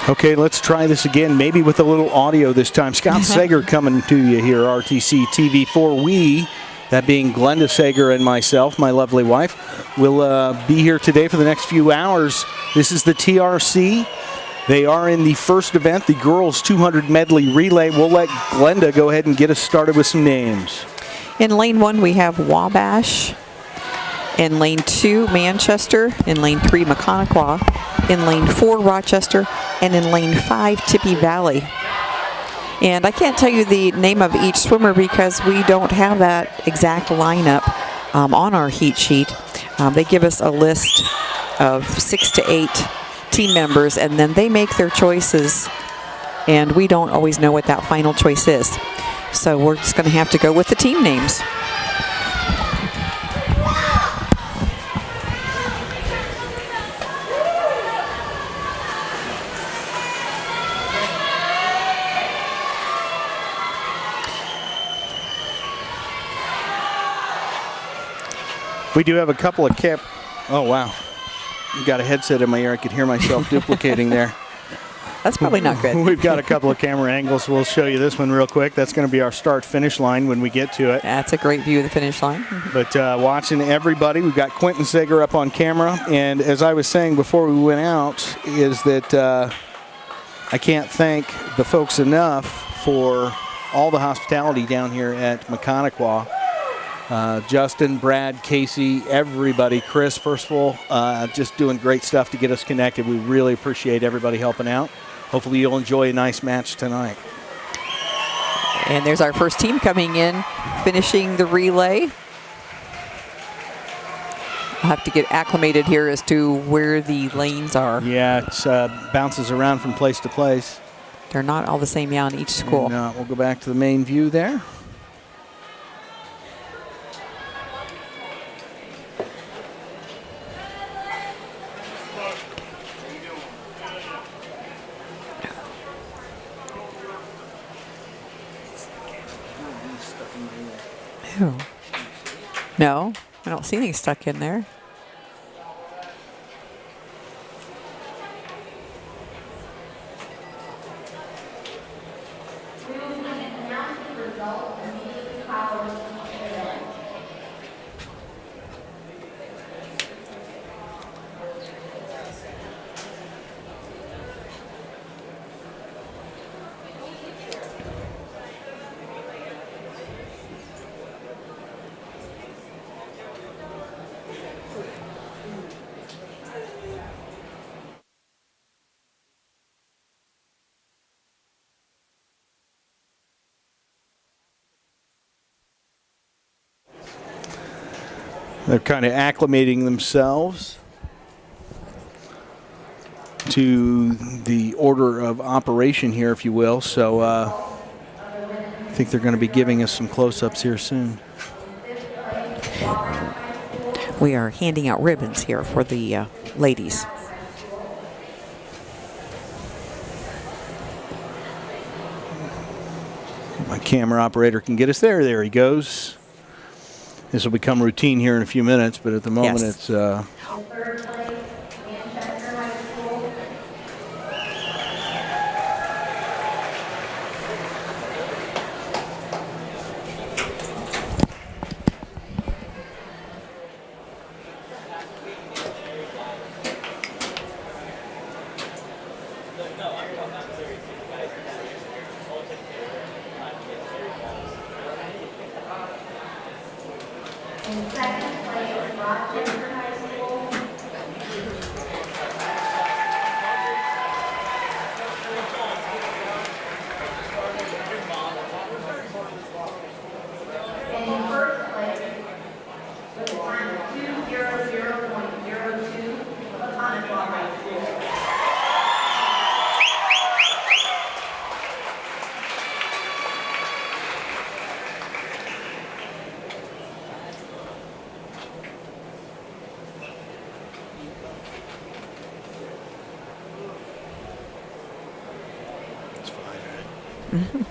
Okay, let's try this again, maybe with a little audio this time. Scott Sager coming to you here, RTC TV4. We, that being Glenda Sager and myself, my lovely wife, will be here today for the next few hours. This is the TRC. They are in the first event, the girls 200 medley relay. We'll let Glenda go ahead and get us started with some names. In lane 1, we have Wabash. In lane 2, Manchester. In lane 3, Macconaquah. In lane 4, Rochester. And in lane 5, Tippy Valley. And I can't tell you the name of each swimmer because we don't have that exact lineup on our heat sheet. They give us a list of 6 to 8 team members, and then they make their choices, and we don't always know what that final choice is. So we're just going to have to go with the team names. We do have a couple of oh, wow. You got a headset in my ear. I could hear myself duplicating there. That's probably not good. We've got a couple of camera angles. We'll show you this one real quick. That's going to be our start-finish line when we get to it. That's a great view of the finish line. But watching everybody, we've got Quentin Sager up on camera. And as I was saying before we went out, is that I can't thank the folks enough for all the hospitality down here at Macconaquah. Justin, Brad, Casey, everybody, Chris, first of all, just doing great stuff to get us connected. We really appreciate everybody helping out. Hopefully you'll enjoy a nice match tonight. And there's our first team coming in, finishing the relay. I'll have to get acclimated here as to where the lanes are. Yeah, it bounces around from place to place. They're not all the same, yeah, in each school. And, we'll go back to the main view there. Ew. No, I don't see anything stuck in there. They're kind of acclimating themselves to the order of operation here, if you will. So I think they're going to be giving us some close-ups here soon. We are handing out ribbons here for the ladies. My camera operator can get us there. There he goes. This will become routine here in a few minutes, but at the moment yes. It's In second place, Rochester High School. And in first place, with a time of 2:00.02, Macconaquah High School. Mm-hmm.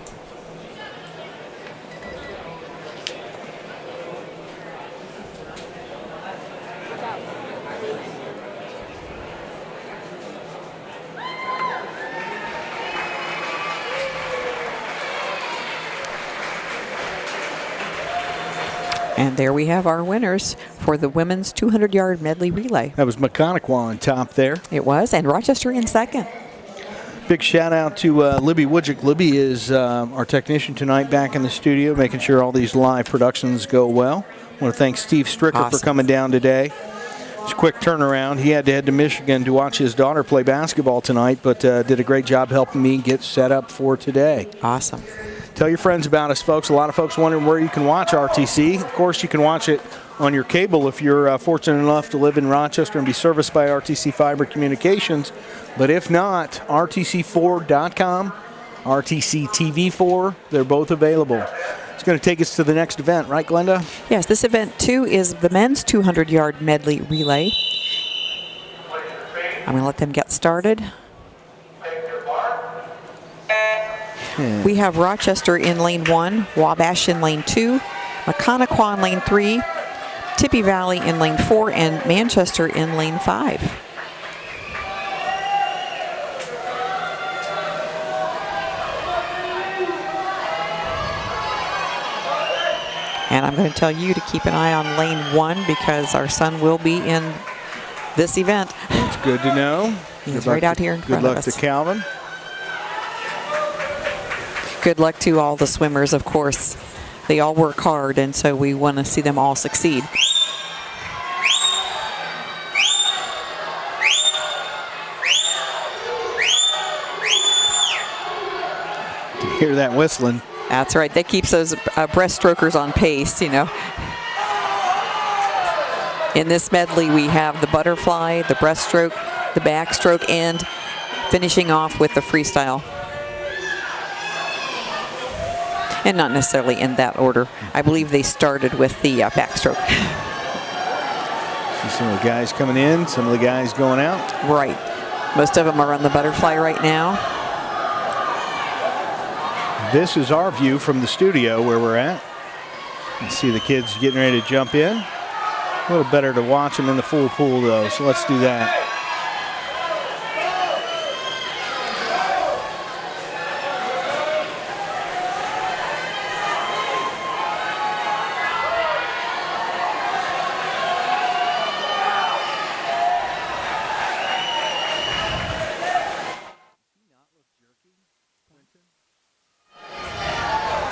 And there we have our winners for the women's 200-yard medley relay. That was Mechanical on top there. It was, and Rochester in second. Big shout out to Libby Wojcik. Libby is our technician tonight back in the studio, making sure all these live productions go well. I want to thank Steve Stricker for coming down today. It's a quick turnaround. He had to head to Michigan to watch his daughter play basketball tonight, but did a great job helping me get set up for today. Awesome. Tell your friends about us, folks. A lot of folks wondering where you can watch RTC. Of course, you can watch it on your cable if you're fortunate enough to live in Rochester and be serviced by RTC Fiber Communications. But if not, RTC4.com, RTC TV4, they're both available. It's going to take us to the next event, right, Glenda? Yes, this event, too, is the men's 200-yard medley relay. I'm going to let them get started. We have Rochester in lane 1, Wabash in lane 2, Mechanical in lane 3, Tippy Valley in lane 4, and Manchester in lane 5. And I'm going to tell you to keep an eye on lane 1 because our son will be in this event. It's good to know. He's right out here in front of us. Good luck to Calvin. Good luck to all the swimmers, of course. They all work hard, and so we want to see them all succeed. Can hear that whistling. That's right. That keeps those breaststrokers on pace, you know. In this medley, we have the butterfly, the breaststroke, the backstroke, and finishing off with the freestyle. And not necessarily in that order. I believe they started with the backstroke. See some of the guys coming in, some of the guys going out. Right. Most of them are on the butterfly right now. This is our view from the studio where we're at. You can see the kids getting ready to jump in. A little better to watch them in the full pool, though, so let's do that.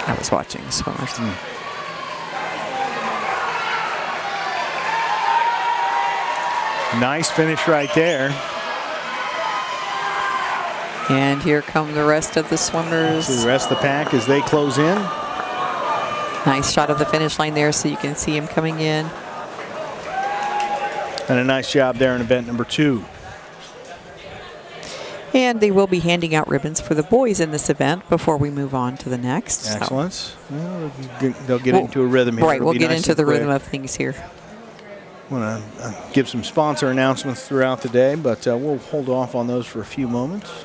I was watching swimmers. Nice finish right there. And here come the rest of the swimmers. See the rest of the pack as they close in. Nice shot of the finish line there so you can see him coming in. And a nice job there in event number 2. And they will be handing out ribbons for the boys in this event before we move on to the next. Excellent. So. Well, they'll get into a rhythm here. Right, It'll we'll be get nice into the quick. rhythm of things here. I want to give some sponsor announcements throughout the day, but we'll hold off on those for a few moments.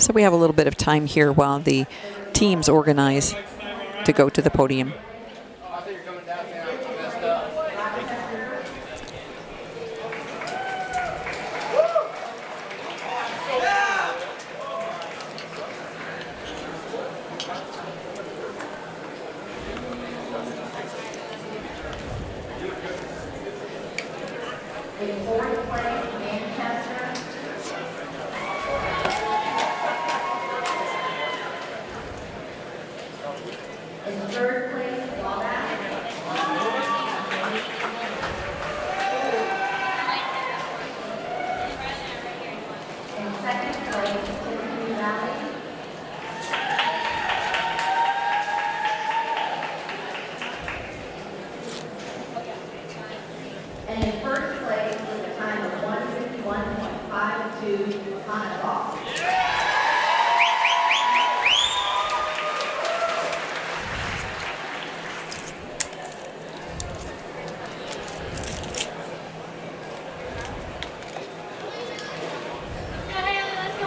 So we have a little bit of time here while the teams organize to go to the podium. In fourth place, Manchester. In third place, Wabash. In second place, Tippy Valley. And in first place with a time of 151.52 Mechanical.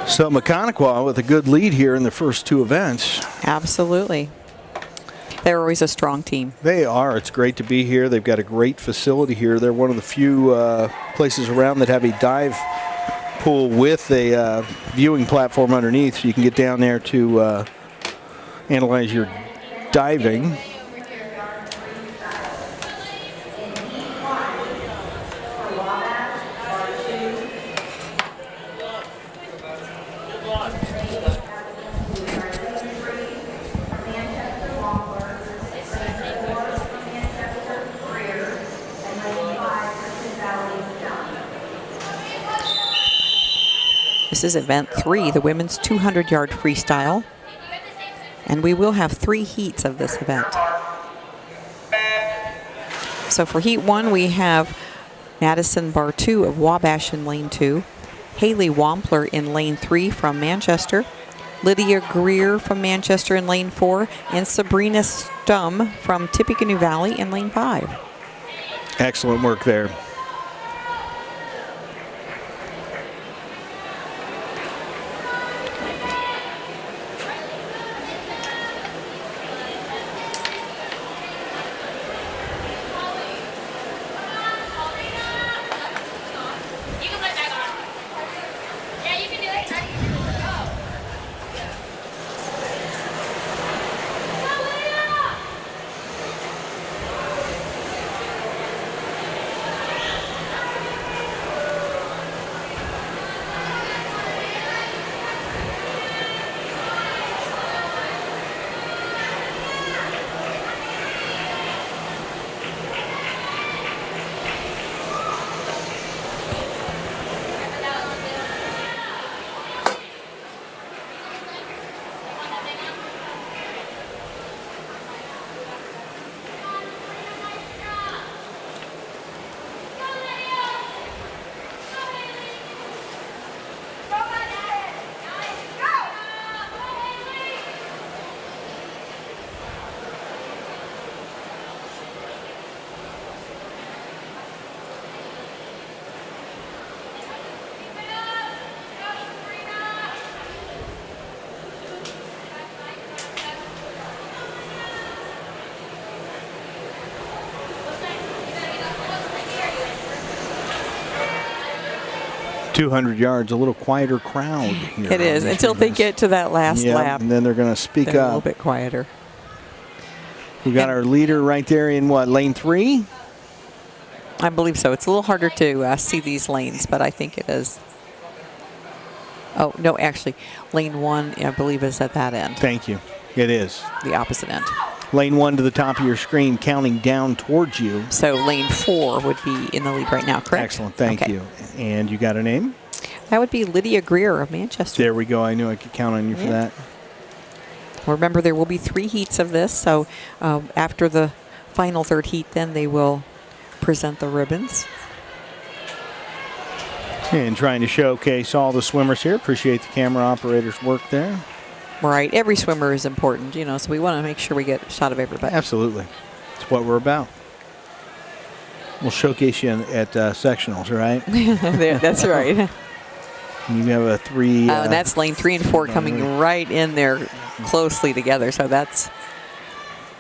So Mechanical with a good lead here in the first 2 events. Absolutely. They're always a strong team. They are. It's great to be here. They've got a great facility here. They're one of the few places around that have a dive pool with a viewing platform underneath, so you can get down there to analyze your diving. This is event 3, the women's 200-yard freestyle. And we will have 3 heats of this event. So for heat 1, we have Madison Bartu of Wabash in lane 2, Haley Wampler in lane 3 from Manchester, Lydia Greer from Manchester in lane 4, and Sabrina Stum from Tippecanoe Valley in lane 5. Excellent work there. Yeah, you can do it. 200 yards, a little quieter crowd here. It is, until they get to that last lap. And then they're going to speak They're up. a little bit quieter. We got our leader right there in what, lane 3? I believe so. It's a little harder to see these lanes, but I think it is. Oh, no, actually, lane 1, I believe, is at that end, Thank you. It is. the opposite end. Lane 1 to the top of your screen, counting down towards you. So lane 4 would be in the lead right now, correct? Excellent. Thank Okay. you. And you got a name? That would be Lydia Greer of Manchester. There we go. I knew I could count on you for Yeah. that. Remember, there will be 3 heats of this, so after the final third heat, then they will present the ribbons. And trying to showcase all the swimmers here. Appreciate the camera operator's work there. Right, every swimmer is important, you know, so we want to make sure we get a shot of everybody. Absolutely. That's what we're about. We'll showcase you at sectionals, right? That's right. You have a 3. And that's lane 3 and 4 coming right in there closely together, so that's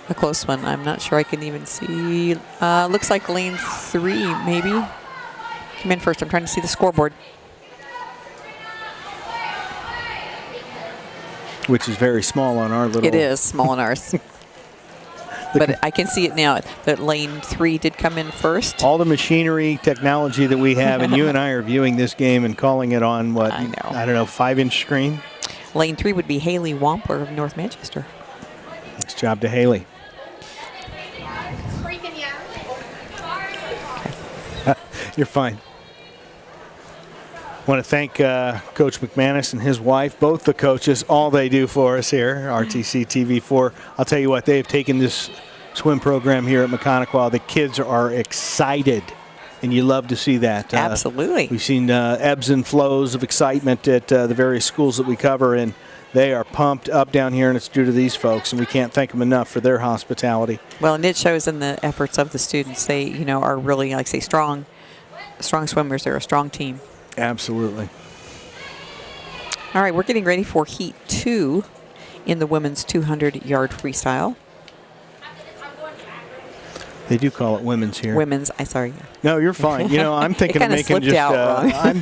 a close one. I'm not sure I can even see. Looks like lane 3, maybe. Come in first. I'm trying to see the scoreboard. Which is very small on our little. It is small on ours. But I can see it now that lane 3 did come in first. All the machinery, technology that we have, and you and I are viewing this game and calling it on what? I know. I don't know, 5-inch screen? Lane 3 would be Haley Wampler of North Manchester. Nice job to Haley. Freaking yeah. You're fine. I want to thank Coach McManus and his wife, both the coaches, all they do for us here, RTC TV4. I'll tell you what, they've taken this swim program here at Mechanical. The kids are excited, and you love to see that. Absolutely. We've seen ebbs and flows of excitement at the various schools that we cover, and they are pumped up down here, and it's due to these folks, and we can't thank them enough for their hospitality. Well, and it shows in the efforts of the students. They, you know, are really, like I say, strong swimmers. They're a strong team. Absolutely. All right, we're getting ready for Heat 2 in the women's 200-yard freestyle. They do call it women's here. Women's, sorry. No, you're fine. You know, I'm thinking of kinda making slipped just. out wrong. I'm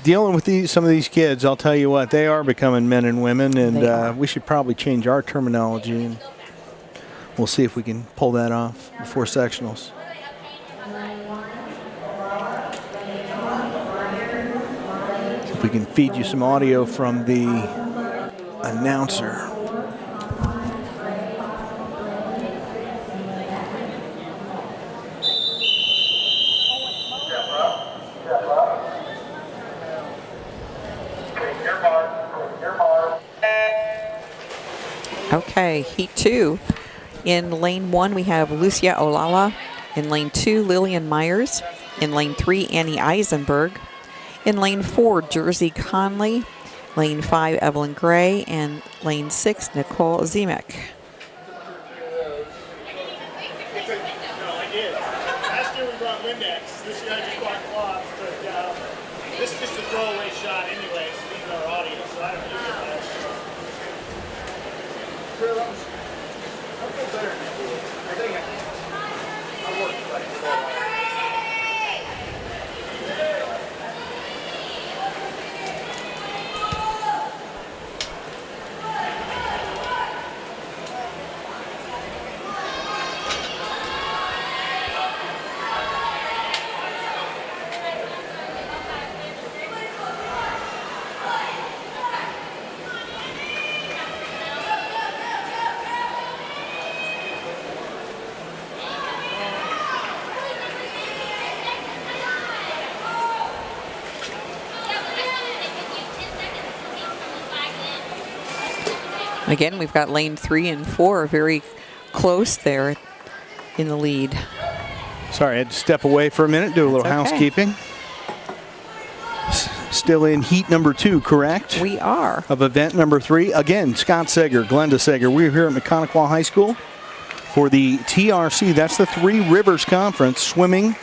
dealing with some of these kids. I'll tell you what, they are becoming men and women, They and are. we should probably change our terminology. And we'll see if we can pull that off before sectionals. If we can feed you some audio from the announcer. Okay, heat 2. In lane 1, we have Lucia Olala. In lane 2, Lillian Myers. In lane 3, Annie Eisenberg. In lane 4, Jersey Conley. Lane 5, Evelyn Gray. And lane 6, Nicole Zemek. No, I did. Last year we brought Windex. This year I just brought cloths. But this is just a throwaway shot anyway. So these are our audience. So I don't use it much. I feel better than I think I worked right for a while. Again, we've got lane 3 and 4 very close there in the lead. Sorry, I had to step away for a minute, do a little That's okay. housekeeping. Still in heat number 2, correct? We are. Of event number 3. Again, Scott Sager, Glenda Sager. We're here at Mechanical High School for the TRC. That's the Three Rivers Conference. Swimming,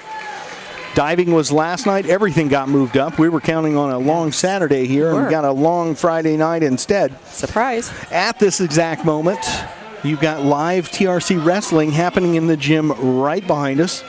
diving was last night. Everything got moved up. We were counting on a long Saturday here, and we got a long Friday night instead. Surprise. At this exact moment, you've got live TRC wrestling happening in the gym right behind us.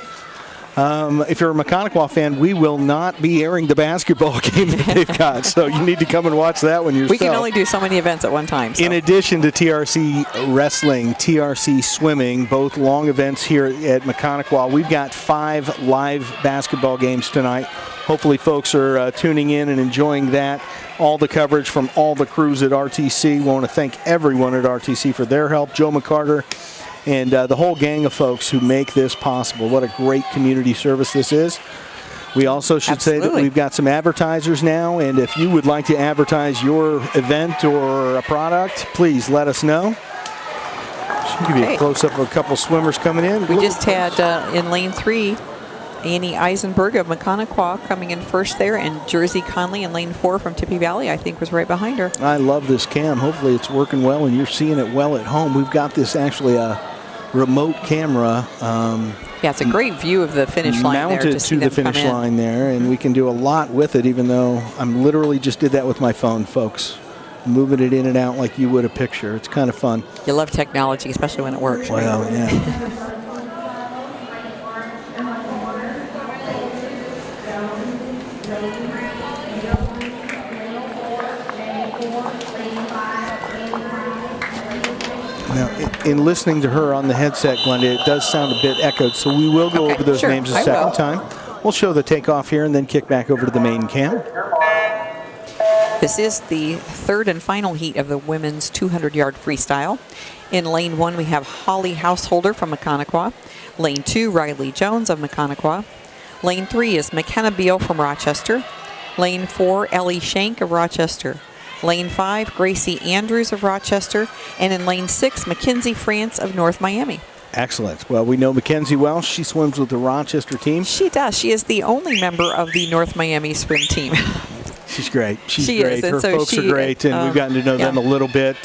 If you're a Mechanical fan, we will not be airing the basketball game that they've got, so you need to come and watch that one yourself. We can only do so many events at one time. So. In addition to TRC wrestling, TRC swimming, both long events here at Mechanical, we've got 5 live basketball games tonight. Hopefully folks are tuning in and enjoying that. All the coverage from all the crews at RTC. We want to thank everyone at RTC for their help. Joe McCarter and the whole gang of folks who make this possible. What a great community service this is. We also should say that we've got some advertisers now, and if you would like to advertise your event or a product, please let us know. Should give you a close-up of a couple swimmers coming in. We just had in lane 3, Annie Eisenberg of Mechanical coming in first there, and Jersey Conley in lane 4 from Tippy Valley, I think, was right behind her. I love this cam. Hopefully it's working well and you're seeing it well at home. We've got this actually a remote camera Yeah, it's a great view of the finish line there. mounted to the finish line there, and we can do a lot with it, even though I'm literally just did that with my phone, folks. Moving it in and out like you would a picture. It's kind of fun. You love technology, especially when it works. Well, yeah. Now, in listening to her on the headset, Glenda, it does sound a bit echoed, so we will go over those names a second time. We'll show the takeoff here and then kick back over to the main cam. This is the third and final heat of the women's 200-yard freestyle. In lane 1, we have Holly Householder from Mechanical. Lane 2, Riley Jones of Mechanical. Lane 3 is McKenna Beal from Rochester. Lane 4, Ellie Shank of Rochester. Lane 5, Gracie Andrews of Rochester. And in lane 6, Mackenzie France of North Miami. Excellent. Well, we know Mackenzie well. She swims with the Rochester team. She does. She is the only member of the North Miami swim team. She's great. She's she great. Is, Her folks are great, and we've gotten to know them a little bit.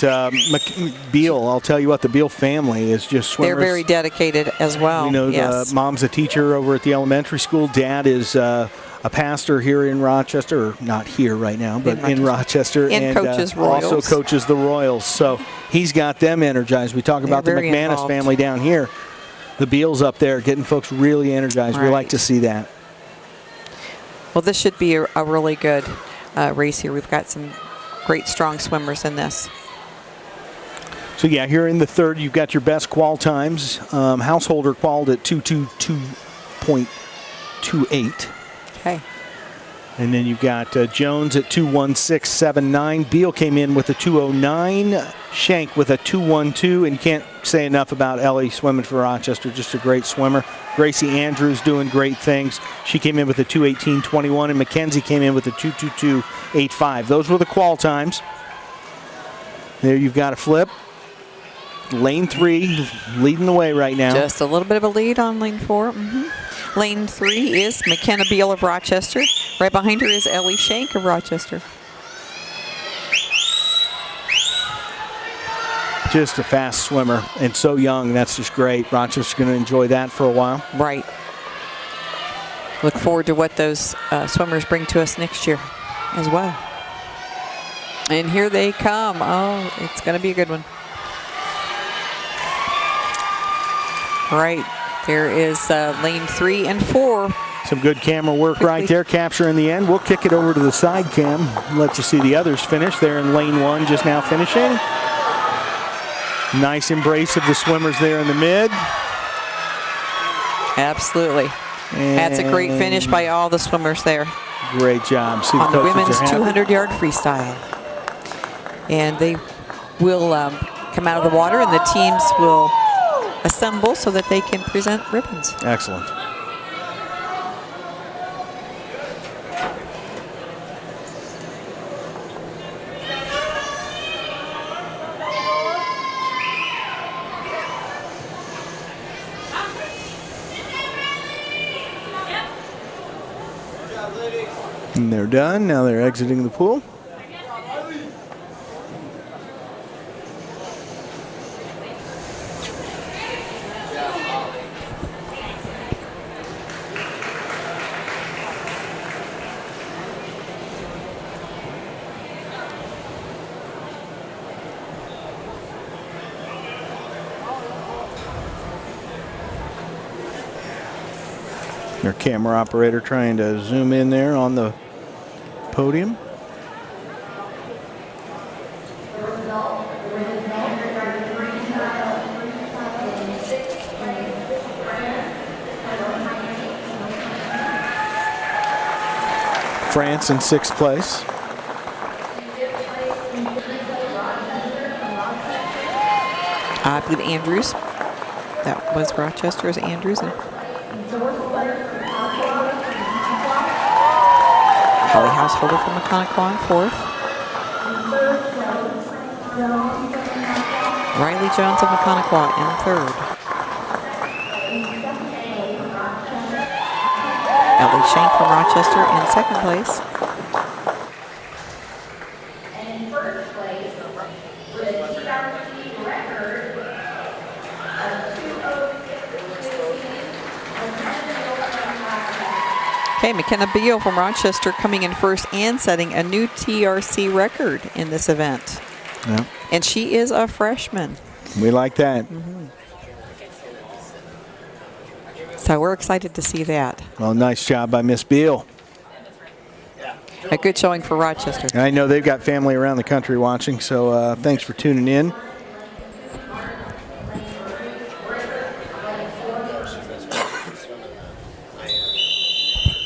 Beal, I'll tell you what, the Beal family is just swimmers. They're very dedicated as well. We know mom's a teacher over at the elementary school. Dad is a pastor here in Rochester, or not here right now, but in Rochester. And coaches Royals. Also coaches the Royals. So he's got them energized. We talk about the McManus family down here. The Beals up there getting folks really energized. We like Right. to see that. Well, this should be a really good race here. We've got some great, strong swimmers in this. So yeah, here in the third, you've got your best qual times. Householder qualled at 222.28. Okay. And then you've got Jones at 2:16.79. Beal came in with a 2:09. Shank with a 2:12. And you can't say enough about Ellie swimming for Rochester. Just a great swimmer. Gracie Andrews doing great things. She came in with a 2:18.21. And Mackenzie came in with a 2:22.85. Those were the qual times. There you've got a flip. Lane 3 leading the way right now. Just a little bit of a lead on lane 4. Lane 3 is McKenna Beal of Rochester. Right behind her is Ellie Shank of Rochester. Just a fast swimmer and so young. That's just great. Rochester's going to enjoy that for a while. Right. Look forward to what those swimmers bring to us next year as well. And here they come. Oh, it's going to be a good one. Right. There is lane 3 and 4. Some good camera work right there, capture in the end. We'll kick it over to the side cam, let you see the others finish. They're in lane 1, just now finishing. Nice embrace of the swimmers there in the mid. Absolutely. That's a great finish by all the swimmers there. Great job. See, On the coaches women's are happy. 200-yard freestyle. And they will come out of the water, and the teams will assemble so that they can present ribbons. Excellent. And they're done. Now they're exiting the pool. Their camera operator trying to zoom in there on the podium. France in 6th place. I believe Andrews. That was Rochester's Andrews. And Holly Householder from Maconicoa in 4th. Riley Jones of Maconicoa in 3rd. Ellie Shank from Rochester in 2nd place. And in first place, with a TRC record of 2:06.15. Okay, McKenna Beal from Rochester coming in 1st and setting a new TRC record in this event. Yeah. And she is a freshman. We like that. So we're excited to see that. Well, nice job by Miss Beal. A good showing for Rochester. I know they've got family around the country watching, so thanks for tuning in.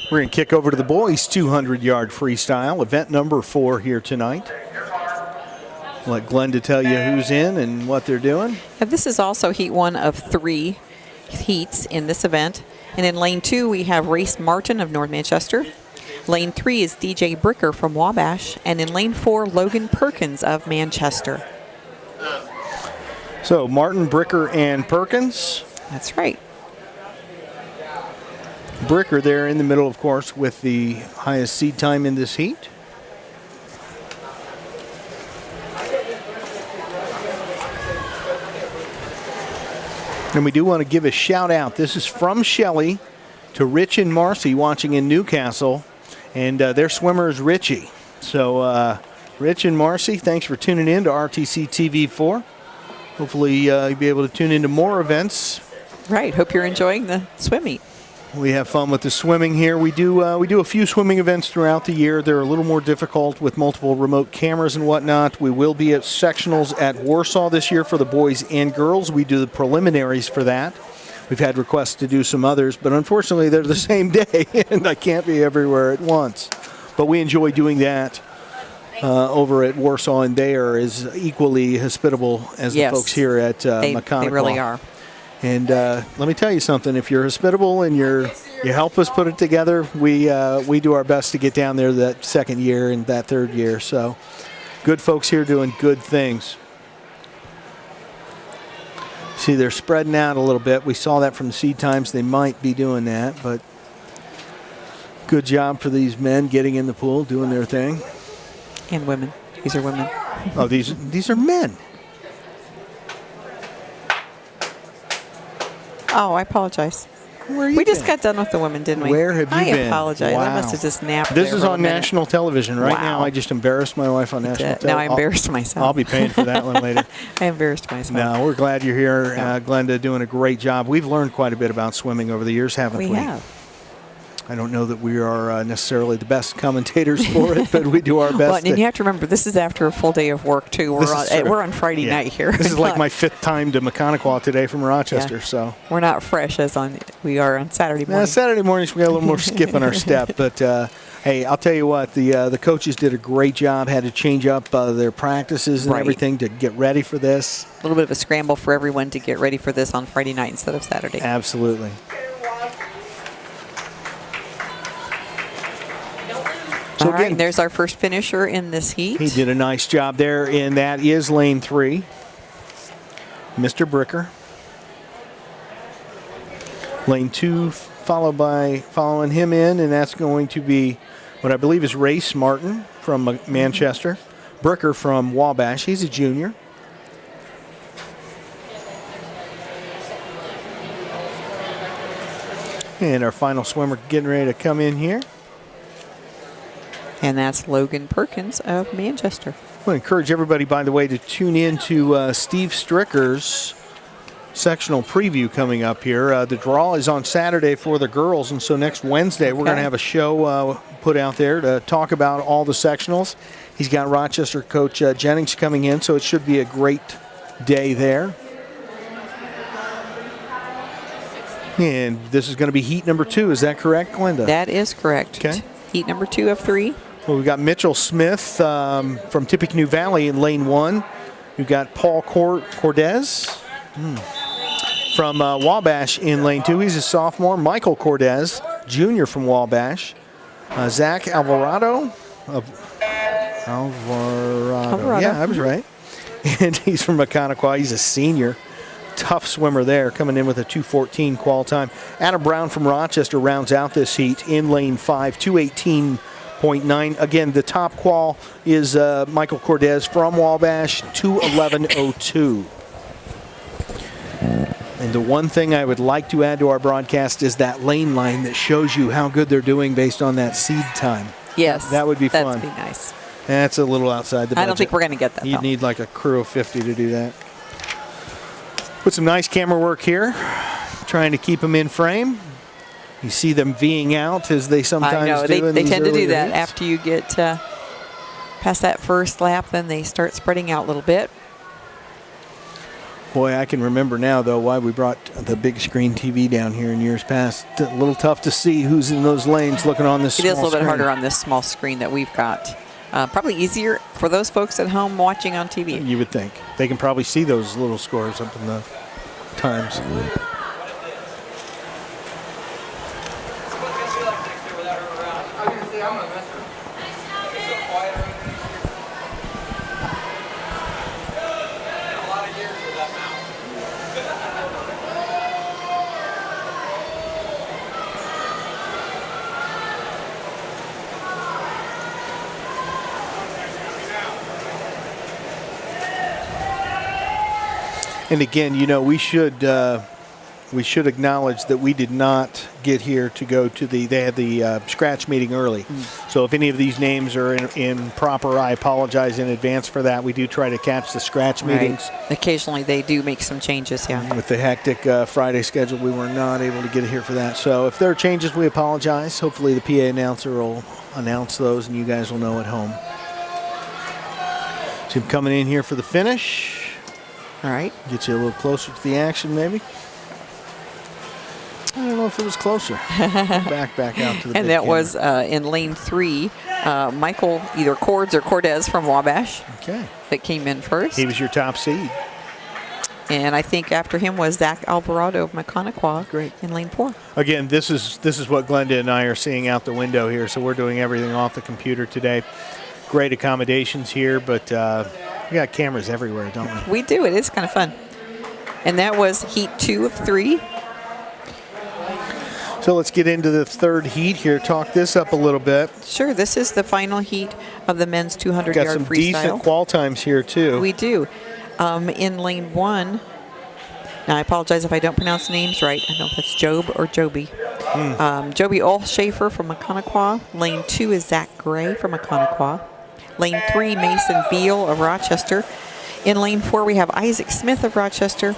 We're going to kick over to the boys' 200-yard freestyle, event number 4 here tonight. Let Glenda tell you who's in and what they're doing. Now, this is also heat 1 of 3 heats in this event. And in lane 2, we have Race Martin of North Manchester. Lane 3 is DJ Bricker from Wabash. And in lane 4, Logan Perkins of Manchester. So Martin, Bricker, and Perkins. That's right. Bricker there in the middle, of course, with the highest seed time in this heat. And we do want to give a shout out. This is from Shelley to Rich and Marcy watching in Newcastle. And their swimmer is Richie. So Rich and Marcy, thanks for tuning in to RTC TV4. Hopefully you'll be able to tune into more events Right. Hope you're enjoying the swim meet. We have fun with the swimming here. We do a few swimming events throughout the year. They're a little more difficult with multiple remote cameras and whatnot. We will be at sectionals at Warsaw this year for the boys and girls. We do the preliminaries for that. We've had requests to do some others, but unfortunately they're the same day, and I can't be everywhere at once. But we enjoy doing that over at Warsaw, and they are as equally hospitable as the folks here at Mechanical. They really are. And let me tell you something. If you're hospitable and you help us put it together, we do our best to get down there that second year and that third year. So good folks here doing good things. See, they're spreading out a little bit. We saw that from the seed times. They might be doing that, but good job for these men getting in the pool, doing their thing. And women. These are women. Oh, these are men. Oh, I apologize. Where you We just been? got done with the women, didn't we? Where have you been? I apologize. Wow. I must have just napped. This there is for a on minute. national television right now. Wow. I just embarrassed my wife on national television. Now I embarrassed myself. I'll be paying for that one later. I embarrassed myself. No, we're glad you're here, Glenda, doing a great job. We've learned quite a bit about swimming over the years, haven't we? We have. I don't know that we are necessarily the best commentators for it, but we do our best. Well, and you have to remember, this is after a full day of work, too. We're on Friday night here. This is like my fifth time to Mechanical today from Rochester. So we're not fresh as we are on Saturday morning. Saturday mornings, we got a little more skip in our step. But, hey, I'll tell you what, the coaches did a great job, had to change up their practices and everything to get ready for this. A little bit of a scramble for everyone to get ready for this on Friday night instead of Saturday. Absolutely. So again, and there's our first finisher in this heat. He did a nice job there, and that is lane 3, Mr. Bricker. Lane 2 following him in, and that's going to be what I believe is Race Martin from Manchester. Bricker from Wabash. He's a junior. And our final swimmer getting ready to come in here. And that's Logan Perkins of Manchester. I want to encourage everybody, by the way, to tune in to Steve Stricker's sectional preview coming up here. The draw is on Saturday for the girls, and so next Wednesday we're going to have a show put out there to talk about all the sectionals. He's got Rochester coach Jennings coming in, so it should be a great day there. And this is going to be heat number 2. Is that correct, Glenda? That is correct. Okay. Heat number 2 of 3. Well, we've got Mitchell Smith from Tippecanoe Valley in lane 1. We've got Paul Cordez from Wabash in lane 2. He's a sophomore. Michael Cordez, junior from Wabash. Zach Alvarado. Alvarado. Yeah, I was right. And he's from Mechanical. He's a senior. Tough swimmer there, coming in with a 2:14 qual time. Adam Brown from Rochester rounds out this heat in lane 5, 2:18.9. Again, the top qual is Michael Cordez from Wabash, 2:11.02. And the one thing I would like to add to our broadcast is that lane line that shows you how good they're doing based on that seed time. Yes. That would be fun. That'd be nice. That's a little outside the budget. I don't think we're going to get that, You'd need like a crew of 50 to do that. Put some nice camera work here, trying to keep them in frame. You see them V'ing out as they sometimes do. They tend to do that heats. after you get past that first lap. Then they start spreading out a little bit. Boy, I can remember now, though, why we brought the big screen TV down here in years past. A little tough to see who's in those lanes looking on this small It is a little bit screen. harder on this small screen that we've got. Probably easier for those folks at home watching on TV. You would think. They can probably see those little scores up in the times. And again, you know, we should we should acknowledge that we did not get here to go to they had the scratch meeting early. So if any of these names are improper, I apologize in advance for that. We do try to catch the scratch meetings. Occasionally they do make some changes, yeah. With the hectic Friday schedule, we were not able to get here for that. So if there are changes, we apologize. Hopefully the PA announcer will announce those and you guys will know at home. So him coming in here for the finish. All right. Get you a little closer to the action, maybe. I don't know if it was closer. back out to the And big that camera. was in lane 3, Michael, either Cords or Cortez from Wabash Okay. that came in first. He was your top seed. And I think after him was Zach Alvarado of Mechaniqua. Great. In lane 4. Again, this is what Glenda and I are seeing out the window here, so we're doing everything off the computer today. Great accommodations here, but we got cameras everywhere, don't we? We do. It is kind of fun. And that was heat 2 of 3. So let's get into the third heat here. Talk this up a little bit. Sure. This is the final heat of the men's 200-yard Got some freestyle. decent qual times here, too. We do. In lane 1, now I apologize if I don't pronounce names right. I don't know if it's Job or Joby. Joby Olshafer from Mechaniqua. Lane 2 is Zach Gray from Mechaniqua. Lane 3, Mason Beal of Rochester. In lane 4, we have Isaac Smith of Rochester.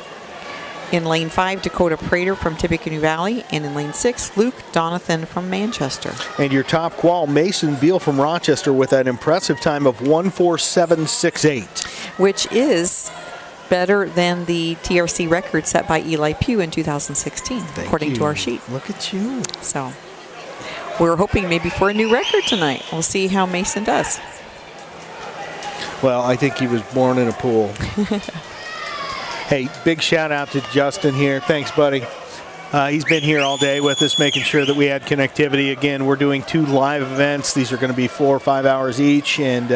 In lane 5, Dakota Prater from Tippecanoe Valley. And in lane 6, Luke Donathan from Manchester. And your top qual, Mason Beal from Rochester, with an impressive time of 1:47.68. Which is better than the TRC record set by Eli Pugh in 2016, according to our sheet. Look at you. So we're hoping maybe for a new record tonight. We'll see how Mason does. Well, I think he was born in a pool. Hey, big shout out to Justin here. Thanks, buddy. He's been here all day with us, making sure that we had connectivity. Again, we're doing 2 live events. These are going to be 4 or 5 hours each, and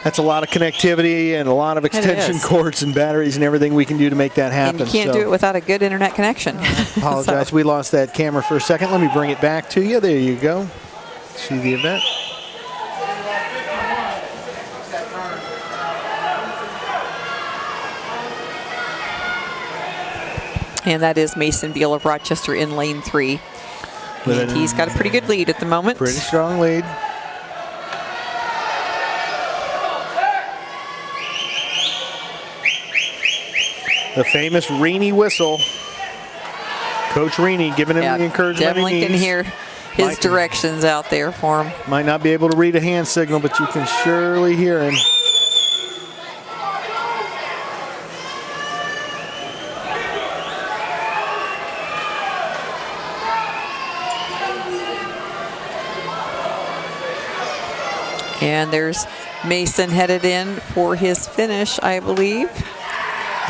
that's a lot of connectivity and a lot of extension cords and batteries and everything we can do to make that happen. And you can't do it without a good internet connection. Apologize, we lost that camera for a second. Let me bring it back to you. There you go. See the event. And that is Mason Beal of Rochester in lane 3. And he's got a pretty good lead at the moment. Pretty strong lead. The famous Reaney whistle. Coach Reaney giving him the encouragement definitely he needs. can hear his directions out there for him. Might not be able to read a hand signal, but you can surely hear him. And there's Mason headed in for his finish, I believe.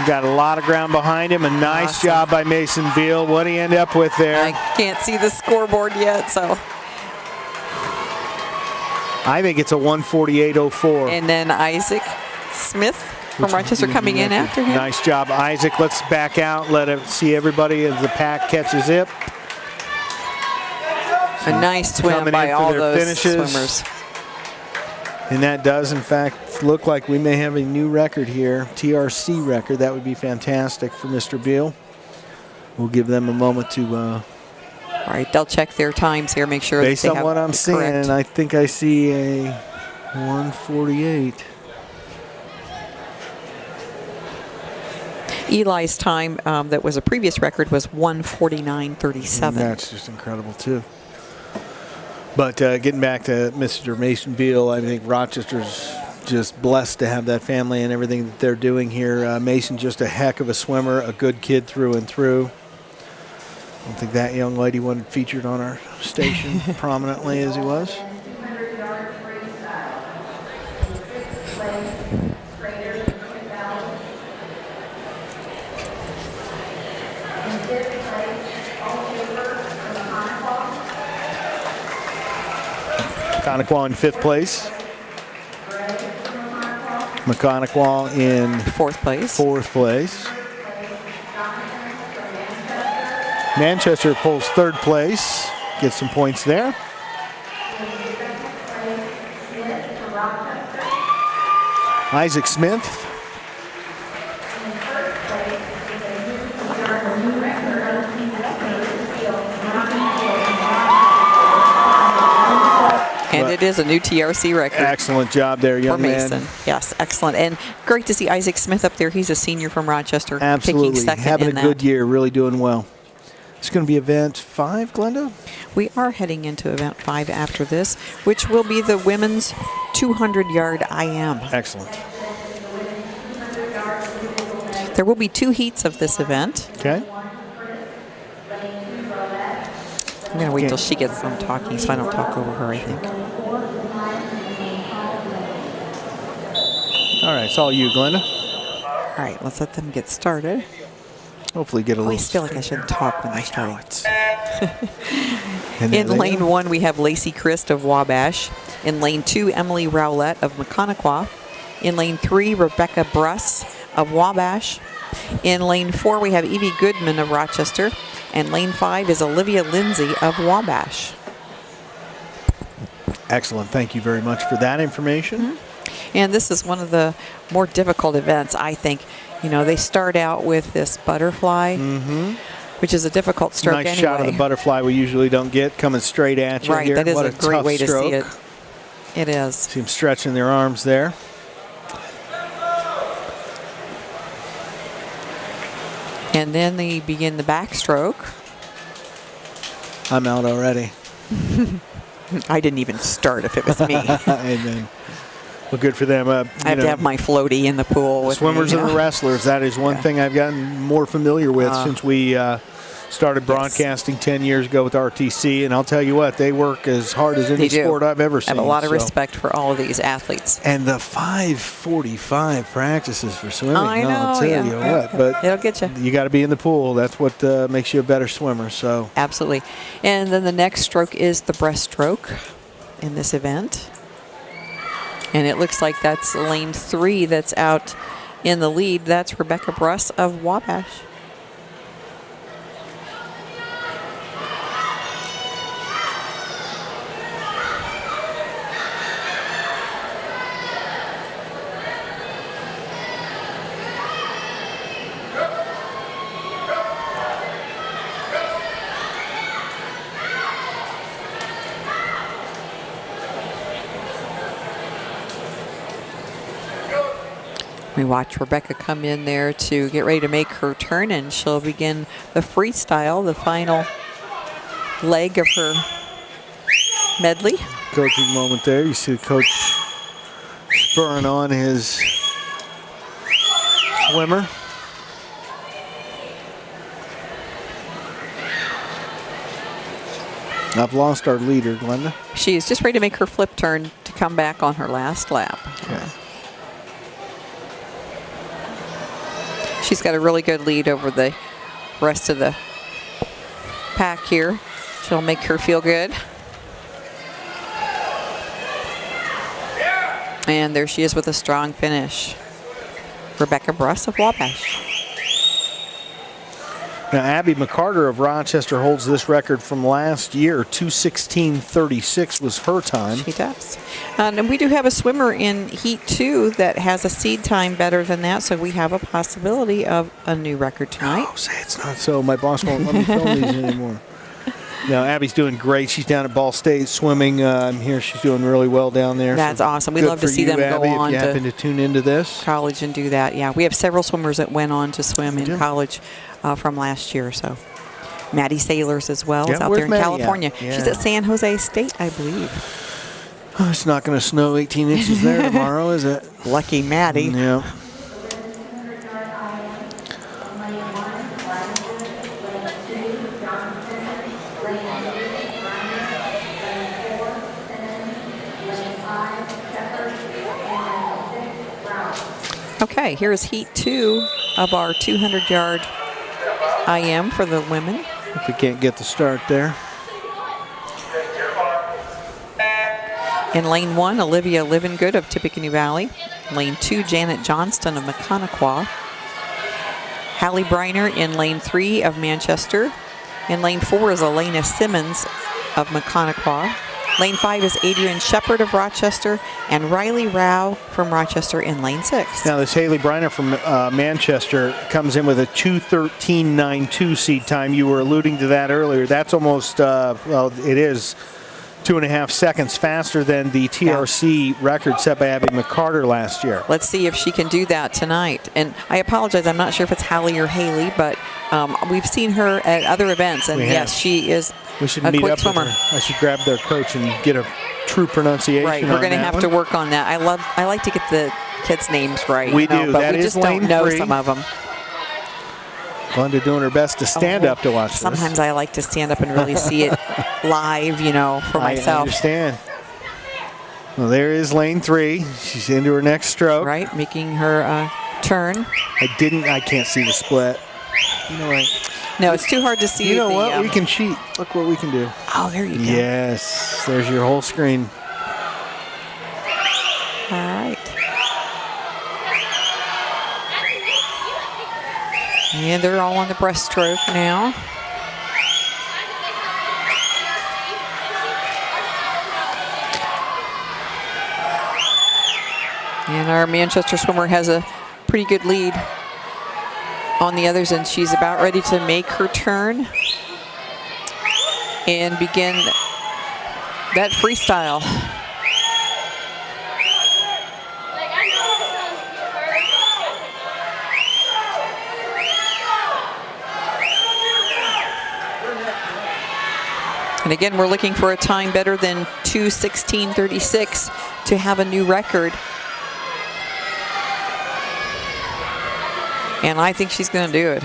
Got a lot of ground behind him. A nice job by Mason Beal. What did he end up with there? I can't see the scoreboard yet, so. I think it's a 1:48.04. And then Isaac Smith from Rochester coming in after him. Nice job, Isaac. Let's back out. Let it see everybody as the pack catches it. A nice swim by all those swimmers. And that does, in fact, look like we may have a new record here, TRC record. That would be fantastic for Mr. Beal. We'll give them a moment to... all right, they'll check their times here, make sure based that they on have what I'm seeing, correct. I think I see a 1:48. Eli's time that was a previous record was 1:49.37. That's just incredible, too. But getting back to Mr. Mason Beal, I think Rochester's just blessed to have that family and everything that they're doing here. Mason, just a heck of a swimmer, a good kid through and through. I don't think that young lady wasn't featured on our station prominently as he was. 200-yard freestyle. Sixth place, Prater from Valley. In fifth place, Olshafer from Mechaniqua. Mechaniqua in 5th place. Mechaniqua in 4th place. 4th place. Manchester pulls 3rd place. Gets some points there. Isaac Smith. In first place is a new record And it is a new TRC record. Excellent job there, young For Mason. man. Yes, excellent. And great to see Isaac Smith up there. He's a senior from Rochester. Absolutely. Taking second Having in a good that. year, really doing well. It's going to be event 5, Glenda? We are heading into event 5 after this, which will be the women's 200-yard IM. Excellent. There will be 2 heats of this event. Okay. I'm going to wait till she gets done talking so I don't talk over her, I think. All right, it's all you, Glenda. All right, let's let them get started. Hopefully get a I little... always feel like I shouldn't talk when they're starting. And there In they lane go. 1, we have Lacey Christ of Wabash. In lane 2, Emily Rowlett of Mechaniqua. In lane 3, Rebecca Bruss of Wabash. In lane 4, we have Evie Goodman of Rochester. And lane 5 is Olivia Lindsay of Wabash. Excellent. Thank you very much for that information. And this is one of the more difficult events, I think. You know, they start out with this butterfly, which is a difficult stroke Nice anyway. shot of the butterfly we usually don't get coming straight at you Right, here. that is What a great tough way to stroke. see it. It is. See them stretching their arms there. And then they begin the backstroke. I'm out already. I didn't even start if it was me. Amen. Well, good for them. I have to have my floaty in the pool with swimmers me, and the wrestlers. That is one thing I've gotten more familiar with since we started broadcasting 10 years ago with RTC. And I'll tell you what, they work as hard as any They do. sport I've ever I seen. have a lot of so. respect for all of these athletes. And the 5:45 practices for swimming. I know, I'll tell yeah. you what. But It'll get you. you got to be in the pool. That's what makes you a better swimmer. So Absolutely. And then the next stroke is the breaststroke in this event. And it looks like that's lane 3 that's out in the lead. That's Rebecca Bruss of Wabash. We watch Rebecca come in there to get ready to make her turn, and she'll begin the freestyle, the final leg of her medley. coaching moment there. You see the coach spurring on his swimmer. I've lost our leader, Glenda. She is just ready to make her flip turn to come back on her last lap. Okay. She's got a really good lead over the rest of the pack here. She'll make her feel good. And there she is with a strong finish. Rebecca Bruss of Wabash. Now, Abby McCarter of Rochester holds this record from last year. 2:16.36 was her time. She does. And we do have a swimmer in Heat 2 that has a seed time better than that, so we have a possibility of a new record tonight. Oh, say it's not so. My boss won't let me film these anymore. No, Abby's doing great. She's down at Ball State swimming. I'm here. She's doing really well down there. That's awesome. We good love to for see you, them Abby, go on if you happen to tune into this. college and do that. Yeah, we have several swimmers that went on to swim in college from last year. So Maddie Sailors as well is out where's there in Maddie California. at? Yeah. She's at San Jose State, I believe. Oh, it's not going to snow 18 inches there tomorrow, is it? Lucky Maddie. Yeah. Okay, here's Heat 2 of our 200-yard IM for the women. If we can't get the start there. In lane 1, Olivia Livengood of Tippecanoe Valley. Lane 2, Janet Johnston of Mechaniqua. Hallie Briner in lane 3 of Manchester. In lane 4 is Elena Simmons of Mechaniqua. Lane 5 is Adrian Shepard of Rochester, and Riley Rao from Rochester in lane 6. Now this Haley Briner from Manchester comes in with a 2:13.92 seed time. You were alluding to that earlier. That's almost, well, it is 2.5 seconds faster than the TRC record set by Abby McCarter last year. Let's see if she can do that tonight. And I apologize, I'm not sure if it's Hallie or Haley, but we've seen her at other events, and yes, she is We should a meet quick up swimmer. with her. I should grab their coach and get a true pronunciation. Right, we're going to on that have to one. work on that. I like to get the kids' names right. We you know, do. but That we is just don't know lane 3. some of them. Glenda doing her best to stand up to watch Sometimes this. I like to stand up and really see it live, you know, for I myself. understand. Well, there is lane 3. She's into her next stroke. Right, making her turn. I can't see the split. You know what? No, it's too hard to see. You know the, what? We can cheat. Look what we can do. Oh, there you go. Yes. There's your whole screen. All right. And they're all on the breaststroke now. And our Manchester swimmer has a pretty good lead on the others, and she's about ready to make her turn and begin that freestyle. And again, we're looking for a time better than 2:16:36 to have a new record. And I think she's going to do it.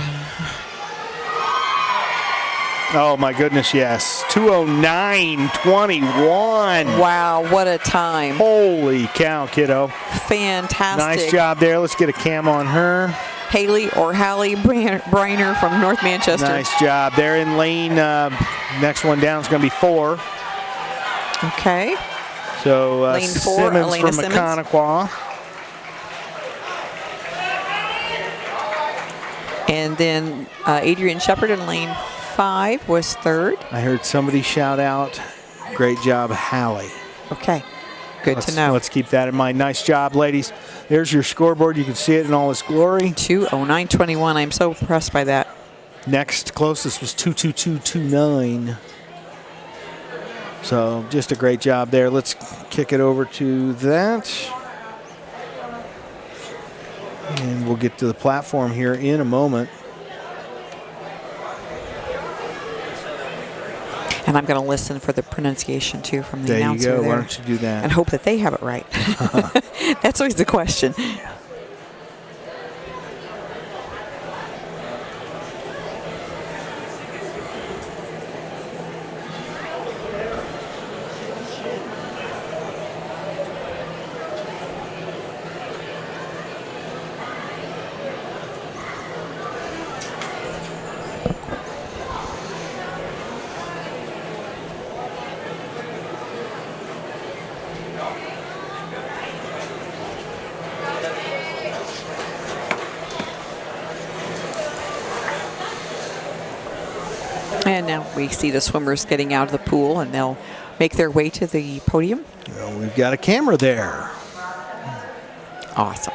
Oh, my goodness, yes. 2:09:21. Wow, what a time. Holy cow, kiddo. Fantastic. Nice job there. Let's get a cam on her. Haley or Hallie Briner from North Manchester. Nice job. They're in lane. Next one down is going to be 4. Okay. So Lane 4, Simmons Elena from Simmons. McConaughey. And then Adrian Shepard in lane 5 was 3rd. I heard somebody shout out, great job, Hallie. Okay. Good to know. Let's keep that in mind. Nice job, ladies. There's your scoreboard. You can see it in all its glory. 2:09:21. I'm so impressed by that. Next closest was 2:22:29. So just a great job there. Let's kick it over to that. And we'll get to the platform here in a moment. And I'm going to listen for the pronunciation, too, from the There you announcer go. there. Why don't you do that? And hope that they have it right. That's always the question. And now we see the swimmers getting out of the pool, and they'll make their way to the podium. Well, we've got a camera there. Awesome.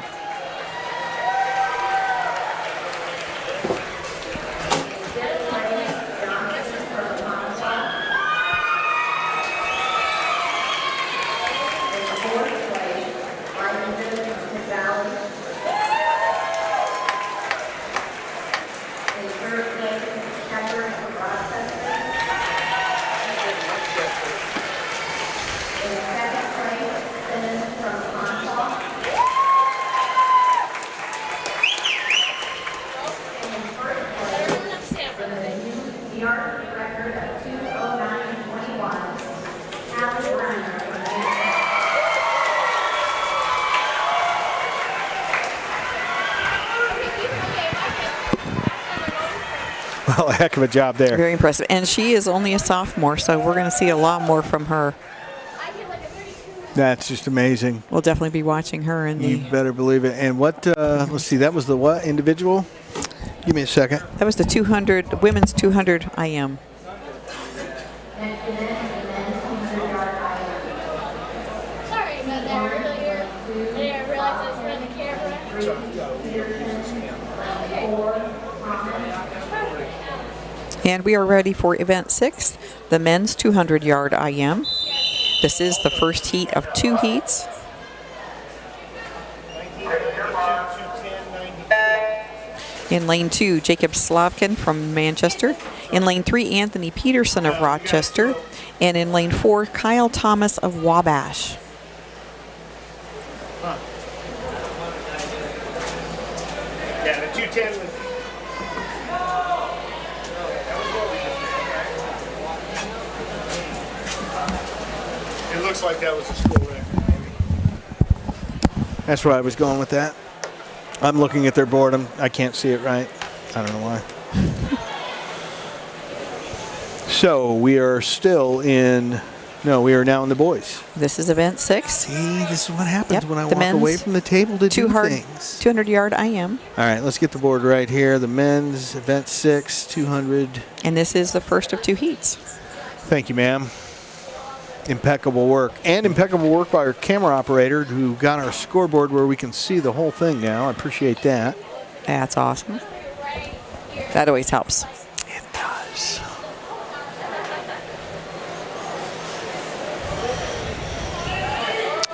TRC record of 2:09:21. Hallie Briner from Well, a heck of a job there. Very impressive. And she is only a sophomore, so we're going to see a lot more from her. That's just amazing. We'll definitely be watching her in You the... better believe it. And what, let's see, that was the what, individual? Give me a second. That was the 200, women's 200 IM. Sorry about that earlier. I didn't realize I was running the camera. And we are ready for event 6, the men's 200-yard IM. This is the first heat of 2 heats. In lane 2, Jacob Slavkin from Manchester. In lane 3, Anthony Peterson of Rochester. And in lane 4, Kyle Thomas of Wabash. Yeah, the 210 was. It looks like that was a school record, maybe. That's where I was going with that. I'm looking at their board. I can't see it right. I don't know why. So we are still in. No, we are now in the boys. This is event 6. See, this is what happens Yep, when I the walk men's away from the table to do things. 200-yard IM. All right, let's get the board right here. The men's event 6, 200. And this is the first of 2 heats. Thank you, ma'am. Impeccable work. And impeccable work by our camera operator who got our scoreboard where we can see the whole thing now. I appreciate that. That's awesome. That always helps. It does.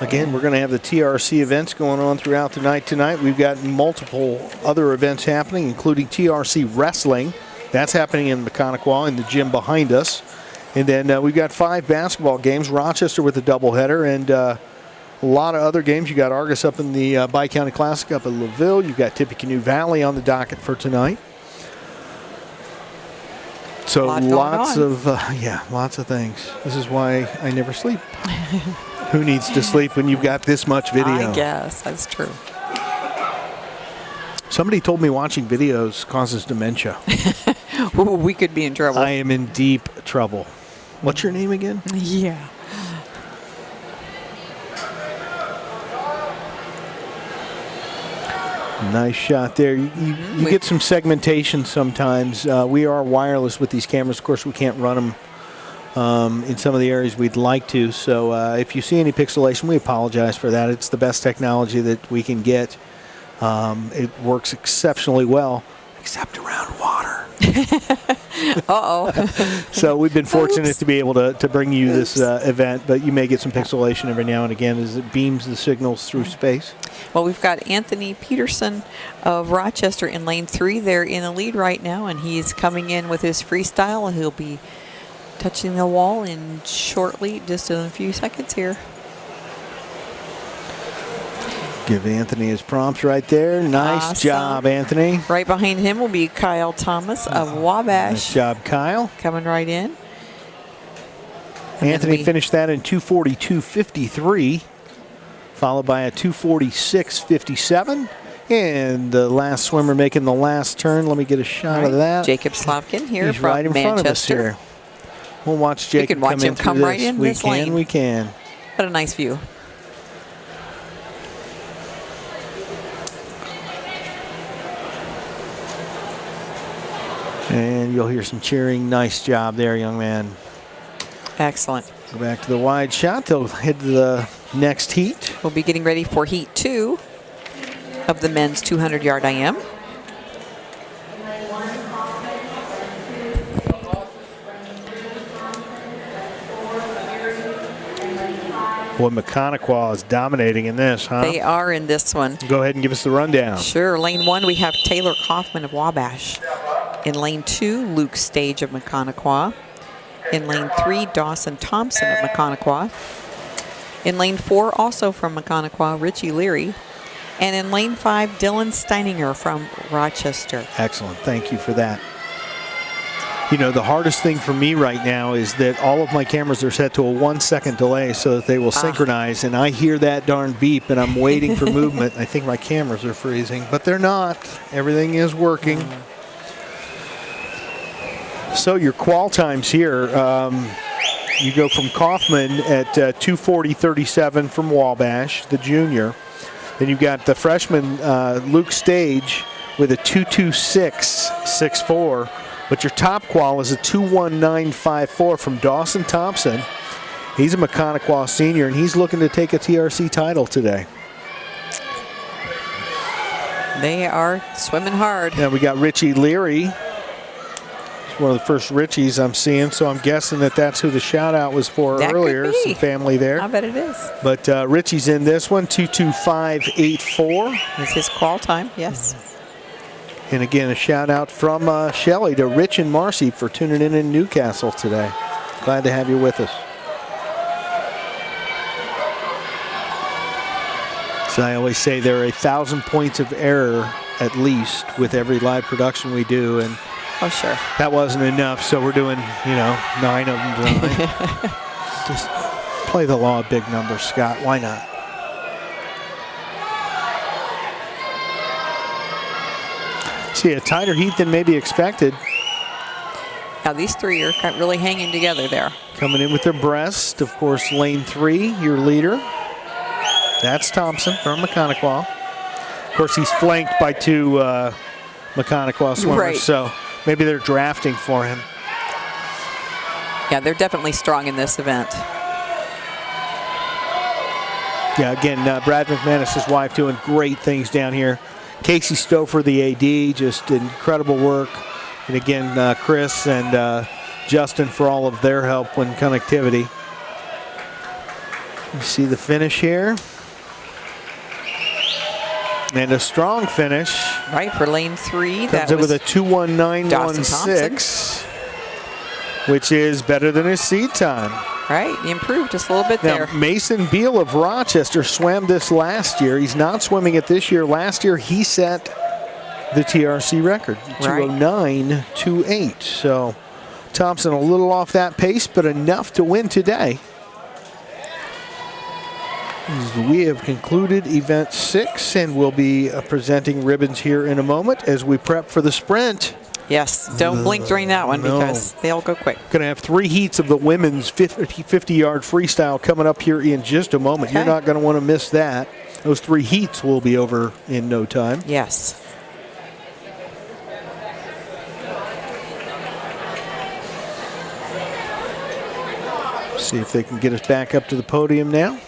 Again, we're going to have the TRC events going on throughout the night tonight. We've got multiple other events happening, including TRC Wrestling. That's happening in Mechanical in the gym behind us. And then we've got 5 basketball games, Rochester with a doubleheader, and a lot of other games. You got Argus up in the Bi-County Classic up in LaVille. You've got Tippecanoe Valley on the docket for tonight. So lots of things. This is why I never sleep. Who needs to sleep when you've got this much video? I guess that's true. Somebody told me watching videos causes dementia. Ooh, we could be in trouble. I am in deep trouble. What's your name again? Yeah. Nice shot there. You get some segmentation sometimes. We are wireless with these cameras. Of course, we can't run them in some of the areas we'd like to. So if you see any pixelation, we apologize for that. It's the best technology that we can get. It works exceptionally well, except around water. Uh-oh. So we've been fortunate to be able to bring you this event, but you may get some pixelation every now and again as it beams the signals through space. Well, we've got Anthony Peterson of Rochester in lane 3. They're in the lead right now, and he's coming in with his freestyle. He'll be touching the wall in shortly, just in a few seconds here. Give Anthony his prompts right there. Nice Awesome. job, Anthony. Right behind him will be Kyle Thomas of Wabash. Nice job, Kyle. Coming right in. And Anthony finished that in 2:42.53, followed by a 2:46.57. And the last swimmer making the last turn. Let me get a shot of that. Jacob Slavkin here He's from right in front of us Manchester. here. We'll watch Jacob can watch come him in through come this. right in this lane. We can. What a nice view. And you'll hear some cheering. Nice job there, young man. Excellent. Go back to the wide shot. They'll head to the next heat. We'll be getting ready for heat 2 of the men's 200-yard IM. Boy, Mechanical is dominating in this, huh? They are in this one. Go ahead and give us the rundown. Sure. Lane 1, we have Taylor Kaufman of Wabash. In lane 2, Luke Stage of Mechanical. In lane 3, Dawson Thompson of Mechanical. In lane 4, also from Mechanical, Richie Leary. And in lane 5, Dylan Steininger from Rochester. Excellent. Thank you for that. You know, the hardest thing for me right now is that all of my cameras are set to a 1-second delay so that they will synchronize, and I hear that darn beep, and I'm waiting for movement. I think my cameras are freezing, but they're not. Everything is working. So your qual times here, you go from Kaufman at 2:40.37 from Wabash, the junior. Then you've got the freshman Luke Stage with a 2:26.64. But your top qual is a 2:19.54 from Dawson Thompson. He's a Mechanical senior, and he's looking to take a TRC title today. They are swimming hard. Now we got Richie Leary one of the first Richies I'm seeing, so I'm guessing that that's who the shout out was for That could earlier. be. Some family there. I bet it is. But Richie's in this one, 2:25.84. It's his qual time, yes. And again, a shout out from Shelley to Rich and Marcy for tuning in Newcastle today. Glad to have you with us. So I always say there are 1,000 points of error at least with every live production we do, and Oh, sure. that wasn't enough, so we're doing, 9 of them tonight. Just play the law of big numbers, Scott. Why not? See, a tighter heat than maybe expected. Now, these three are really hanging together there. Coming in with their breast, of course, lane 3, your leader. That's Thompson from Mechaniqual. Of course, he's flanked by 2 Mechaniqual swimmers, Right. so maybe they're drafting for him. Yeah, they're definitely strong in this event. Yeah, again, Brad McManus, his wife, doing great things down here. Casey Stouffer, the AD, just incredible work. And again, Chris and Justin for all of their help when connectivity. You see the finish here. And a strong finish. Right, for lane 3. Comes in with a 2:19.16, which is better than his seed time. Right, he improved just a little bit Now, there. Mason Beal of Rochester swam this last year. He's not swimming it this year. Last year, he set the TRC record, 2:09.28. So Thompson a little off that pace, but enough to win today. We have concluded event 6, and we'll be presenting ribbons here in a moment as we prep for the sprint. Yes, don't blink during that one No. because they'll go quick. Going to have 3 heats of the women's 50-yard freestyle coming up here in just a moment. Okay. You're not going to want to miss that. Those 3 heats will be over in no time. Yes. See if they can get us back up to the podium now.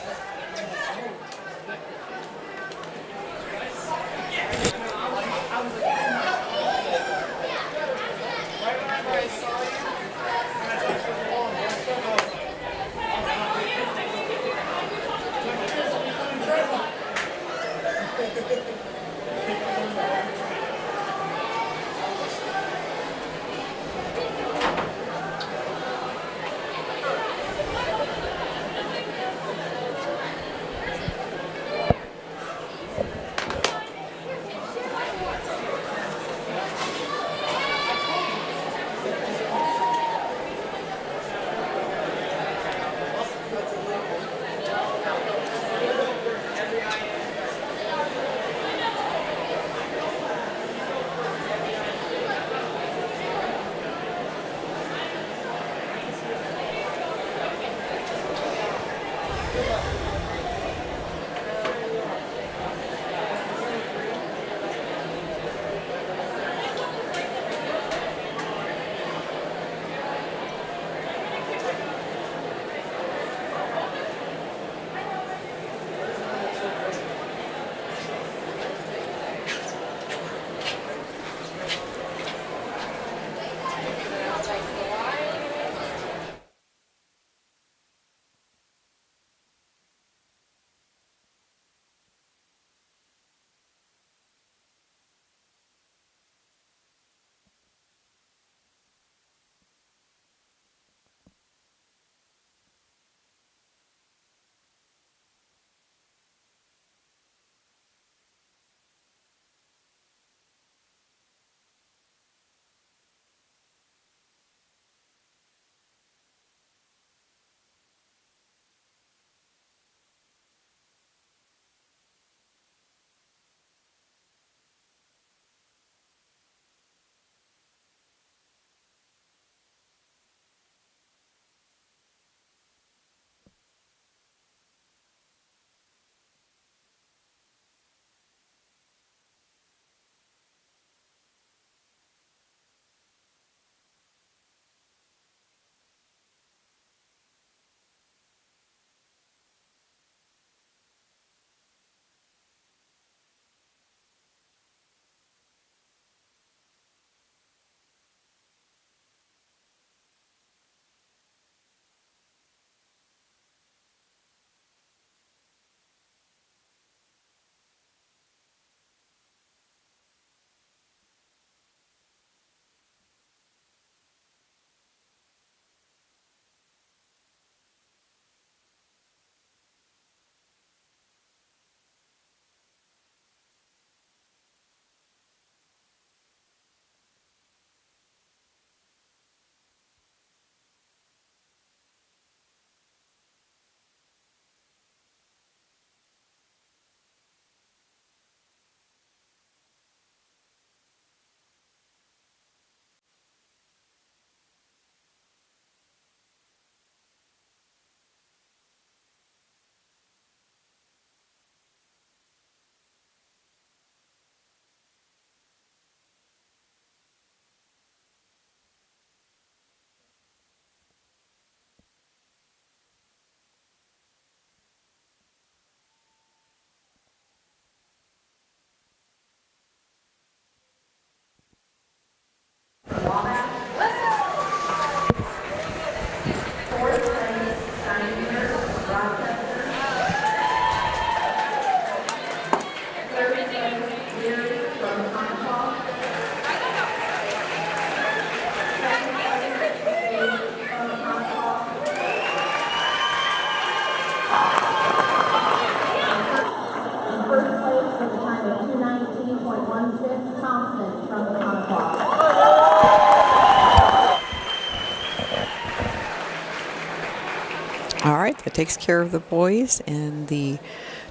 that takes care of the boys in the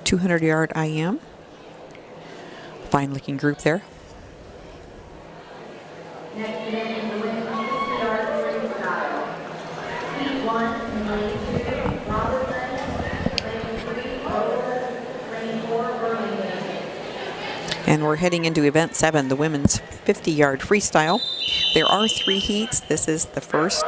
200-yard IM. Fine looking group there. Next event is the women's 50-yard freestyle. Heat 1 in lane 2, Robinson. Lane 3, Rose. Lane 4, Birmingham. And we're heading into event 7, the women's 50-yard freestyle. There are 3 heats. This is the first.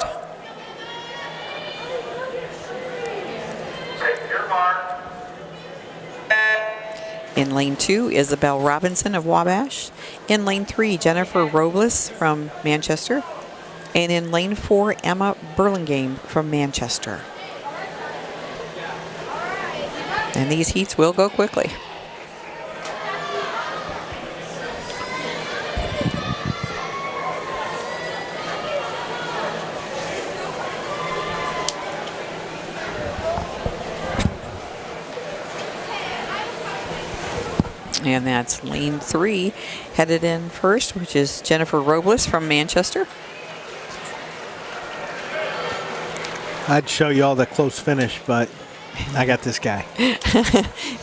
In lane 2, Isabel Robinson of Wabash. In lane 3, Jennifer Robles from Manchester. And in lane 4, Emma Burlingame from Manchester. And these heats will go quickly. And that's lane 3 headed in first, which is Jennifer Robles from Manchester. I'd show you all the close finish, but I got this guy.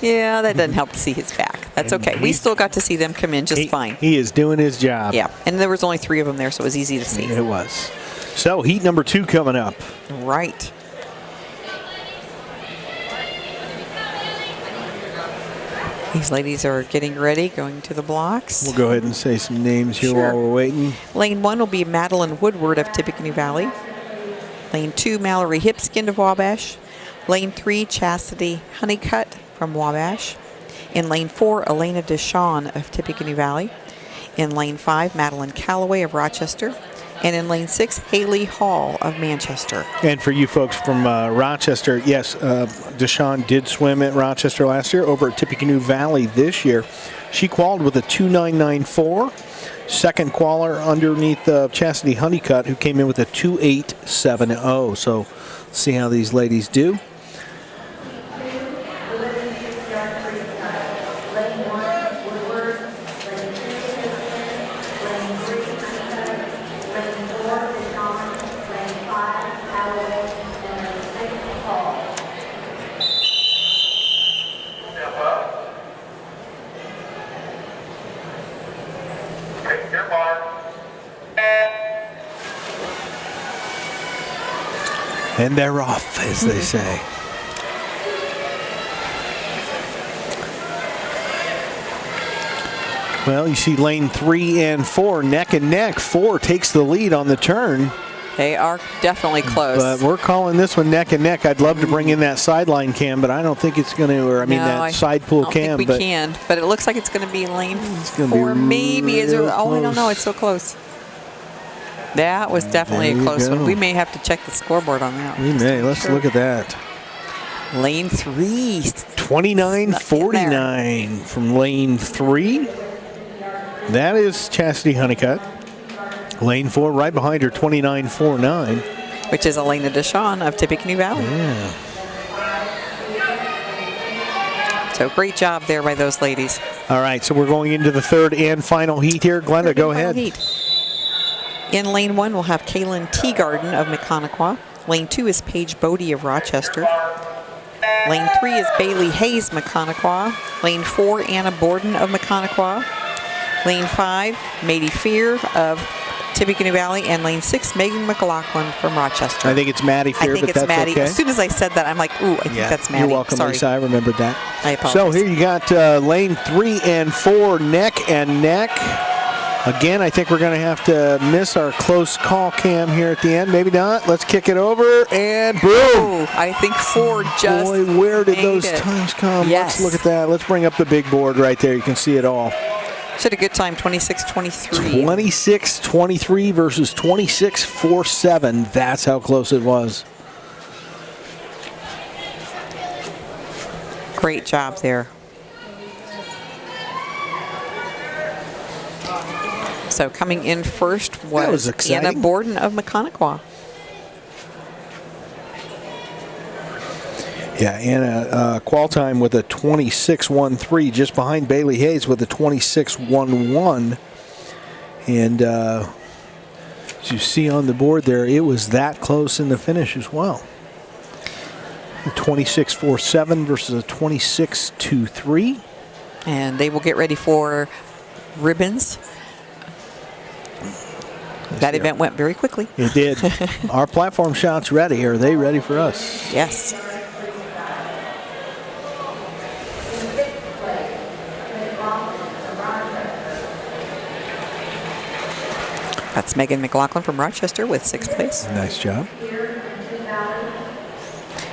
Yeah, that doesn't help to see his back. That's okay. We still got to see them come in just fine. He is doing his job. Yeah, and there was only 3 of them there, so it was easy to see. It was. So heat number 2 coming up. Right. These ladies are getting ready, going to the blocks. We'll go ahead and say some names here while we're waiting. Lane 1 will be Madeline Woodward of Tippecanoe Valley. Lane 2, Mallory Hipskind of Wabash. Lane 3, Chastity Honeycutt from Wabash. In lane 4, Elena Deshawn of Tippecanoe Valley. In lane 5, Madeline Calloway of Rochester. And in lane 6, Haley Hall of Manchester. And for you folks from Rochester, yes, Deshawn did swim at Rochester last year, over at Tippecanoe Valley this year. She qualified with a 2.994. Second qualer underneath Chastity Honeycutt, who came in with a 2.870. So let's see how these ladies do. And they're off, as they say. Well, you see lane 3 and 4 neck and neck. 4 takes the lead on the turn. They are definitely close. But we're calling this one neck and neck. I'd love to bring in that sideline cam, but I don't think it's going to, or I mean that side pull cam. I don't think we can, but it looks like it's going to be lane 4. Maybe. Oh, I don't know. It's so close. That was definitely a close one. We may have to check the scoreboard on that. We may. Let's look at that. Lane 3. 29.49 from lane 3. That is Chastity Honeycutt. Lane 4 right behind her, 29.49. Which is Elena Deshawn of Tippecanoe Valley. Yeah. So great job there by those ladies. All right, so we're going into the third and final heat here. Glenda, go ahead. In lane 1, we'll have Kaylin Teagarden of Mechaniqua. Lane 2 is Paige Bodie of Rochester. Lane 3 is Bailey Hayes, Mechaniqua. Lane 4, Anna Borden of Mechaniqua. Lane 5, Mady Fear of Tippecanoe Valley. And lane 6, Megan McLaughlin from Rochester. I think it's Maddie Fear, but that's Maddie. Okay. As soon as I said that, I'm like, ooh, I think that's Maddie. You're welcome, Sorry. Lisa. I remembered that. I apologize. So here you got lane 3 and 4, neck and neck. Again, I think we're going to have to miss our close call cam here at the end. Maybe not. Let's kick it over, and boom. Oh, I think 4 just Boy, where did those it. times come? Yes. Let's look at that. Let's bring up the big board right there. You can see it all. She had a good time, 26-23. 26-23 versus 26-47. That's how close it was. Great job there. So coming in first was Anna Borden of Mechaniqua. Yeah, Anna qual time with a 26.13, just behind Bailey Hayes with a 26.11. And as you see on the board there, it was that close in the finish as well. 26.47 versus a 26.23. And they will get ready for ribbons. That event went very quickly. It did. Our platform shots ready. Are they ready for us? Yes. That's Megan McLaughlin from Rochester with 6th place. Nice job.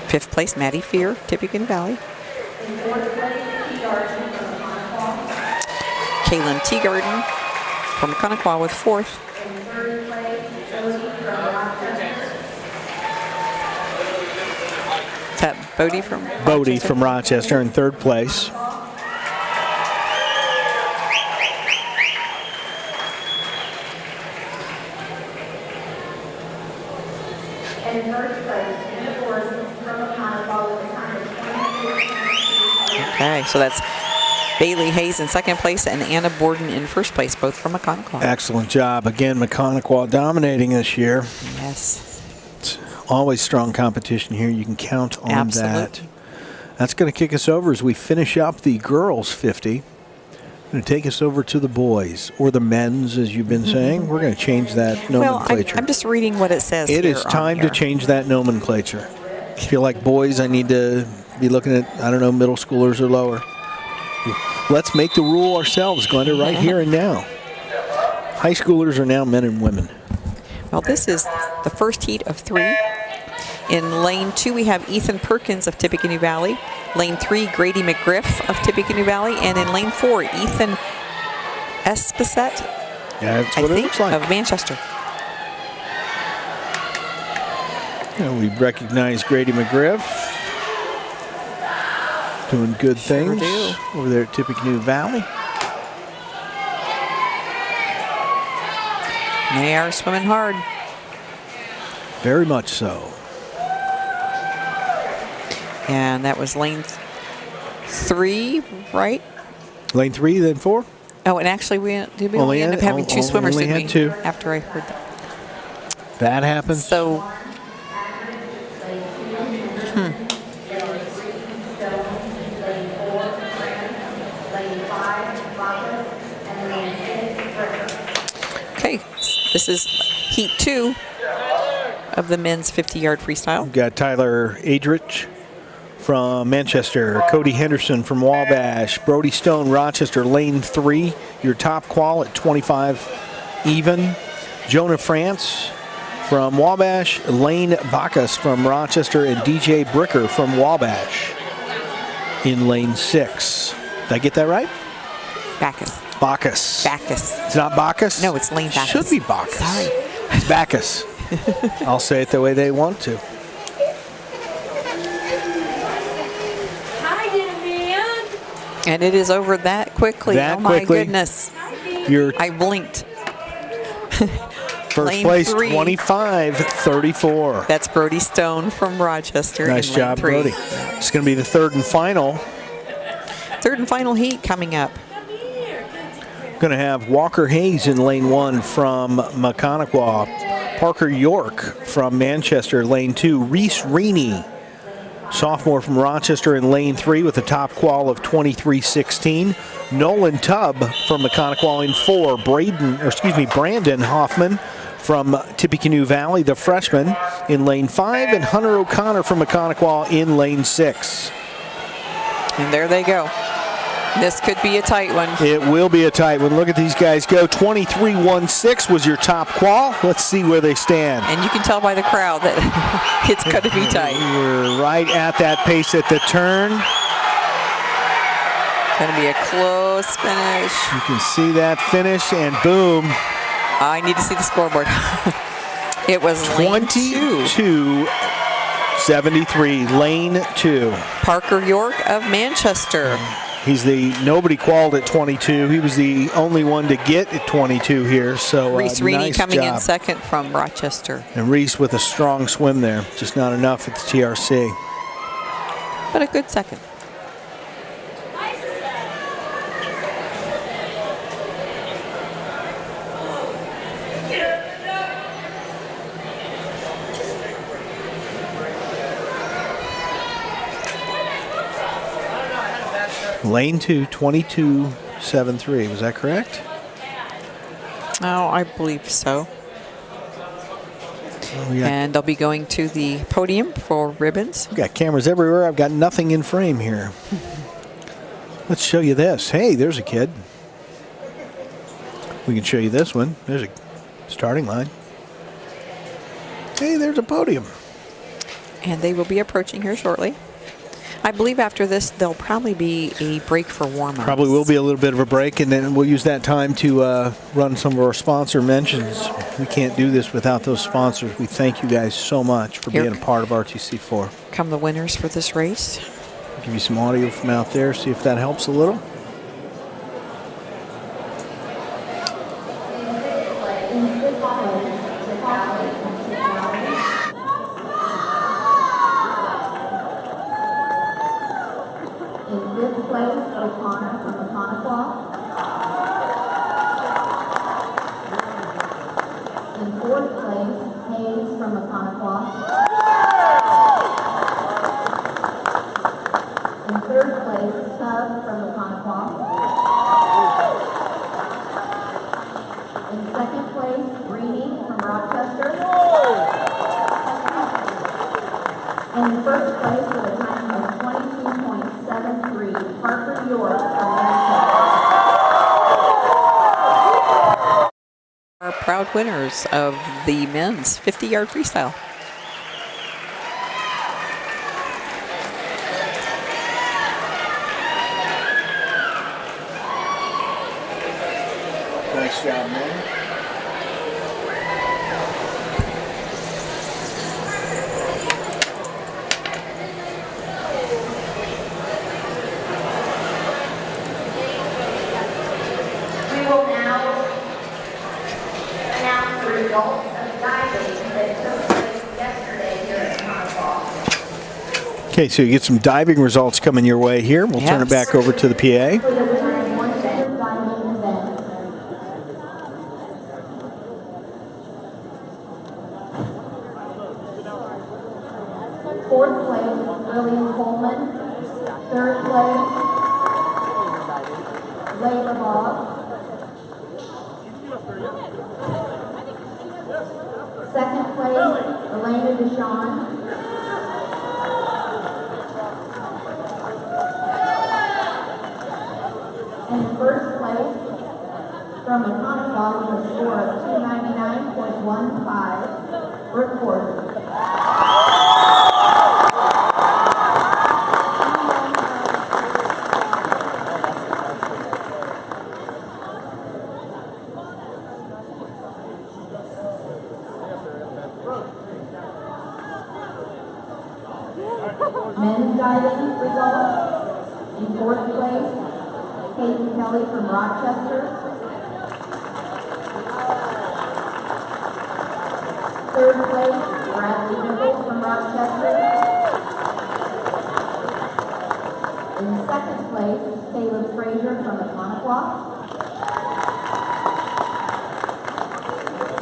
5th place, Maddie Fear, Tippecanoe Valley. Kaylin Teagarden from Connequa with 4th. Is that Bodie from Bodie Rochester? from Rochester in 3rd place. And in first place, Anna Borson from Connequa with a time of 26.2. Okay, so that's Bailey Hayes in 2nd place and Anna Borden in 1st place, both from Connequa. Excellent job. Again, McConaughey dominating this year. Yes. It's always strong competition here. You can count on Absolutely. that. That's going to kick us over as we finish up the girls 50. Going to take us over to the boys, or the men's, as you've been saying. We're going to change that nomenclature. Well, I'm just reading what it says. It here is on time to here. change that nomenclature. I feel like boys, I need to be looking at, I don't know, middle schoolers or lower. Let's make the rule ourselves, Glenda, right here and now. High schoolers are now men and women. Well, this is the first heat of 3. In lane 2, we have Ethan Perkins of Tippecanoe Valley. Lane 3, Grady McGriff of Tippecanoe Valley. And in lane 4, Ethan Espacet, Yeah, that's I what it think, looks like. of Manchester. Yeah, we recognize Grady McGriff doing good things do. over there at Tippecanoe Valley. They are swimming hard. Very much so. And that was lane 3, right? Lane 3, then 4. Oh, and actually, we Only only end up had- having 2 only swimmers, had didn't we? 2. After I heard that. That happens. So, okay, this is heat 2 of the men's 50-yard freestyle. We've got Tyler Adrich from Manchester, Cody Henderson from Wabash, Brody Stone, Rochester, lane 3. Your top qual at 25 even. Jonah France from Wabash, Lane Bacchus from Rochester, and DJ Bricker from Wabash in lane 6. Did I get that right? Bacchus. Bacchus. Bacchus. It's not Bacchus? No, it's Lane Bacchus. Should be Bacchus. Sorry. It's Bacchus. I'll say it the way they want to. Hi, little man. And it is over that quickly. That oh, my quickly. goodness. Your I blinked. first lane place, 3. 25-34. That's Brody Stone from Rochester. Nice in lane job, 3. Brody. It's going to be the third and final. Third and final heat coming up. Going to have Walker Hayes in lane 1 from Machanaquah. Parker York from Manchester, lane 2. Reese Reaney, sophomore from Rochester, in lane 3 with a top qual of 23.16. Nolan Tubb from Machanaquah in 4. Brandon Hoffman from Tippecanoe Valley, the freshman, in lane 5. And Hunter O'Connor from Machanaquah in lane 6. And there they go. This could be a tight one. It will be a tight one. Look at these guys go. 23.16 was your top qual. Let's see where they stand. And you can tell by the crowd that it's going to be tight. We're right at that pace at the turn. Going to be a close finish. You can see that finish, and boom, I need to see the scoreboard. It was lane 2. 22-73, lane 2. Parker York of Manchester. He's nobody qualified at 22. He was the only one to get at 22 here. So Reese Reaney nice coming job. in second from Rochester. And Reese with a strong swim there, just not enough at the TRC. But a good second. Lane 2, 22.73. Was that correct? Oh, I believe so. And they'll be going to the podium for ribbons. We got cameras everywhere. I've got nothing in frame here. Let's show you this. Hey, there's a kid. We can show you this one. There's a starting line. Hey, there's a podium. And they will be approaching here shortly. I believe after this, there'll probably be a break for warm-ups. Probably will be a little bit of a break, and then we'll use that time to run some of our sponsor mentions. We can't do this without those sponsors. We thank you guys so much for being a part of RTC4. Come the winners for this race. I'll give you some audio from out there, see if that helps a little. Proud winners of the men's 50-yard freestyle. Nice job, man. We will now announce the results of diving that took place yesterday here at Montauk. Okay, so you get some diving results coming your way here. We'll turn it back over to the PA. For the women's 100 diving event, fourth place, Lillian Coleman. Third place, Layla Boggs. Second place, Elena Deshawn. And first place, from Econocal with a score of 299.15, recorded. Men's diving results. In fourth place, Hayden Kelly from Rochester. Third place, Bradley Nichols from Rochester. In second place, Caleb Frazier from Econocal.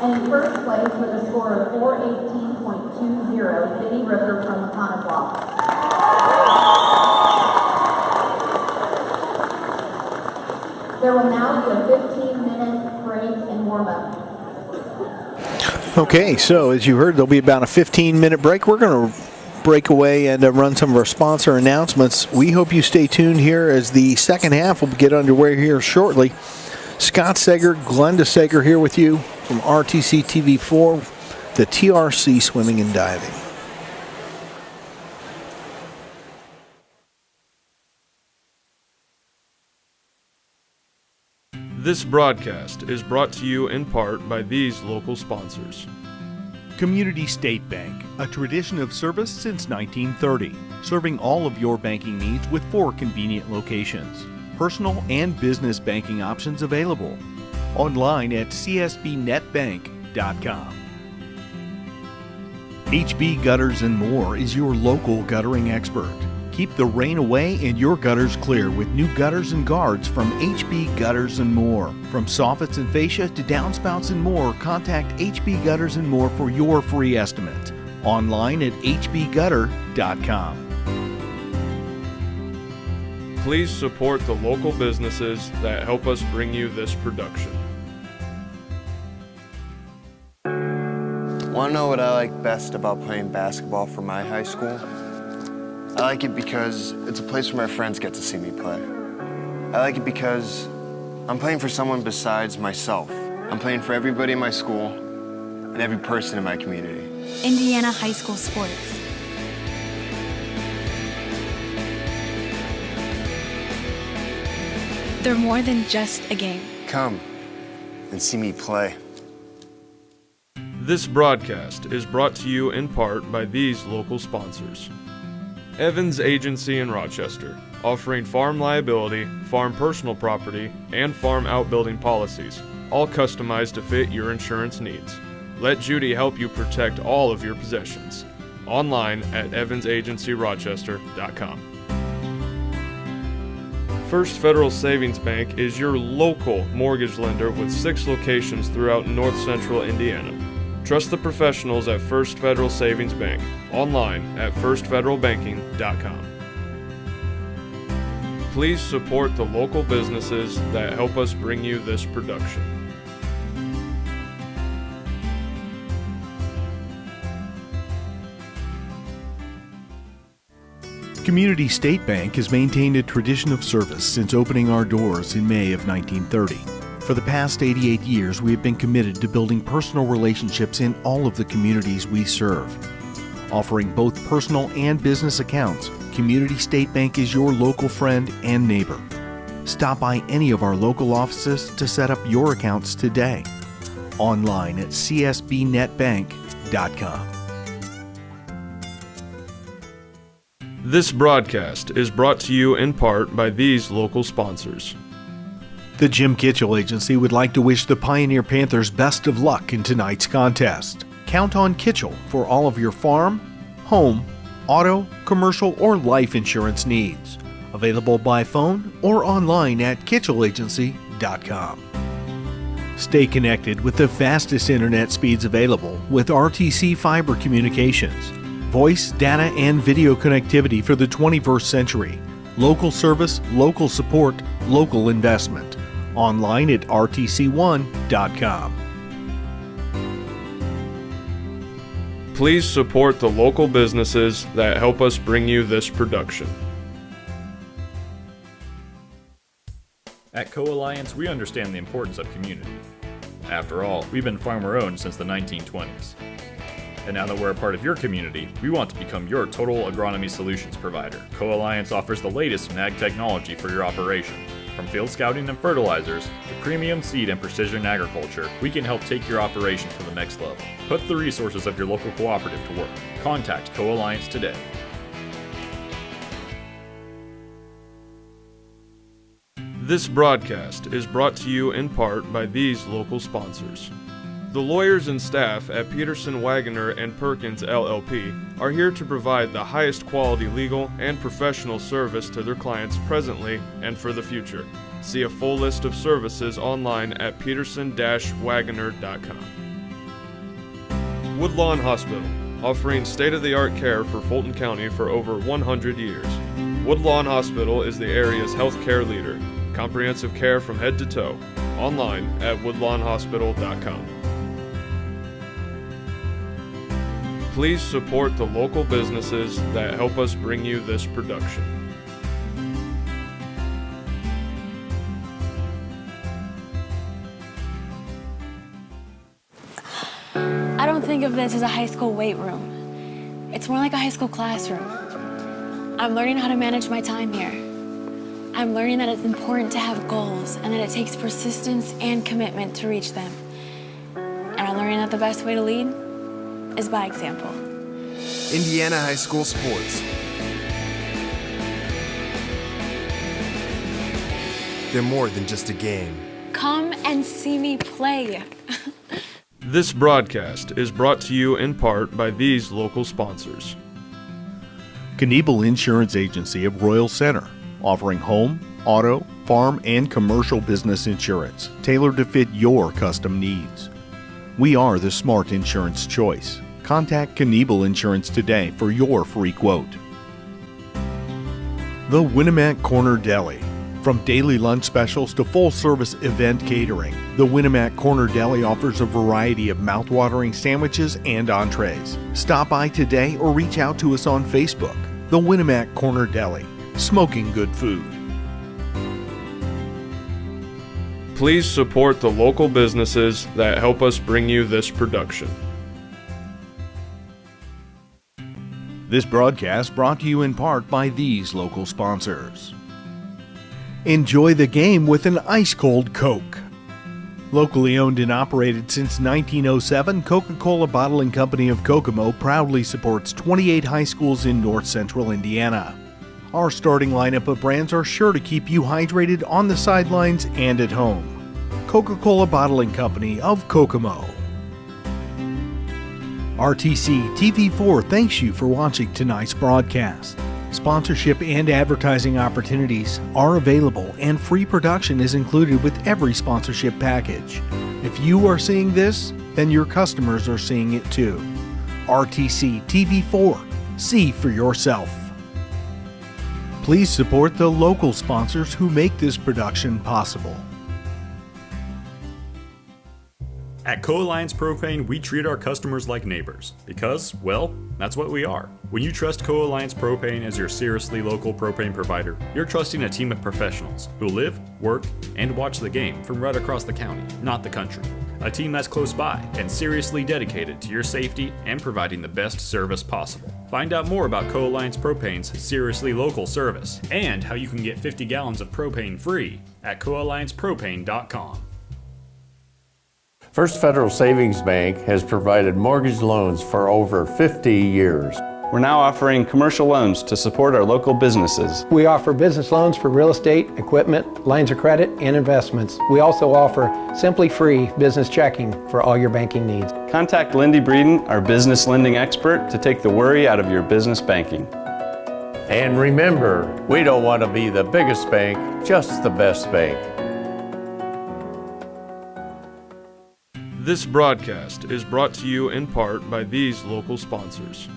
And in first place with a score of 418.20, Vinnie River from Econocal. There will now be a 15-minute break and warm-up. Okay, so as you heard, there'll be about a 15-minute break. We're going to break away and run some of our sponsor announcements. We hope you stay tuned here as the second half will get underway here shortly. Scott Sager, Glenda Sager here with you from RTC TV4, the TRC Swimming and Diving. This broadcast is brought to you in part by these local sponsors. Community State Bank, a tradition of service since 1930, serving all of your banking needs with 4 convenient locations. Personal and business banking options available. Online at csbnetbank.com. HB Gutters and More is your local guttering expert. Keep the rain away and your gutters clear with new gutters and guards from HB Gutters and More. From soffits and fascia to downspouts and more, contact HB Gutters and More for your free estimate. Online at hbgutter.com. Please support the local businesses that help us bring you this production. Want to know what I like best about playing basketball for my high school? I like it because it's a place where my friends get to see me play. I like it because I'm playing for someone besides myself. I'm playing for everybody in my school and every person in my community. Indiana high school sports. They're more than just a game. Come and see me play. This broadcast is brought to you in part by these local sponsors. Evans Agency in Rochester, offering farm liability, farm personal property, and farm outbuilding policies, all customized to fit your insurance needs. Let Judy help you protect all of your possessions. Online at evansagencyrochester.com. First Federal Savings Bank is your local mortgage lender with 6 locations throughout North Central Indiana. Trust the professionals at First Federal Savings Bank. Online at firstfederalbanking.com. Please support the local businesses that help us bring you this production. Community State Bank has maintained a tradition of service since opening our doors in May of 1930. For the past 88 years, we have been committed to building personal relationships in all of the communities we serve. Offering both personal and business accounts, Community State Bank is your local friend and neighbor. Stop by any of our local offices to set up your accounts today. Online at csbnetbank.com. This broadcast is brought to you in part by these local sponsors. The Jim Kitchell Agency would like to wish the Pioneer Panthers best of luck in tonight's contest. Count on Kitchell for all of your farm, home, auto, commercial, or life insurance needs. Available by phone or online at kitchellagency.com. Stay connected with the fastest internet speeds available with RTC Fiber Communications. Voice, data, and video connectivity for the 21st century. Local service, local support, local investment. Online at rtc1.com. Please support the local businesses that help us bring you this production. At Co-Alliance, we understand the importance of community. After all, we've been farmer-owned since the 1920s. And now that we're a part of your community, we want to become your total agronomy solutions provider. Co-Alliance offers the latest in ag technology for your operation. From field scouting and fertilizers to premium seed and precision agriculture, we can help take your operation to the next level. Put the resources of your local cooperative to work. Contact Co-Alliance today. This broadcast is brought to you in part by these local sponsors. The lawyers and staff at Peterson, Wagoner and Perkins LLP are here to provide the highest quality legal and professional service to their clients presently and for the future. See a full list of services online at peterson-wagoner.com. Woodlawn Hospital, offering state-of-the-art care for Fulton County for over 100 years. Woodlawn Hospital is the area's healthcare leader. Comprehensive care from head to toe. Online at woodlawnhospital.com. Please support the local businesses that help us bring you this production. I don't think of this as a high school weight room. It's more like a high school classroom. I'm learning how to manage my time here. I'm learning that it's important to have goals and that it takes persistence and commitment to reach them. And I'm learning that the best way to lead is by example. Indiana high school sports. They're more than just a game. Come and see me play. This broadcast is brought to you in part by these local sponsors. Kniebel Insurance Agency of Royal Center, offering home, auto, farm, and commercial business insurance tailored to fit your custom needs. We are the smart insurance choice. Contact Kniebel Insurance today for your free quote. The Winnemac Corner Deli. From daily lunch specials to full-service event catering, the Winnemac Corner Deli offers a variety of mouth-watering sandwiches and entrees. Stop by today or reach out to us on Facebook. The Winnemac Corner Deli. Smoking good food. Please support the local businesses that help us bring you this production. This broadcast brought to you in part by these local sponsors. Enjoy the game with an ice-cold Coke. Locally owned and operated since 1907, Coca-Cola Bottling Company of Kokomo proudly supports 28 high schools in north central Indiana. Our starting lineup of brands are sure to keep you hydrated on the sidelines and at home. Coca-Cola Bottling Company of Kokomo. RTC TV4 thanks you for watching tonight's broadcast. Sponsorship and advertising opportunities are available, and free production is included with every sponsorship package. If you are seeing this, then your customers are seeing it too. RTC TV4. See for yourself. Please support the local sponsors who make this production possible. At Co-Alliance Propane, we treat our customers like neighbors because, well, that's what we are. When you trust Co-Alliance Propane as your seriously local propane provider, you're trusting a team of professionals who live, work, and watch the game from right across the county, not the country. A team that's close by and seriously dedicated to your safety and providing the best service possible. Find out more about Co-Alliance Propane's seriously local service and how you can get 50 gallons of propane free at coalliancepropane.com. First Federal Savings Bank has provided mortgage loans for over 50 years. We're now offering commercial loans to support our local businesses. We offer business loans for real estate, equipment, lines of credit, and investments. We also offer simply free business checking for all your banking needs. Contact Lindy Breeden, our business lending expert, to take the worry out of your business banking. And remember, we don't want to be the biggest bank, just the best bank. This broadcast is brought to you in part by these local sponsors.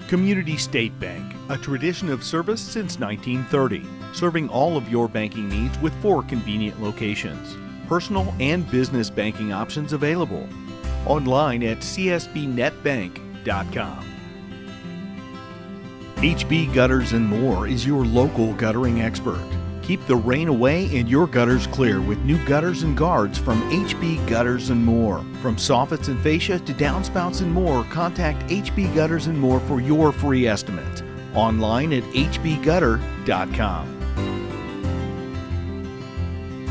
Community State Bank, a tradition of service since 1930, serving all of your banking needs with 4 convenient locations. Personal and business banking options available. Online at csbnetbank.com. HB Gutters and More is your local guttering expert. Keep the rain away and your gutters clear with new gutters and guards from HB Gutters and More. From soffits and fascia to downspouts and more, contact HB Gutters and More for your free estimate. Online at hbgutter.com.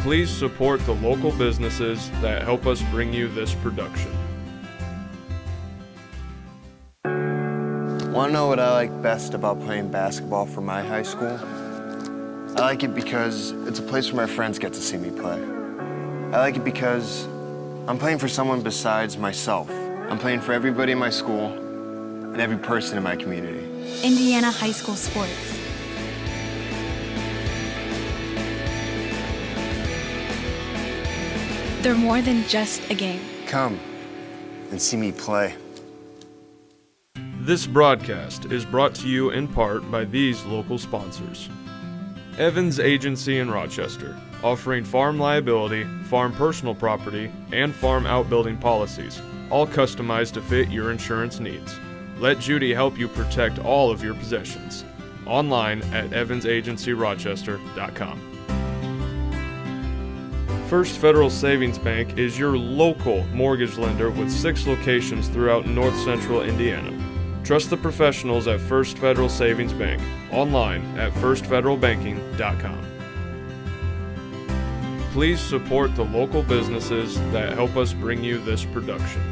Please support the local businesses that help us bring you this production. Want to know what I like best about playing basketball for my high school? I like it because it's a place where my friends get to see me play. I like it because I'm playing for someone besides myself. I'm playing for everybody in my school and every person in my community. Indiana high school sports. They're more than just a game. Come and see me play. This broadcast is brought to you in part by these local sponsors. Evans Agency in Rochester, offering farm liability, farm personal property, and farm outbuilding policies, all customized to fit your insurance needs. Let Judy help you protect all of your possessions. Online at evansagencyrochester.com. First Federal Savings Bank is your local mortgage lender with 6 locations throughout north central Indiana. Trust the professionals at First Federal Savings Bank. Online at firstfederalbanking.com. Please support the local businesses that help us bring you this production.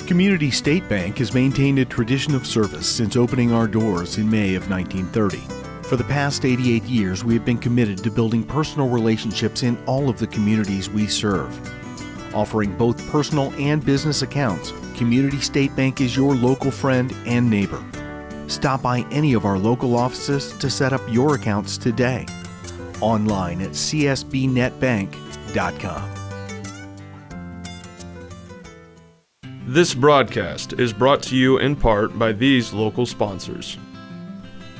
Community State Bank has maintained a tradition of service since opening our doors in May of 1930. For the past 88 years, we have been committed to building personal relationships in all of the communities we serve. Offering both personal and business accounts, Community State Bank is your local friend and neighbor. Stop by any of our local offices to set up your accounts today. Online at csbnetbank.com. This broadcast is brought to you in part by these local sponsors.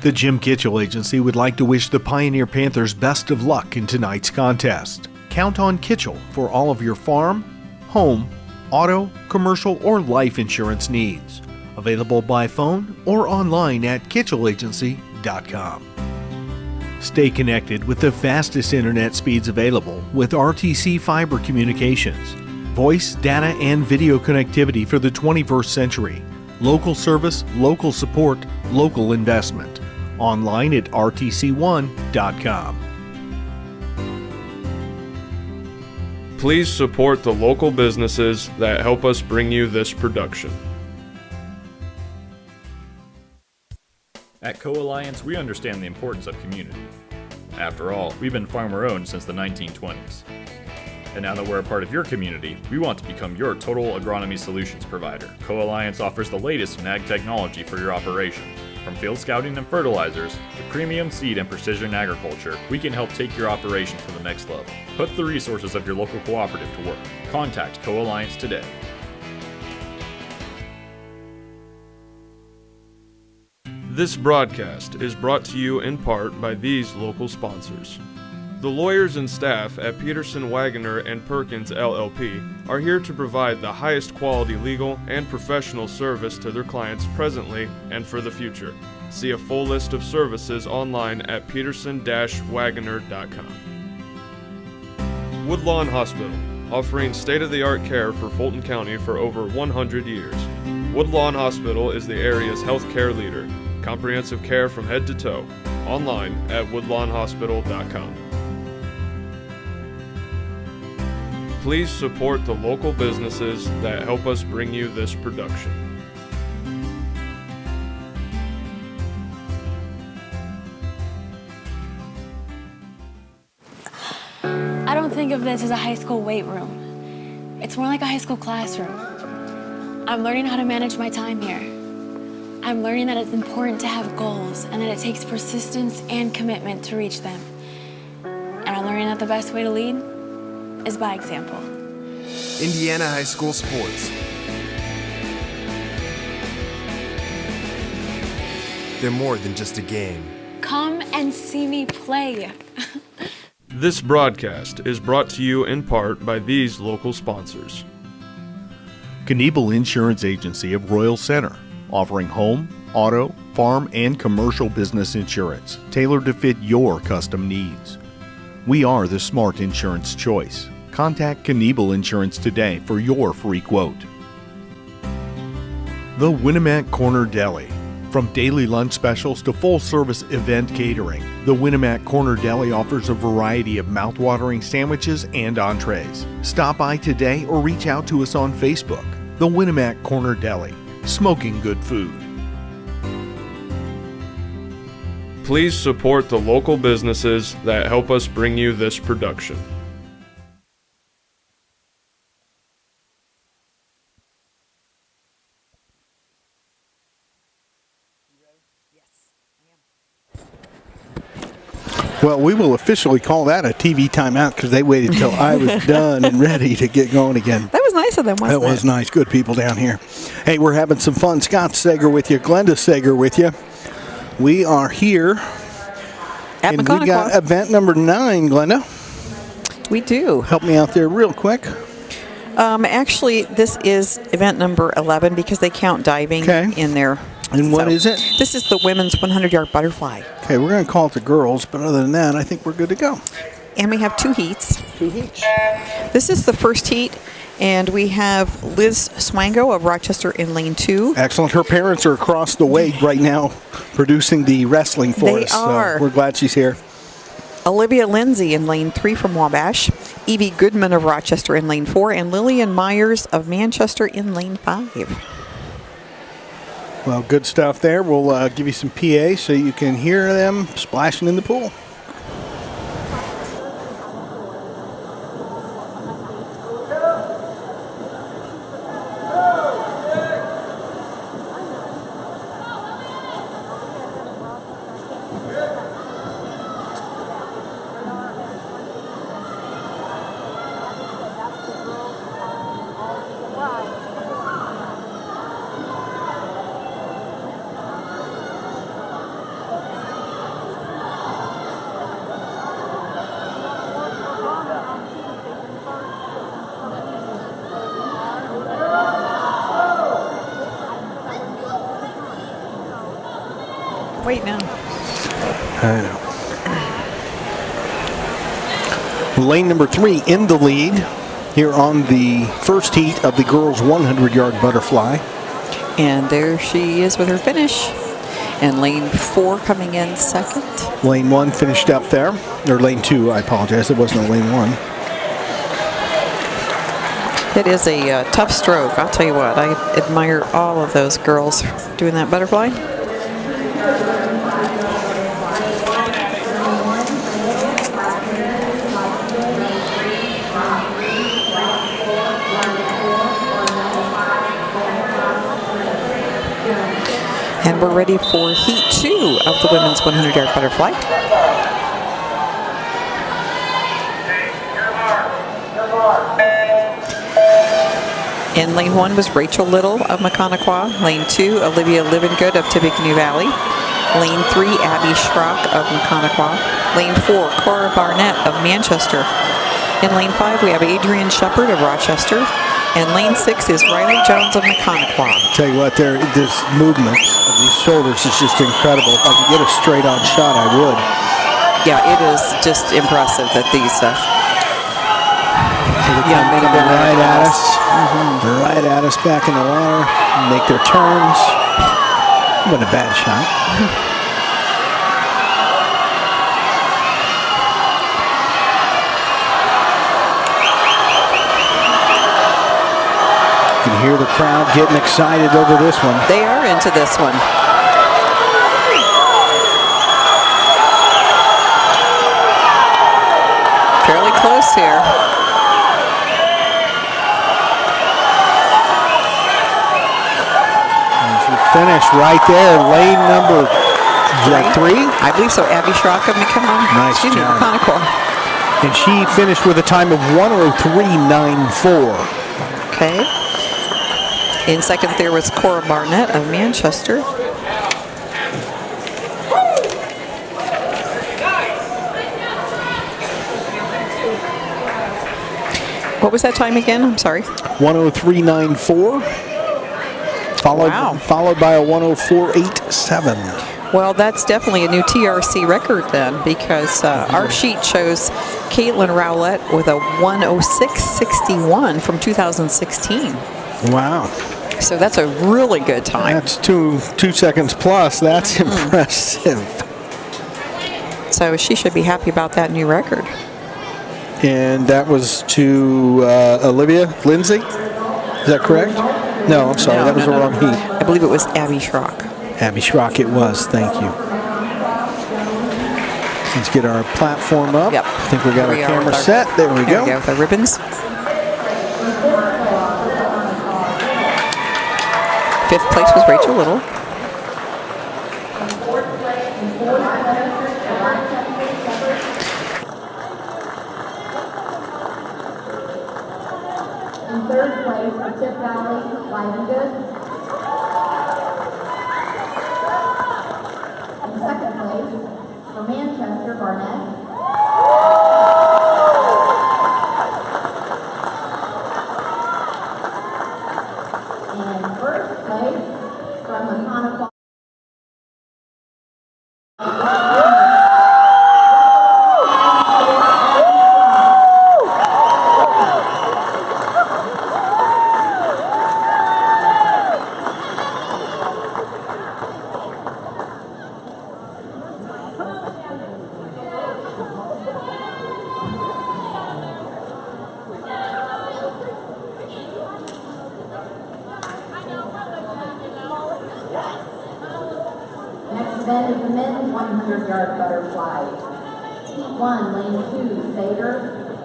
The Jim Kitchell Agency would like to wish the Pioneer Panthers best of luck in tonight's contest. Count on Kitchell for all of your farm, home, auto, commercial, or life insurance needs. Available by phone or online at kitchellagency.com. Stay connected with the fastest internet speeds available with RTC Fiber Communications. Voice, data, and video connectivity for the 21st century. Local service, local support, local investment. Online at rtc1.com. Please support the local businesses that help us bring you this production. At Co-Alliance, we understand the importance of community. After all, we've been farmer-owned since the 1920s. And now that we're a part of your community, we want to become your total agronomy solutions provider. Co-Alliance offers the latest in ag technology for your operation. From field scouting and fertilizers to premium seed and precision agriculture, we can help take your operation to the next level. Put the resources of your local cooperative to work. Contact Co-Alliance today. This broadcast is brought to you in part by these local sponsors. The lawyers and staff at Peterson, Wagoner & Perkins LLP are here to provide the highest quality legal and professional service to their clients presently and for the future. See a full list of services online at peterson-wagoner.com. Woodlawn Hospital, offering state-of-the-art care for Fulton County for over 100 years. Woodlawn Hospital is the area's healthcare leader. Comprehensive care from head to toe. Online at woodlawnhospital.com. Please support the local businesses that help us bring you this production. I don't think of this as a high school weight room. It's more like a high school classroom. I'm learning how to manage my time here. I'm learning that it's important to have goals and that it takes persistence and commitment to reach them. And I'm learning that the best way to lead is by example. Indiana High School Sports. They're more than just a game. Come and see me play. This broadcast is brought to you in part by these local sponsors. Kniebel Insurance Agency of Royal Center, offering home, auto, farm, and commercial business insurance tailored to fit your custom needs. We are the smart insurance choice. Contact Kniebel Insurance today for your free quote. The Winnemac Corner Deli. From daily lunch specials to full-service event catering, the Winnemac Corner Deli offers a variety of mouth-watering sandwiches and entrees. Stop by today or reach out to us on Facebook. The Winnemac Corner Deli. Smoking good food. Please support the local businesses that help us bring you this production. Well, we will officially call that a TV timeout because they waited till I was done and ready to get going again. That was nice of them, wasn't it? That was nice. Good people down here. Hey, we're having some fun. Scott Sager with you. Glenda Sager with you. We are here. At and we got event number 9, Glenda. We do. Help me out there real quick. Actually, this is event number 11 because they count diving in there. And what is it? This is the women's 100-yard butterfly. Okay, we're going to call it the girls, but other than that, I think we're good to go. And we have 2 heats. 2 heats. This is the first heat, and we have Liz Swango of Rochester in lane 2. Excellent. Her parents are across the way right now producing the wrestling for us. They are. So we're glad she's here. Olivia Lindsay in lane 3 from Wabash. Evie Goodman of Rochester in lane 4. And Lillian Myers of Manchester in lane 5. Well, good stuff there. We'll give you some PA so you can hear them splashing in the pool. Wait now. I know. Lane number 3 in the lead here on the first heat of the girls' 100-yard butterfly. And there she is with her finish. And lane 4 coming in second. Lane 1 finished up there. Or lane 2, I apologize. It wasn't a lane 1. It is a tough stroke. I'll tell you what, I admire all of those girls doing that butterfly. And we're ready for heat 2 of the women's 100-yard butterfly. In lane 1 was Rachel Little of Mechaniqua. Lane 2, Olivia Livengood of Tippecanoe Valley. Lane 3, Abby Schrock of Mechaniqua. Lane 4, Cora Barnett of Manchester. In lane 5, we have Adrian Shepard of Rochester. And lane 6 is Riley Jones of Mechaniqua. Tell you what, this movement of these shoulders is just incredible. If I could get a straight-on shot, I would. Yeah, it is just impressive that these young men have been right at us. Right at us back in the water. Make their turns. What a bad shot. You can hear the crowd getting excited over this one. They are into this one. Fairly close here. Finish right there, lane number 3. I believe so. Abby Schrock of Nice job. Mechaniqua. And she finished with a time of 1:03.94. Okay. In second there was Cora Barnett of Manchester. What was that time again? I'm sorry. 1:03.94. Followed by a 1:04.87. Well, that's definitely a new TRC record then, because our sheet shows Caitlin Rowlett with a 1:06.61 from 2016. Wow. So that's a really good time. That's two seconds plus. That's impressive. So she should be happy about that new record. And that was to Olivia Lindsay. Is that correct? No, I'm sorry. That was the wrong heat. I believe it was Abby Schrock. Abby Schrock it was. Thank you. Let's get our platform up. Yep. I think we got our camera set. There we go. There we go with our ribbons. Fifth place was Rachel Little. In third place, for Tip Valley, Livengood. In second place, for Manchester, Barnett. And first place, from Mechaniqua. Next event is the men's 100-yard butterfly. Heat 1, lane 2, Sater.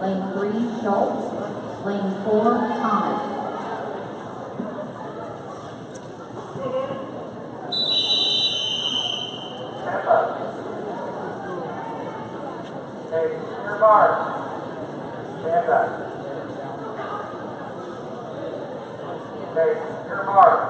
Lane 3, Schultz. Lane 4, Thomas. Hey, your mark. Stand up. Hey, your mark.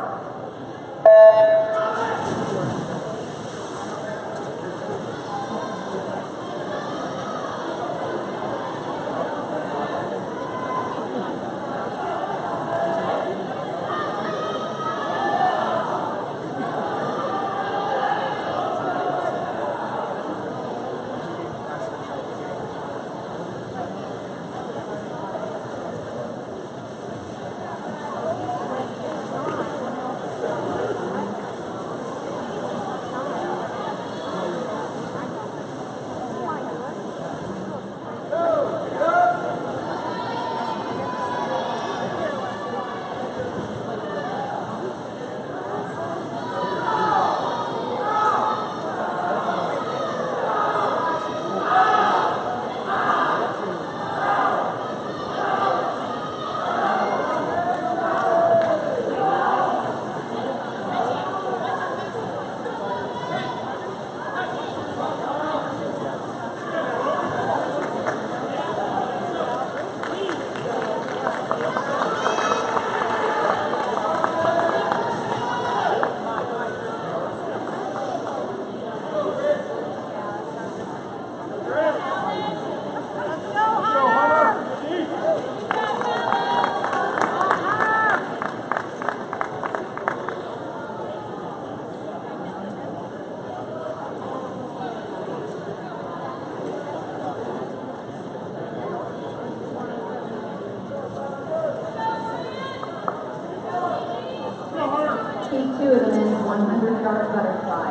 2 of the men's 100-yard butterfly.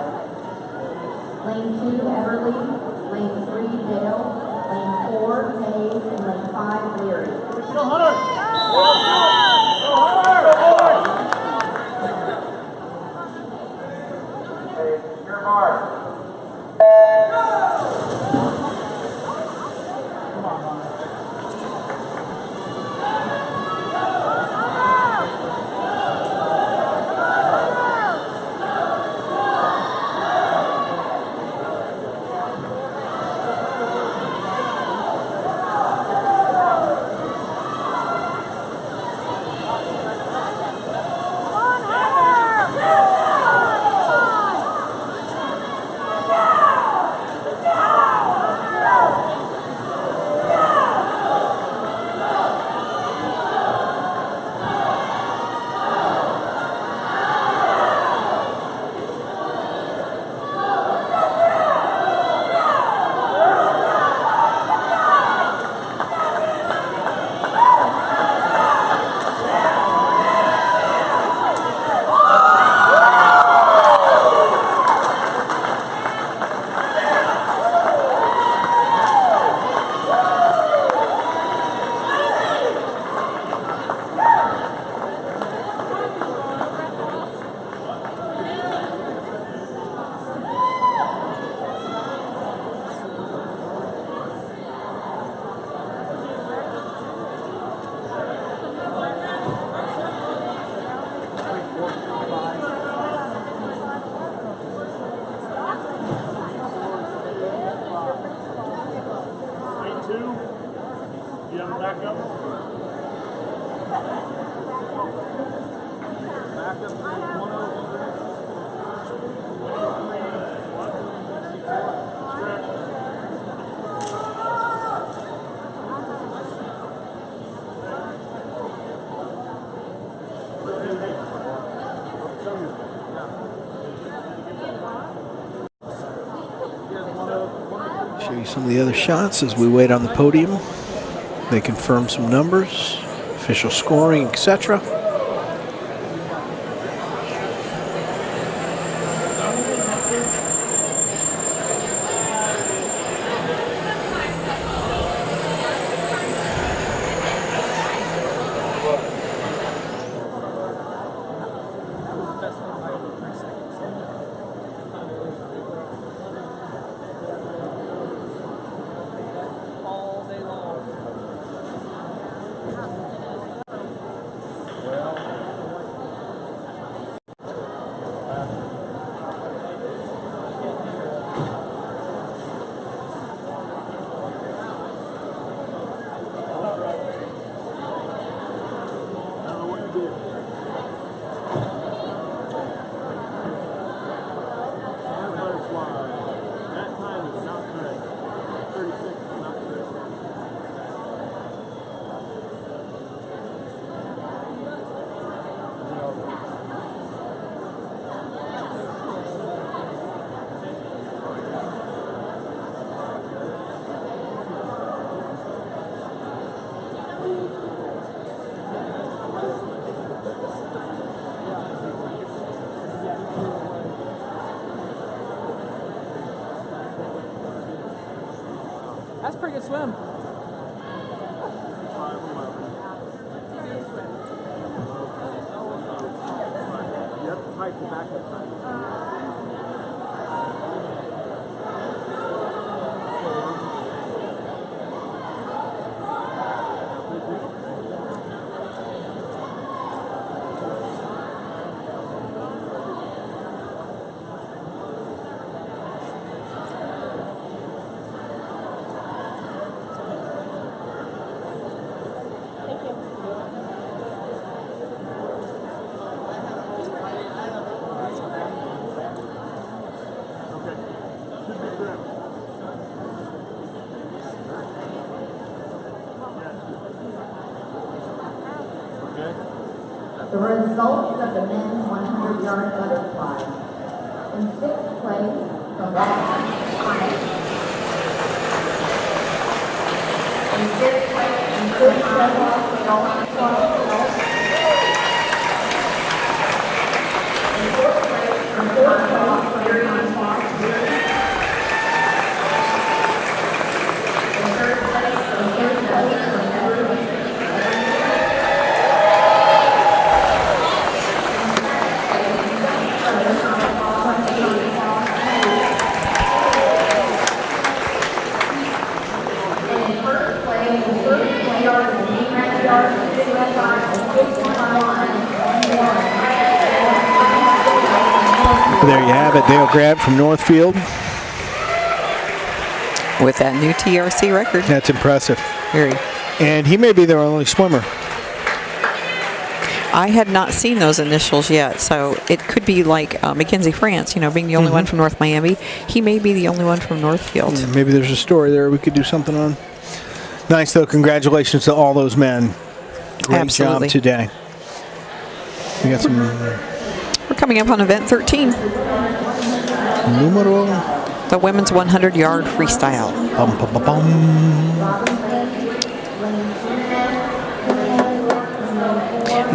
Lane 2, Everly. Lane 3, Dale. Lane 4, Hayes. And lane 5, Leary. Go Hunter! Your mark. Show you some of the other shots as we wait on the podium. They confirm some numbers, official scoring, etc. That's a pretty good swim. You have to type the backup time. The results of the men's 100-yard butterfly. In 6th place, from Varsity. In 5th place, in 5th place, There you have it. Dale Grab from Northfield. With that new TRC record. That's impressive. Very. And he may be their only swimmer. I had not seen those initials yet, so it could be like Mackenzie France, being the only one from North Miami. He may be the only one from Northfield. Yeah, maybe there's a story there we could do something on. Nice, though. Congratulations to all those men. Great Absolutely. job today. We got some... We're coming up on event 13. Numero... The women's 100-yard freestyle. Bum, bum, bum, bum.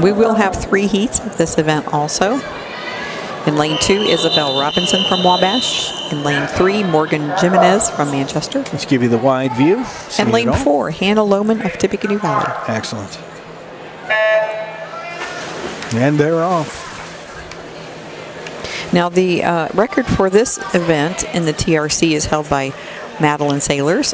We will have 3 heats at this event also. In lane 2, Isabel Robinson from Wabash. In lane 3, Morgan Jimenez from Manchester. Let's give you the wide view. And lane 4, Hannah Lohman of Tippecanoe Valley. Excellent. And they're off. Now, the record for this event in the TRC is held by Madeline Sailors,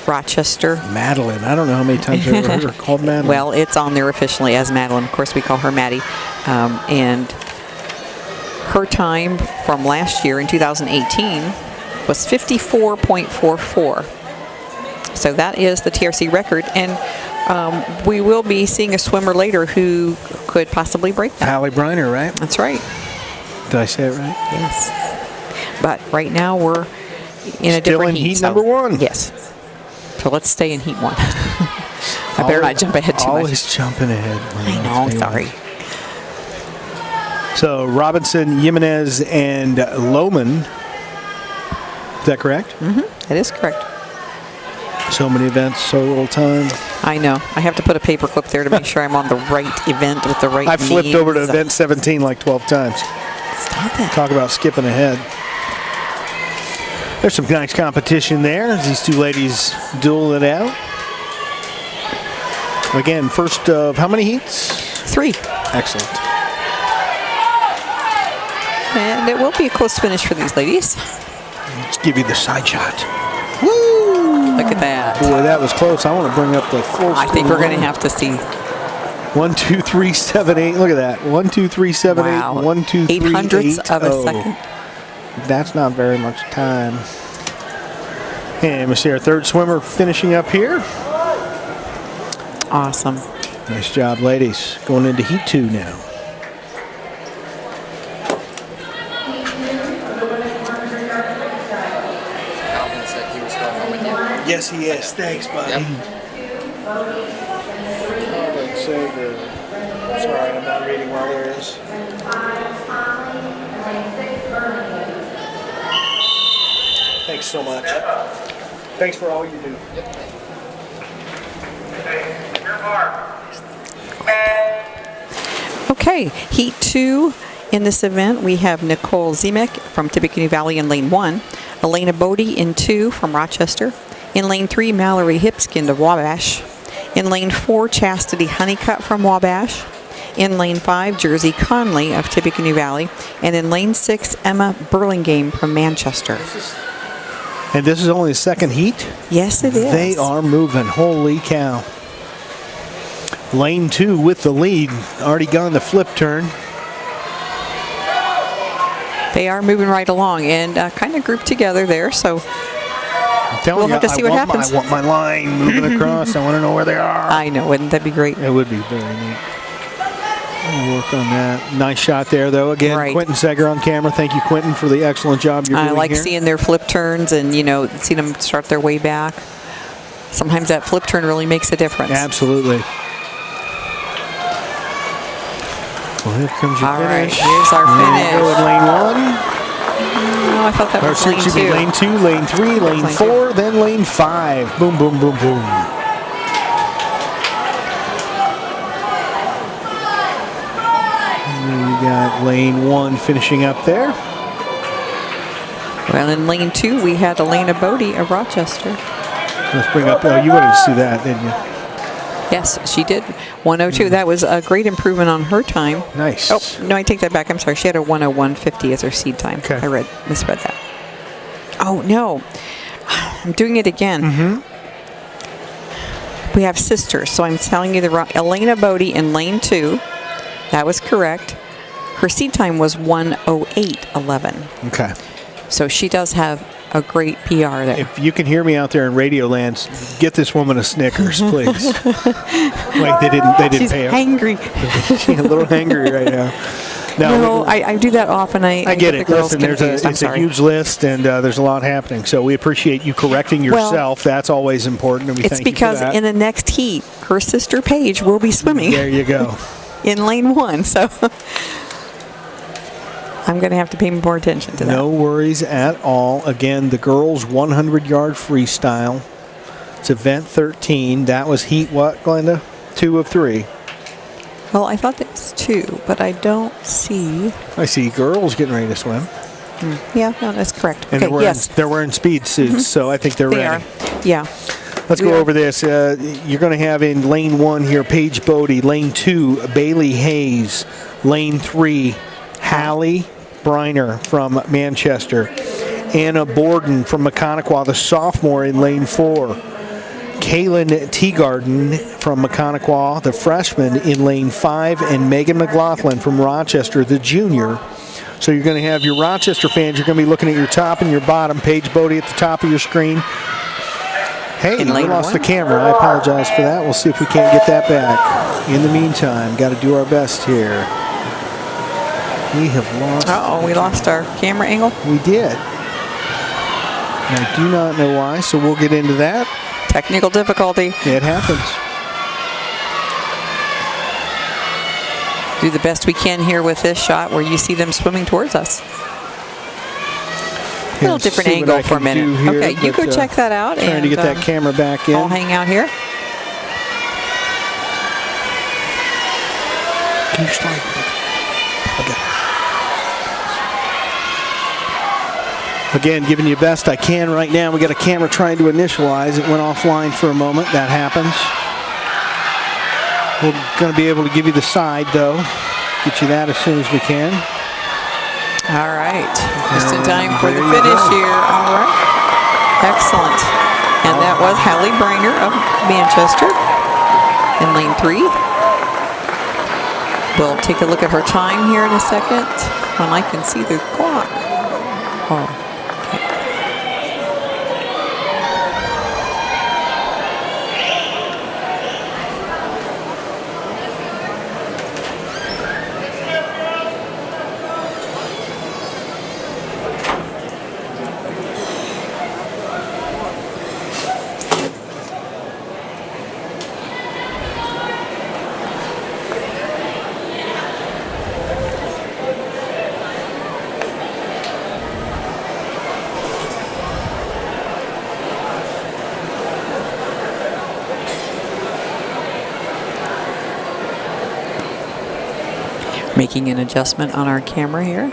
Rochester. Madeline. I don't know how many times I've ever heard her called Madeline. Well, it's on there officially as Madeline. Of course, we call her Maddie. And her time from last year in 2018 was 54.44. So that is the TRC record. And we will be seeing a swimmer later who could possibly break that. Hallie Briner, right? That's right. Did I say it right? Yes. But right now we're in a Still different in heat. heat number 1. Yes. So let's stay in heat 1. I better not jump ahead too much. Always jumping ahead. I know, sorry. So Robinson, Jimenez, and Lohman. Is that correct? Mm-hmm. That is correct. So many events, so little time. I know. I have to put a paper clip there to make sure I'm on the right event with the right I flipped names. over to event 17 like 12 times. Stop it. Talk about skipping ahead. There's some nice competition there as these two ladies duel it out. Again, first of how many heats? 3. Excellent. And it will be a close finish for these ladies. Let's give you the side shot. Woo! Look at that. Boy, that was close. I want to bring up the full I think we're going to have to see. 1, 2, 3, 7, 8. Look at that. 1, 2, 3, 7, Wow. 8. 1, 2, 3, 8. 800ths of a second. That's not very much time. And we see our third swimmer finishing up here. Awesome. Nice job, ladies. Going into heat 2 now. Calvin said he was going home with you. Yes, he is. Thanks, buddy. Yep. Sorry, I'm not reading while there is. Thanks so much. Thanks for all you do. Okay, heat 2 in this event, we have Nicole Zemek from Tippecanoe Valley in lane 1, Elena Bodie in 2 from Rochester, in lane 3, Mallory Hipskind of Wabash, in lane 4, Chastity Honeycutt from Wabash, in lane 5, Jersey Conley of Tippecanoe Valley, and in lane 6, Emma Burlingame from Manchester. And this is only the second heat? Yes, it is. They are moving. Holy cow. Lane 2 with the lead. Already gone the flip turn. They are moving right along and kind of grouped together there, so we'll have to see what happens. I want my line moving across. I want to know where they are. I know, wouldn't that be great? It would be very neat. We'll work on that. Nice shot there, though. Again, Right. Quentin Seger on camera. Thank you, Quentin, for the excellent job you're doing I like here. seeing their flip turns and, see them start their way back. Sometimes that flip turn really makes a difference. Absolutely. Well, here comes your All right, finish. here's our There finish. you go in lane 1. No, I thought that Or was should lane 2. be lane 2, lane 3, lane 4, then lane 5. Boom, boom, boom, boom. And we got lane 1 finishing up there. Well, in lane 2, we had Elena Bodie of Rochester. Let's bring up, oh, you wanted to see that, didn't you? Yes, she did. 102. That was a great improvement on her time. Nice. Oh, no, I take that back. I'm sorry. She had a 101.50 as her seed time. Okay. I misread that. Oh, no. I'm doing it again. Mm-hmm. We have sisters, so I'm telling you the wrong. Elena Bodie in lane 2. That was correct. Her seed time was 1:08:11. Okay. So she does have a great PR there. If you can hear me out there in Radio Land, get this woman a Snickers, please. Like they didn't She's pay her. angry. She's a little hangry right now. No, I do that often. I get the it. girls Listen, confused. I'm it's a sorry. huge list, and there's a lot happening. So we appreciate you correcting yourself. That's always important, and we It's thank you because for that. in the next heat, her sister Paige will be swimming. There you go. In lane 1, so I'm going to have to pay more attention to that. No worries at all. Again, the girls' 100-yard freestyle. It's event 13. That was heat what, Glenda? 2 of 3. Well, I thought that was 2, but I don't see. I see girls getting ready to swim. Yeah, no, that's correct. And Okay, yes. they're wearing speed suits, so I think they're They ready. are. Yeah. Let's go over this. You're going to have in lane 1 here Paige Bodie, lane 2 Bailey Hayes, lane 3 Hallie Briner from Manchester, Anna Borden from Mechaniqua, the sophomore in lane 4, Kaylin Teagarden from Mechaniqua, the freshman in lane 5, and Megan McLaughlin from Rochester, the junior. So you're going to have your Rochester fans, you're going to be looking at your top and your bottom. Paige Bodie at the top of your screen. Hey, we lost the camera. I apologize for that. We'll see if we can't get that back. In the meantime, got to do our best here. We have lost. Uh-oh, we lost our camera angle. We did. And I do not know why, so we'll get into that. Technical difficulty. It happens. Do the best we can here with this shot where you see them swimming towards us. A little different See what angle I for a can minute. do here, Okay, you but, go check that out. Trying to get that camera back in. I'll hang out here. Can you slide? Okay. Again, giving you best I can right now. We got a camera trying to initialize. It went offline for a moment. That happens. We're going to be able to give you the side, though. Get you that as soon as we can. All right. Just in time for the finish here. All right. Excellent. And that was Hallie Briner of Manchester in lane 3. We'll take a look at her time here in a second when I can see the clock. Oh. Making an adjustment on our camera here.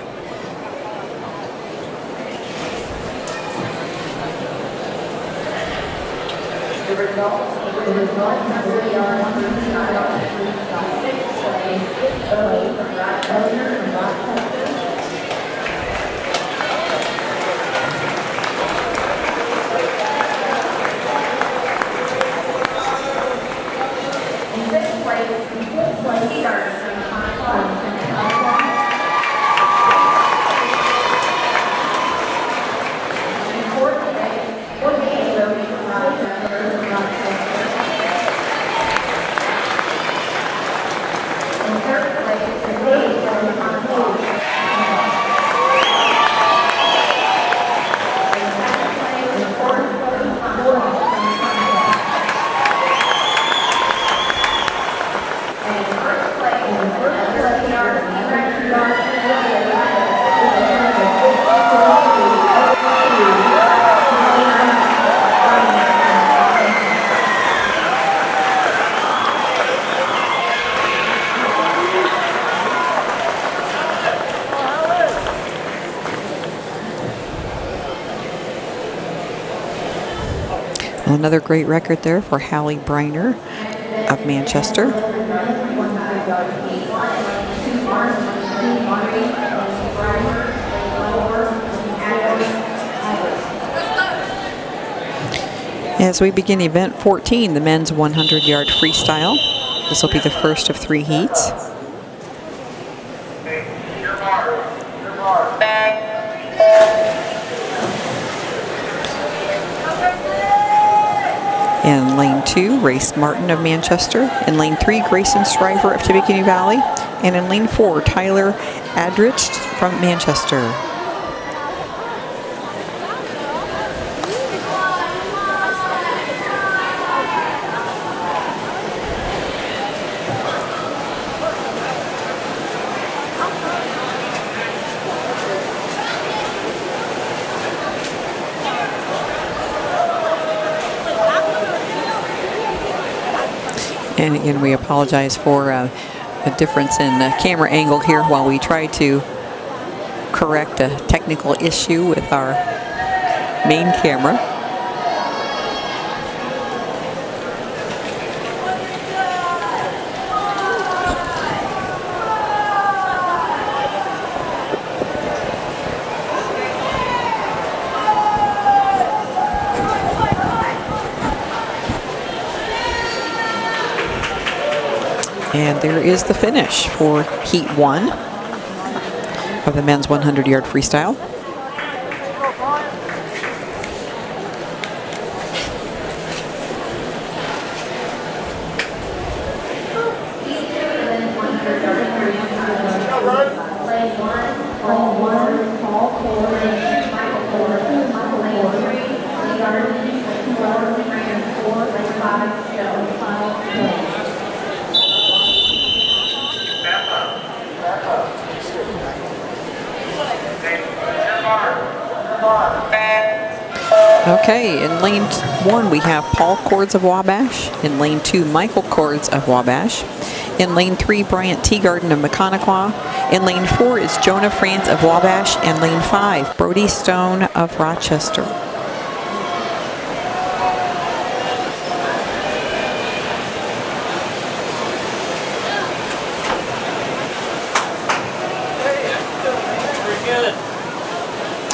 Another great record there for Hallie Briner of Manchester. As we begin event 14, the men's 100-yard freestyle. This will be the first of 3 heats. In lane 2, Race Martin of Manchester. In lane 3, Grayson Stryver of Tippecanoe Valley. And in lane 4, Tyler Adrich from Manchester. And again, we apologize for a difference in camera angle here while we try to correct a technical issue with our main camera. And there is the finish for Heat 1 of the men's 100-yard freestyle. Okay, in lane 1 we have Paul Cords of Wabash. In lane 2, Michael Cords of Wabash. In lane 3, Bryant Teagarden of Mechaniqua. In lane 4 is Jonah France of Wabash. And lane 5, Brody Stone of Rochester.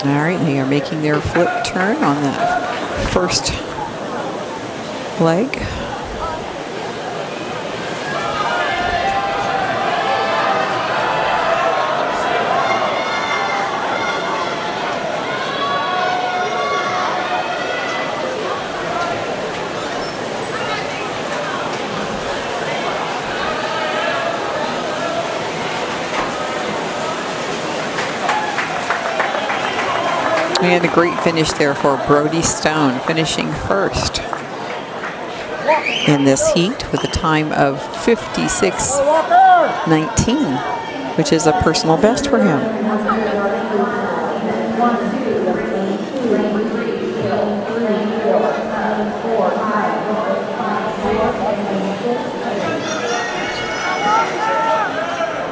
All right, they are making their flip turn on the first leg. And a great finish there for Brody Stone, finishing first in this heat with a time of 56:19, which is a personal best for him.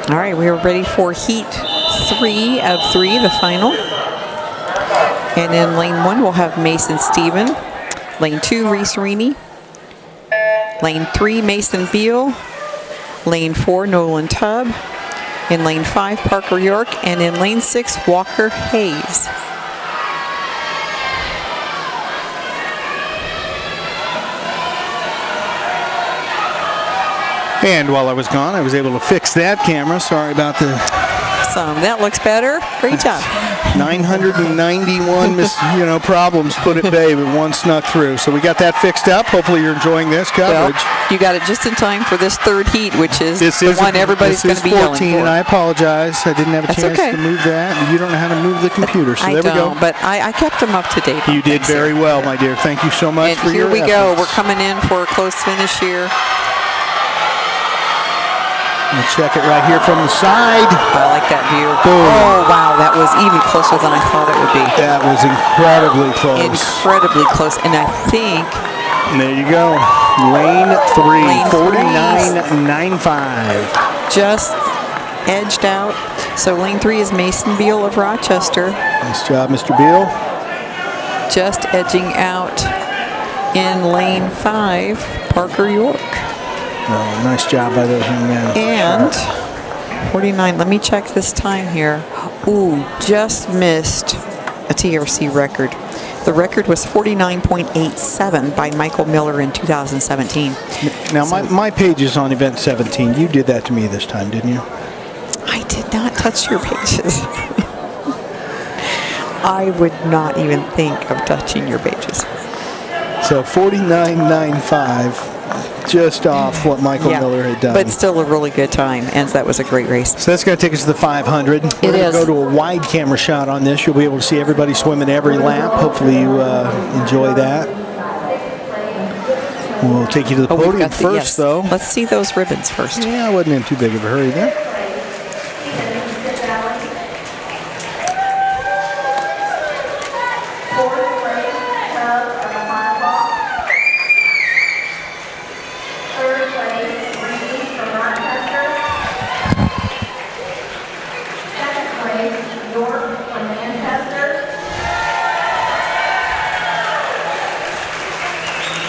All right, we are ready for Heat 3 of 3, the final. And in lane 1, we'll have Mason Stephen. Lane 2, Reese Rini. Lane 3, Mason Beal. Lane 4, Nolan Tubb. In lane 5, Parker York. And in lane 6, Walker Hayes. And while I was gone, I was able to fix that camera. Sorry about the... That looks better. Great job. 991 problems put at bay, but one snuck through. So we got that fixed up. Hopefully you're enjoying this coverage. Well, you got it just in time for this third heat, which is the one everybody's going to be yelling for. And I apologize. I didn't have a chance to move that. And you don't know how to move the computer. So there we go. But I kept them up to date. You did very well, my dear. Thank you so much for your efforts. Here we go. We're coming in for a close finish here. We'll check it right here from the side. I like that view. Boom. Oh, wow. That was even closer than I thought it would be. That was incredibly close. Incredibly close. And I think... There you go. Lane 3, 49.95. Just edged out. So lane 3 is Mason Beal of Rochester. Nice job, Mr. Beal. Just edging out in lane 5, Parker York. Oh, nice job by those young men. And 49, let me check this time here. Ooh, just missed a TRC record. The record was 49.87 by Michael Miller in 2017. Now, my page is on event 17. You did that to me this time, didn't you? I did not touch your pages. I would not even think of touching your pages. So 49.95, just off what Michael Miller had done. But still a really good time, and that was a great race. So that's going to take us to the 500. We're going to go to a wide camera shot on this. You'll be able to see everybody swimming every lap. Hopefully you enjoy that. We'll take you to the podium first, though. Let's see those ribbons first. Yeah, I wasn't in too big of a hurry there. Third place, Reed from Rochester. Second place, York from Manchester.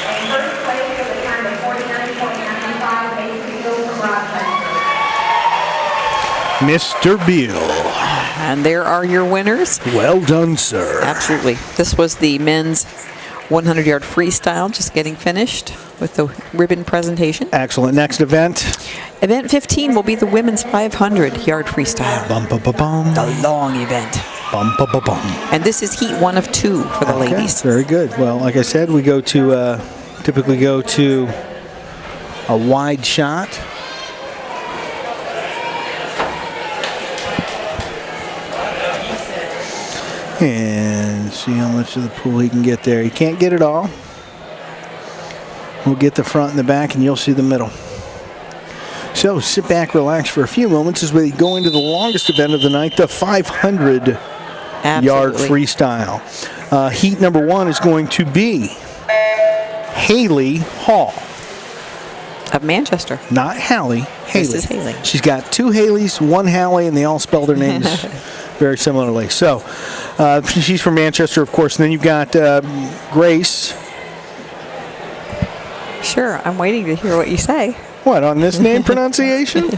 And first place with a time of 49.95, Mason Hill from Rochester. Mr. Beal. And there are your winners. Well done, sir. Absolutely. This was the men's 100-yard freestyle, just getting finished with the ribbon presentation. Excellent. Next event. Event 15 will be the women's 500-yard freestyle. Bum, bum, bum, bum. The long event. Bum, bum, bum, bum. And this is heat 1 of 2 for the ladies. Very good. Well, like I said, we go to typically go to a wide shot. And see how much of the pool he can get there. He can't get it all. We'll get the front and the back, and you'll see the middle. So sit back, relax for a few moments as we go into the longest event of the night, the 500-yard freestyle. Heat number 1 is going to be Haley Hall. Of Manchester. Not Hallie, Haley. This is Haley. She's got 2 Haleys, 1 Hallie, and they all spell their names very similarly. So she's from Manchester, of course. And then you've got Grace. Sure, I'm waiting to hear what you say. What, on this name pronunciation?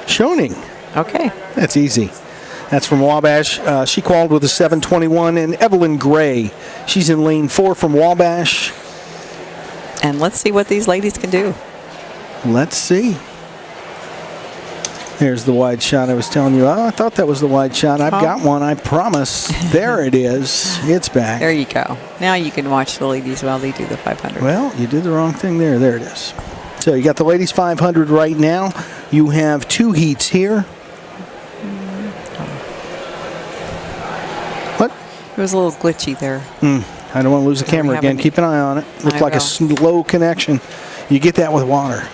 Schoening. Okay. That's easy. That's from Wabash. She qualified with a 7:21. And Evelyn Gray, she's in lane 4 from Wabash. And let's see what these ladies can do. Let's see. There's the wide shot I was telling you. Oh, I thought that was the wide shot. I've got one, I promise. There it is. It's back. There you go. Now you can watch the ladies while they do the 500. Well, you did the wrong thing there. There it is. So you got the ladies 500 right now. You have 2 heats here. What? It was a little glitchy there. I don't want to lose the camera again. Keep an eye on it. Looks like a slow connection. You get that with water.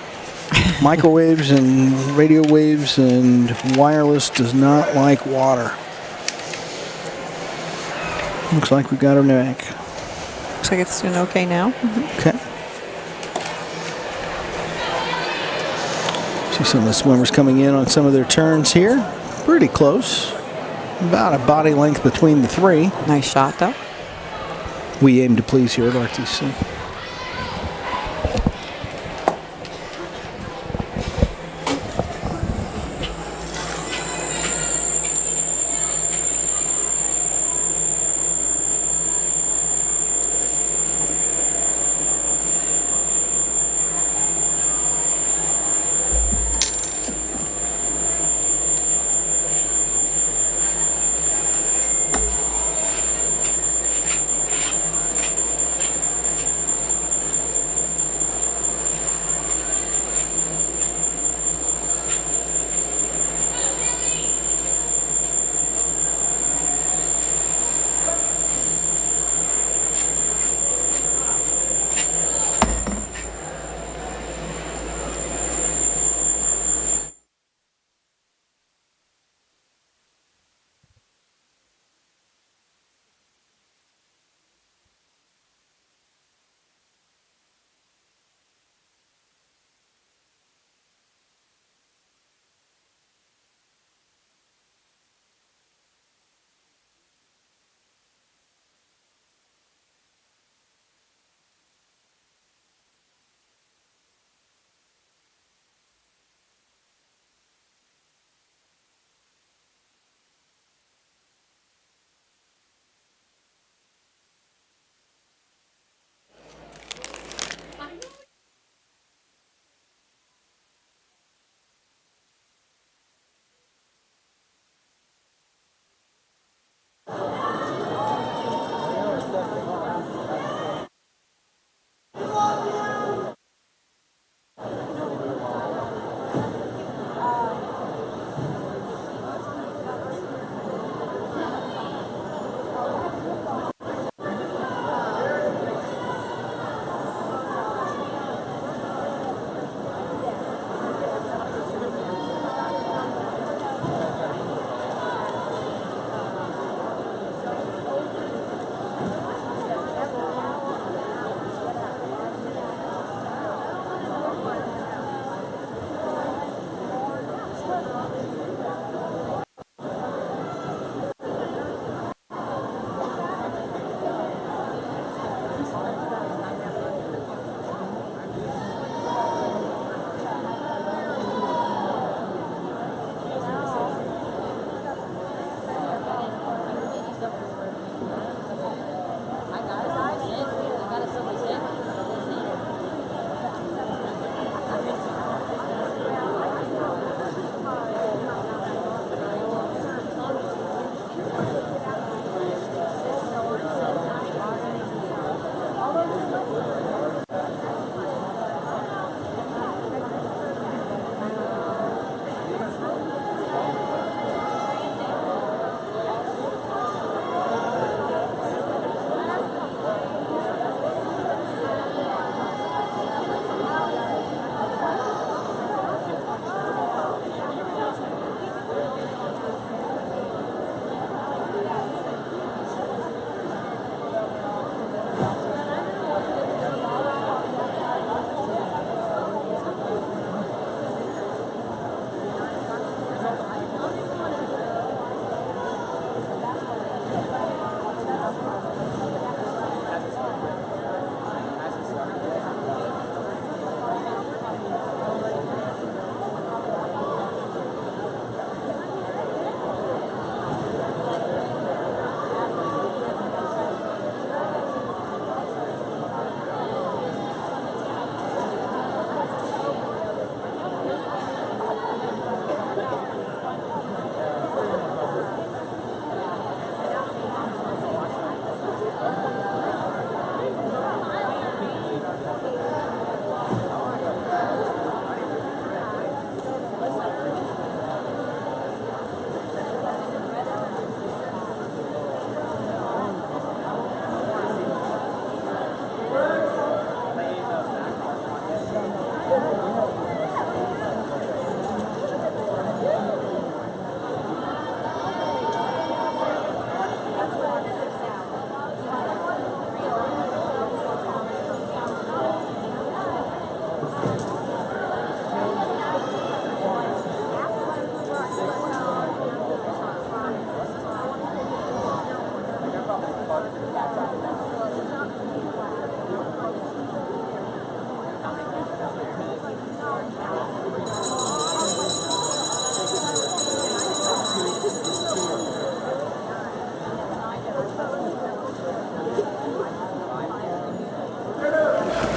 Microwaves and radio waves and wireless does not like water. Looks like we got her back. Looks like it's doing okay now. Okay. See some of the swimmers coming in on some of their turns here. Pretty close. About a body length between the 3. Nice shot, though. We aim to please here at RTC.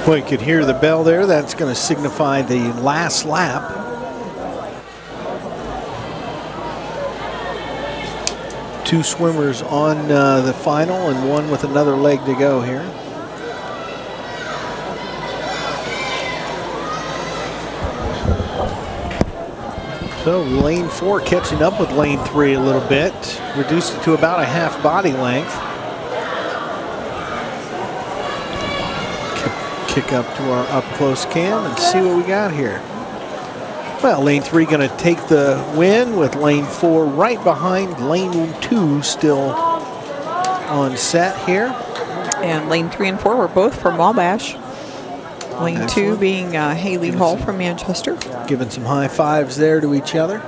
Well, you could hear the bell there. That's going to signify the last lap. Two swimmers on the final and one with another leg to go here. So lane 4 catching up with lane 3 a little bit. Reduced it to about a half body length. Kick up to our up close cam and see what we got here. Well, lane 3 going to take the win with lane 4 right behind lane 2 still on set here. And lane 3 and 4 were both from Wabash. Lane Excellent. 2 being Haley Hall from Manchester. Giving some high fives there to each other.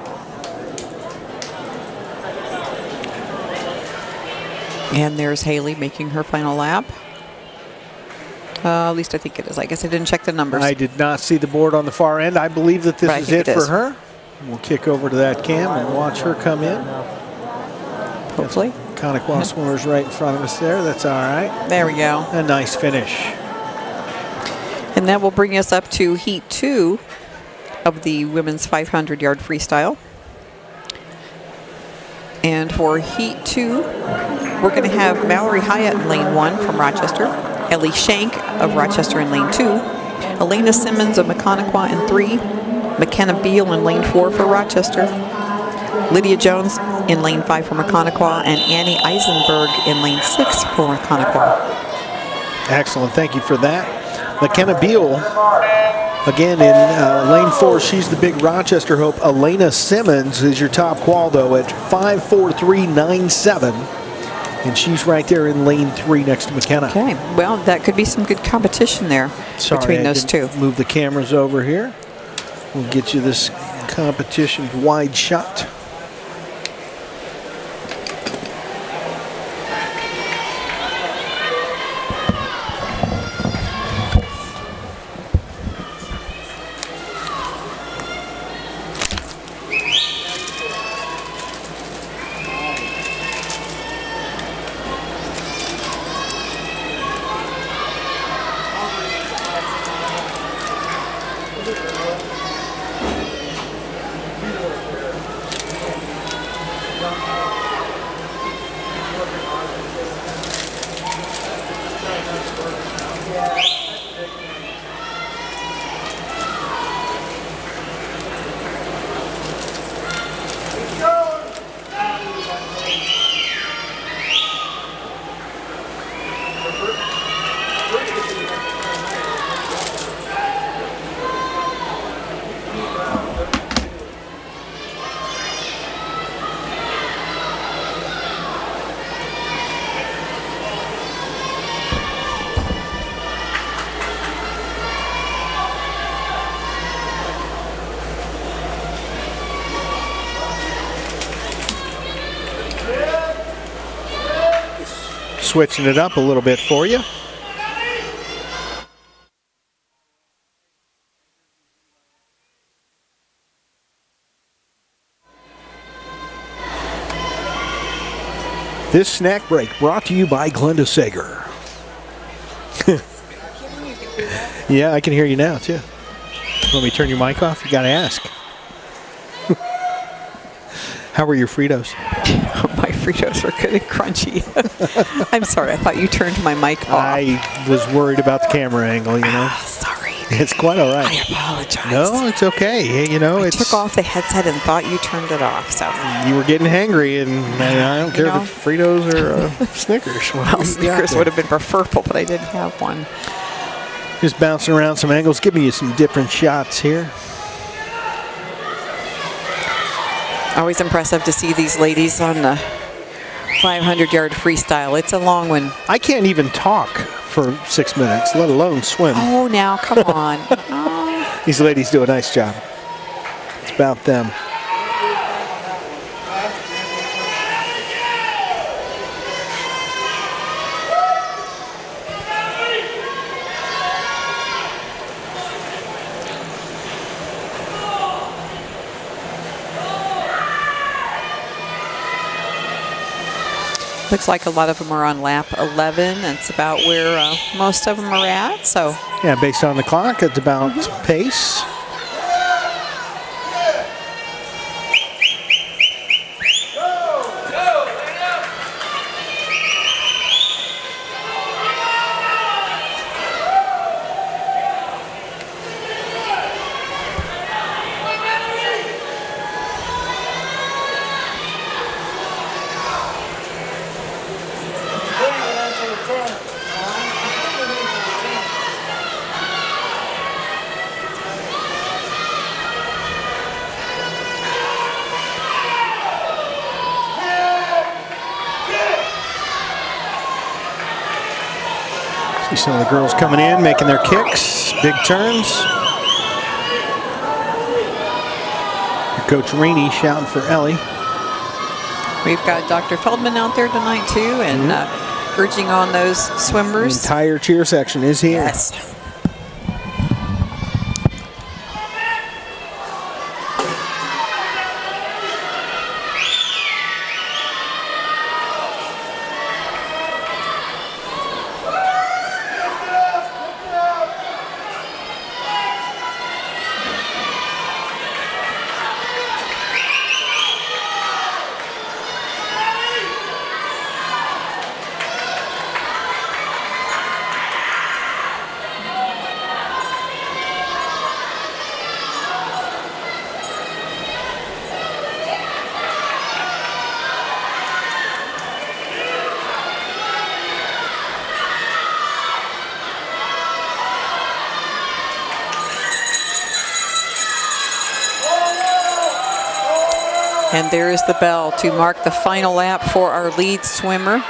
And there's Haley making her final lap. At least I think it is. I guess I didn't check the numbers. I did not see the board on the far end. I believe that this But I is think it it for is. her. We'll kick over to that cam and watch her come in. Hopefully. Connequa swimmers right in front of us there. That's all right. There we go. A nice finish. And that will bring us up to Heat 2 of the women's 500-yard freestyle. And for Heat 2, we're going to have Mallory Hyatt in lane 1 from Rochester, Ellie Shank of Rochester in lane 2, Elena Simmons of Mechaniqua in 3, McKenna Beal in lane 4 for Rochester, Lydia Jones in lane 5 for Mechaniqua, and Annie Eisenberg in lane 6 for Mechaniqua. Excellent. Thank you for that. McKenna Beal, again in lane 4, she's the big Rochester hope. Elena Simmons is your top qual, though, at 5:43.97. And she's right there in lane 3 next to McKenna. Okay, well, that could be some good competition there between those two. Move the cameras over here. We'll get you this competition wide shot. Switching it up a little bit for you. This snack break brought to you by Glenda Sager. Yeah, I can hear you now, too. Want me to turn your mic off? You got to ask. How were your Fritos? My Fritos were good and crunchy. I'm sorry, I thought you turned my mic off. I was worried about the camera angle, you know. Sorry. It's quite all right. I apologize. No, it's okay. Hey, you know, I it's. took off the headset and thought you turned it off. So You were getting hangry, and I don't care if it's Fritos or Snickers. Well, Snickers would have been preferable, but I didn't have one. Just bouncing around some angles, giving you some different shots here. Always impressive to see these ladies on the 500-yard freestyle. It's a long one. I can't even talk for 6 minutes, let alone swim. Oh, now, come on. Oh. These ladies do a nice job. It's about them. Looks like a lot of them are on lap 11. That's about where most of them are at. So Yeah, based on the clock, it's about pace. See some of the girls coming in, making their kicks, big turns. Coach Rainey shouting for Ellie. we've got Dr. Feldman out there tonight too, and urging on those swimmers. The entire cheer section is here. Yes. And there is the bell to mark the final lap for our lead swimmer.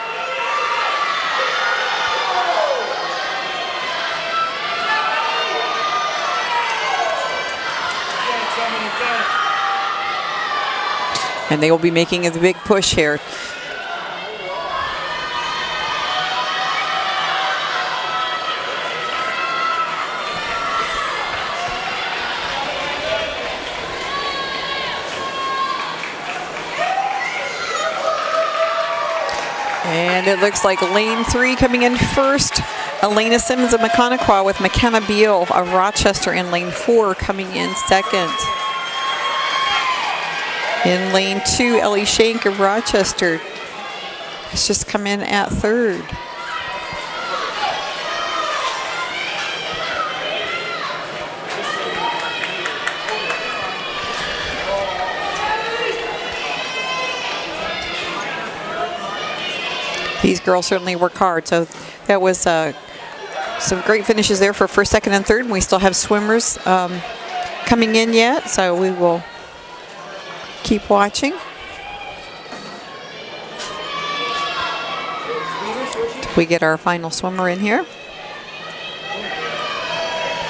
And they will be making a big push here. And it looks like lane 3 coming in first. Elena Simmons of Mechaniqua with McKenna Beal of Rochester in lane 4 coming in second. In lane 2, Ellie Shank of Rochester has just come in at third. These girls certainly work hard. So that was some great finishes there for first, second, and third. And we still have swimmers coming in yet, so we will keep watching. We get our final swimmer in here.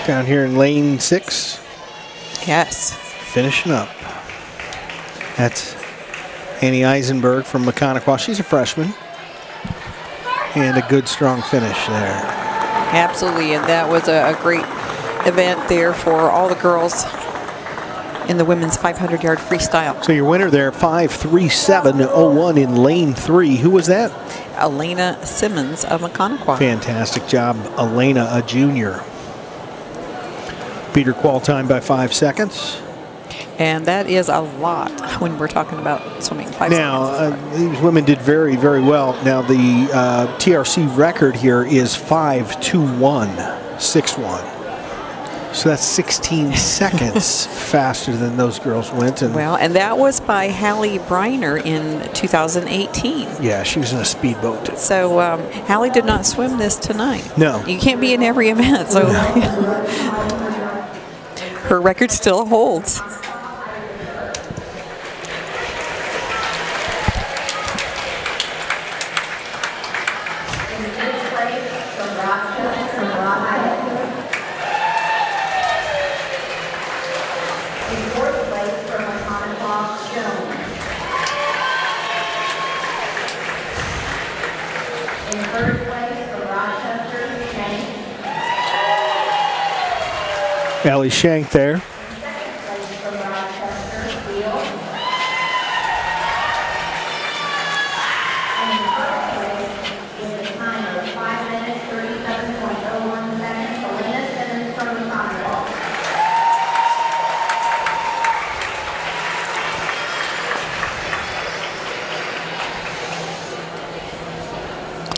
Down here in lane 6. Yes. Finishing up. That's Annie Eisenberg from Mechaniqua. She's a freshman. And a good, strong finish there. Absolutely, and that was a great event there for all the girls in the women's 500-yard freestyle. So your winner there, 5:37.01 in lane 3. Who was that? Elena Simmons of Mechaniqua. Fantastic job, Elena, a junior. Beat her qual time by 5 seconds. And that is a lot when we're talking about swimming 5 seconds. These women did very, very well. Now, the TRC record here is 5:21.61. So that's 16 seconds faster than those girls went. And well, and that was by Hallie Briner in 2018. yeah, she was in a speedboat. So Hallie did not swim this tonight. No. You can't be in every event, so her record still holds. Ellie Shank there.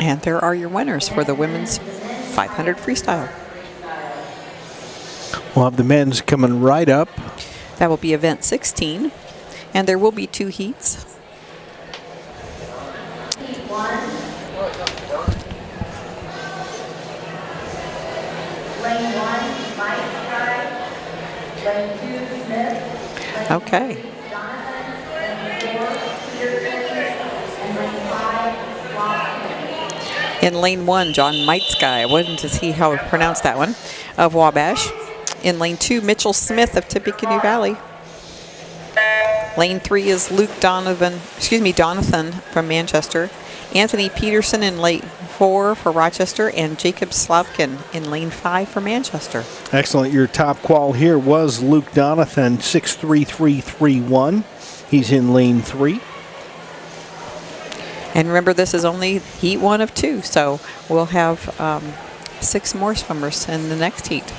And there are your winners for the women's 500 freestyle. We'll have the men's coming right up. That will be event 16, and there will be 2 heats. Heat 1. Lane 1, Mike Sky. Lane 2, Smith. Okay. Lane 3, Jonathan. Lane 4, Peterson. And lane 5, Wabash. In lane 1, John Meitzke, I wanted to see how to pronounce that one, of Wabash. In lane 2, Mitchell Smith of Tippecanoe Valley. Lane 3 is Donathan from Manchester. Anthony Peterson in lane 4 for Rochester, and Jacob Slavkin in lane 5 for Manchester. Excellent. Your top qual here was Luke Donathan, 6.3331. He's in lane 3. And remember, this is only heat 1 of 2, so we'll have 6 more swimmers in the next heat.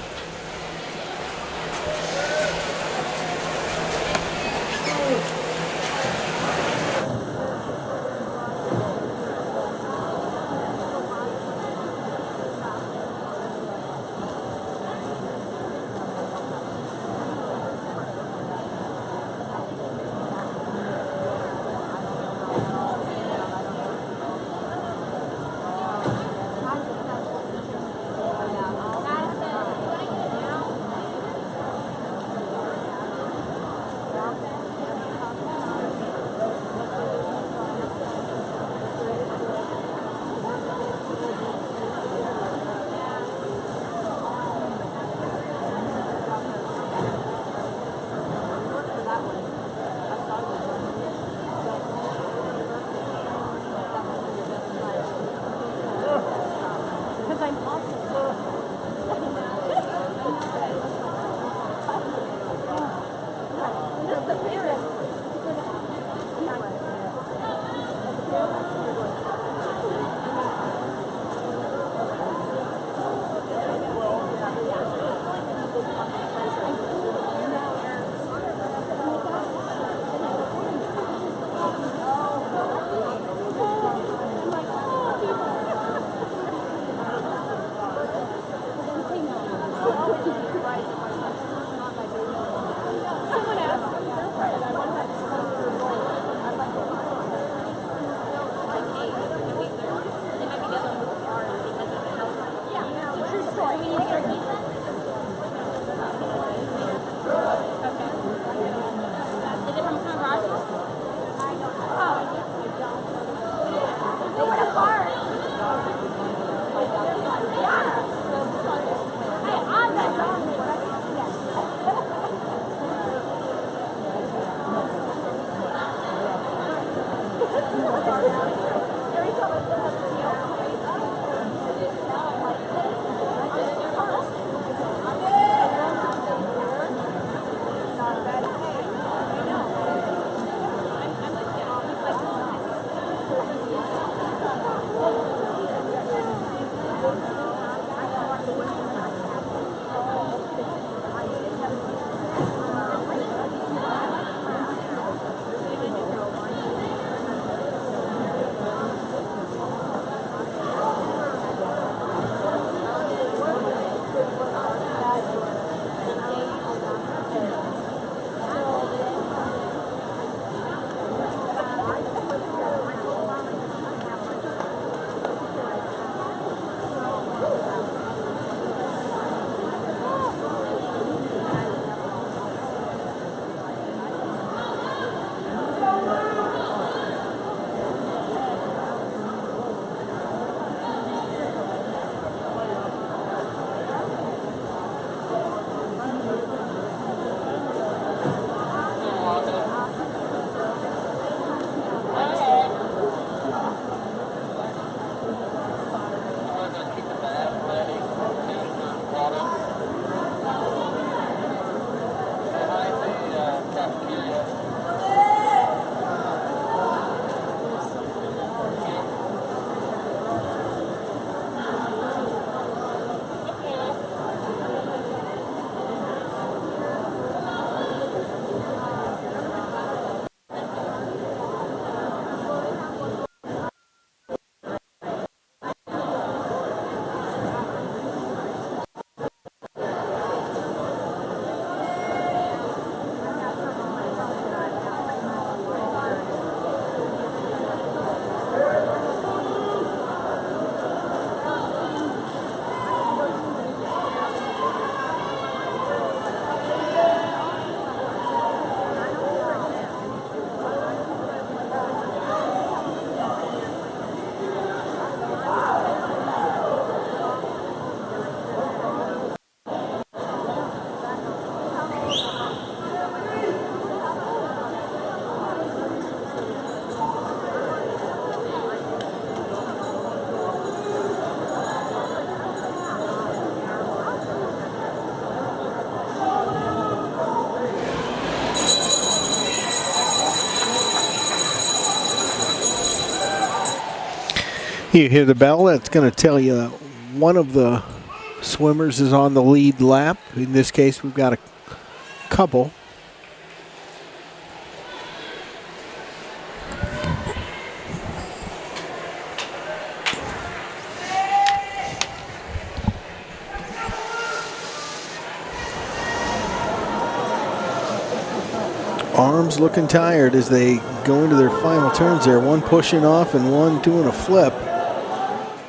You hear the bell. That's going to tell you that one of the swimmers is on the lead lap. In this case, we've got a couple. Arms looking tired as they go into their final turns there. One pushing off and one doing a flip.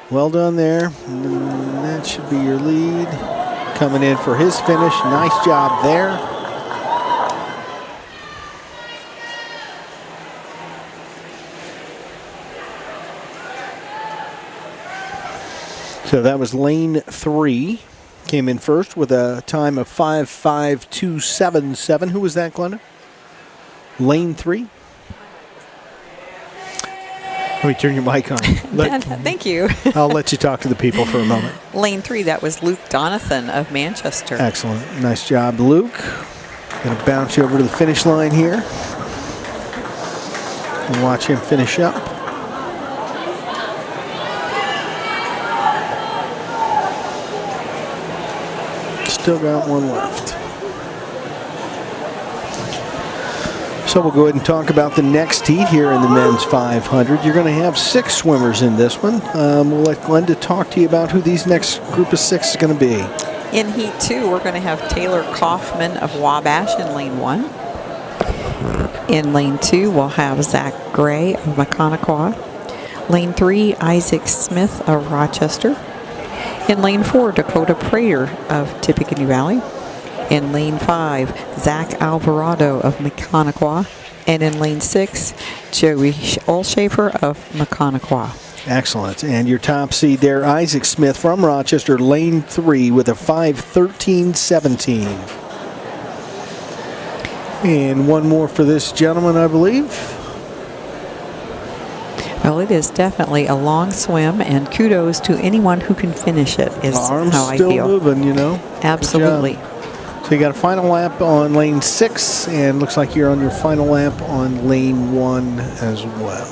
Well done there. And that should be your lead. Coming in for his finish. Nice job there. So that was lane 3. Came in first with a time of 5:5.277. Who was that, Glenda? Lane 3. Let me turn your mic on. Thank you. I'll let you talk to the people for a moment. Lane 3, that was Luke Donathan of Manchester. Excellent. Nice job, Luke. Going to bounce you over to the finish line here. And watch him finish up. Still got one left. So we'll go ahead and talk about the next heat here in the men's 500. You're going to have 6 swimmers in this one. We'll let Glenda talk to you about who these next group of 6 is going to be. In Heat 2, we're going to have Taylor Kaufman of Wabash in Lane 1. In Lane 2, we'll have Zach Gray of Mechanicaw. Lane 3, Isaac Smith of Rochester. In Lane 4, Dakota Prater of Tippecanoe Valley. In Lane 5, Zach Alvarado of Mechanicaw. And in Lane 6, Joey Olshafer of Mechanicaw. Excellent. And your top seed there, Isaac Smith from Rochester, Lane 3 with a 5:13.17. And one more for this gentleman, I believe. Well, it is definitely a long swim, and kudos to anyone who can finish it, is Arms how I still feel. moving, you know. Absolutely. So you got a final lap on lane 6, and looks like you're on your final lap on lane 1 as well.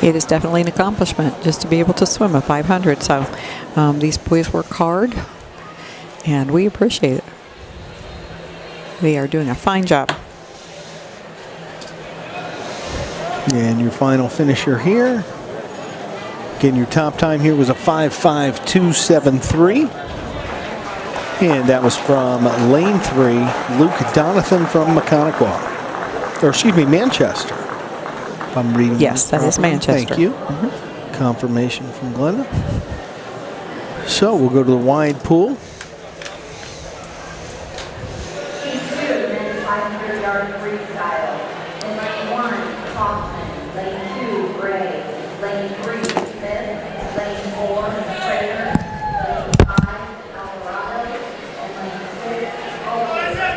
It is definitely an accomplishment just to be able to swim a 500. So these boys work hard, and we appreciate it. They are doing a fine job. And your final finisher here. Again, your top time here was a 5:5.273. And that was from lane 3, Luke Donathan from Mechanicaw. Or excuse me, Manchester. If I'm reading Yes, that is Manchester. Thank you. Confirmation from Glenda. So we'll go to the wide pool. Heat 2, men's 500-yard freestyle. In lane 1, Kaufman. Lane 2, Gray. Lane 3, Smith. Lane 4, Prater. Lane 5, Alvarado. And lane 6, Olshafer.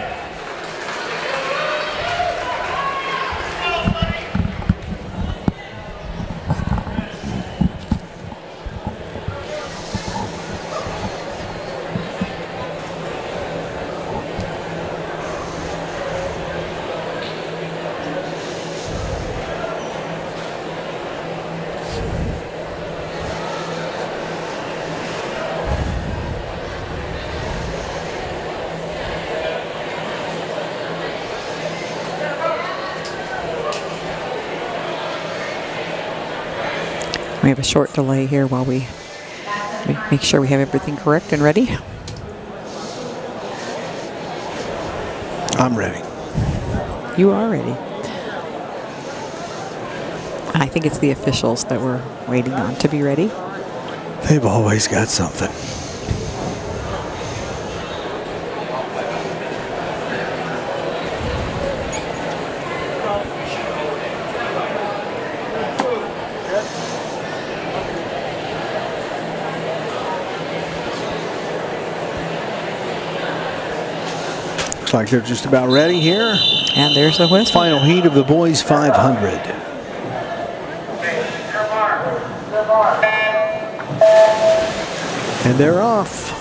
We have a short delay here while we make sure we have everything correct and ready. I'm ready. You are ready. I think it's the officials that we're waiting on to be ready. They've always got something. Looks like they're just about ready here. And there's a whistle. Final heat of the boys 500. And they're off.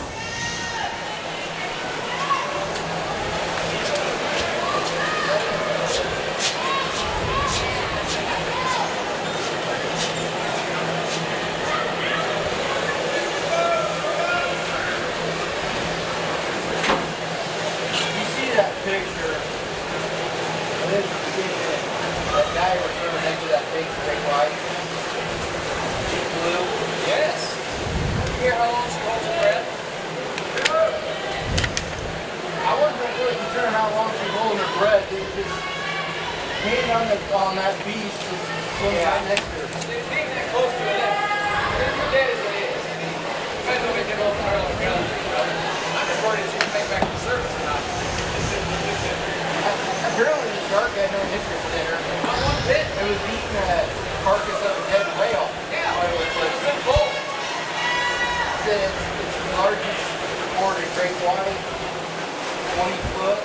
breath, it was just hang on that beast and swim right next to it. Being that close to it, you're dead as it is. Depends on if they get a little far on the ground. I'm just worried if you can make back to the surface or not. Apparently the shark had no interest in her. Not one bit. It was eating a carcass of a dead whale. Yeah, It's like simple. it's the largest recorded great white, 20 foot.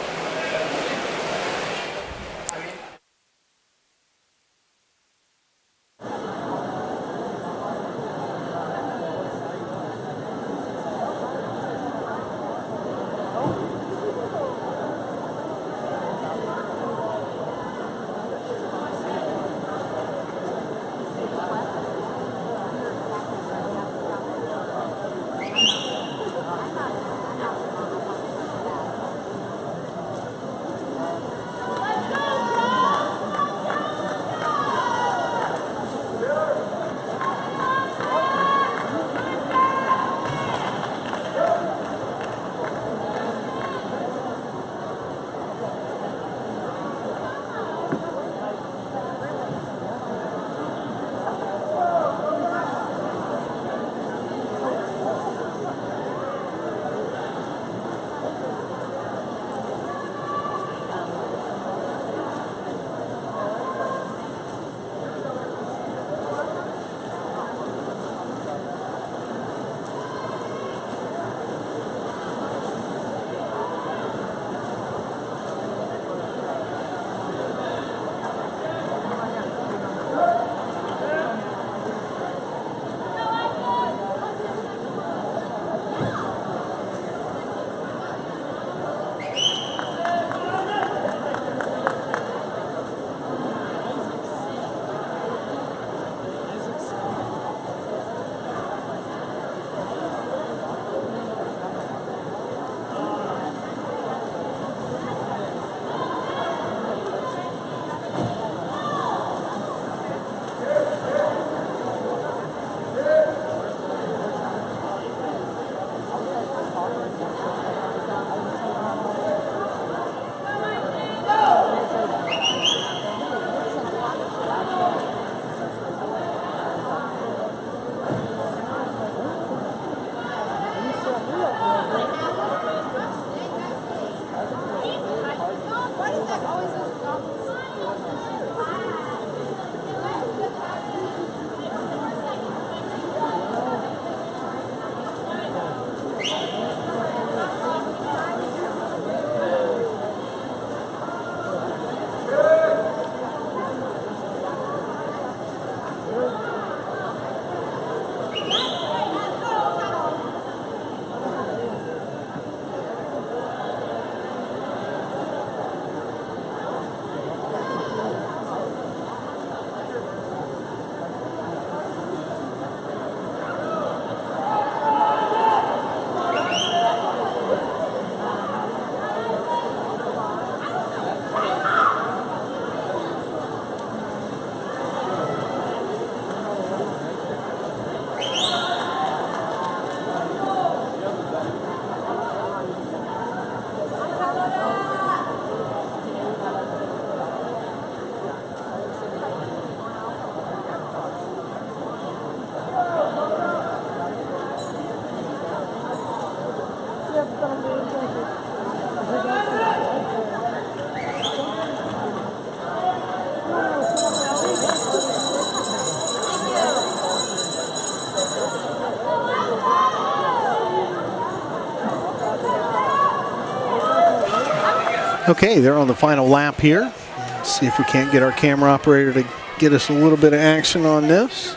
Okay, they're on the final lap here. Let's see if we can't get our camera operator to get us a little bit of action on this.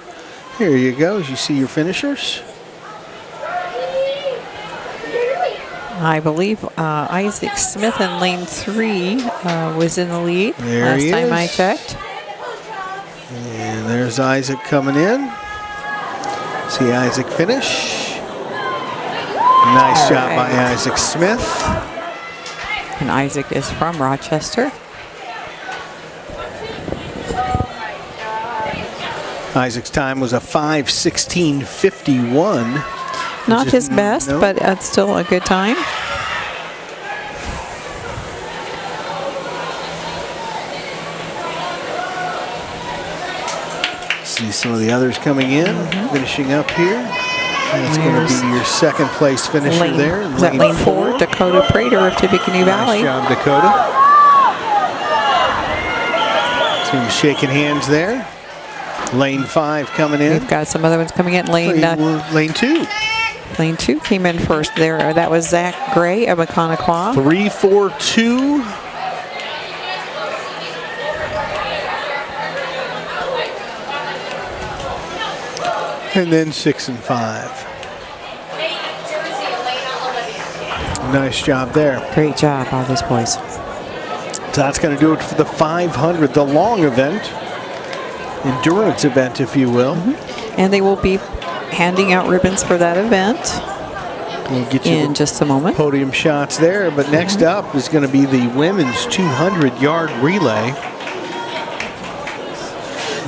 Here you go, as you see your finishers. I believe Isaac Smith in lane 3 was in the lead There he last time is. I checked. And there's Isaac coming in. See Isaac finish. Nice job by Isaac Smith. And Isaac is from Rochester. Isaac's time was a 5:16:51. Not his best, but it's still a good time. See some of the others coming in, finishing up here. That's going to be your second place finisher there. Is that lane 4? Dakota Prater of Tippecanoe Valley. Nice job, Dakota. See them shaking hands there. Lane 5 coming in. We've got some other ones coming in. Lane 2. Lane 2 came in first there. That was Zach Gray of Mechaniqua. 3-4-2. And then 6 and 5. Nice job there. Great job, all those boys. So that's going to do it for the 500, the long event, endurance event, if you will. And they will be handing out ribbons for that event. We'll get you in just a moment. Podium shots there, but next up is going to be the women's 200-yard relay.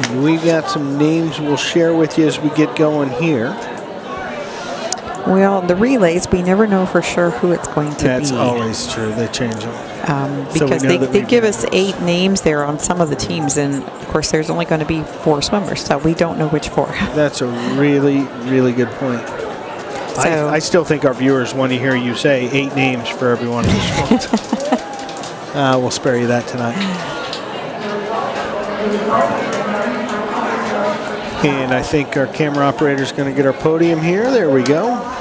And we've got some names we'll share with you as we get going here. Well, the relays, we never know for sure who it's going to be. That's always true. They change them. Because they give us 8 names there on some of the teams, and of course there's only going to be 4 swimmers, so we don't know which 4. That's a really, really good point. So, I still think our viewers want to hear you say 8 names for everyone who swims. We'll spare you that tonight. And I think our camera operator is going to get our podium here. There we go.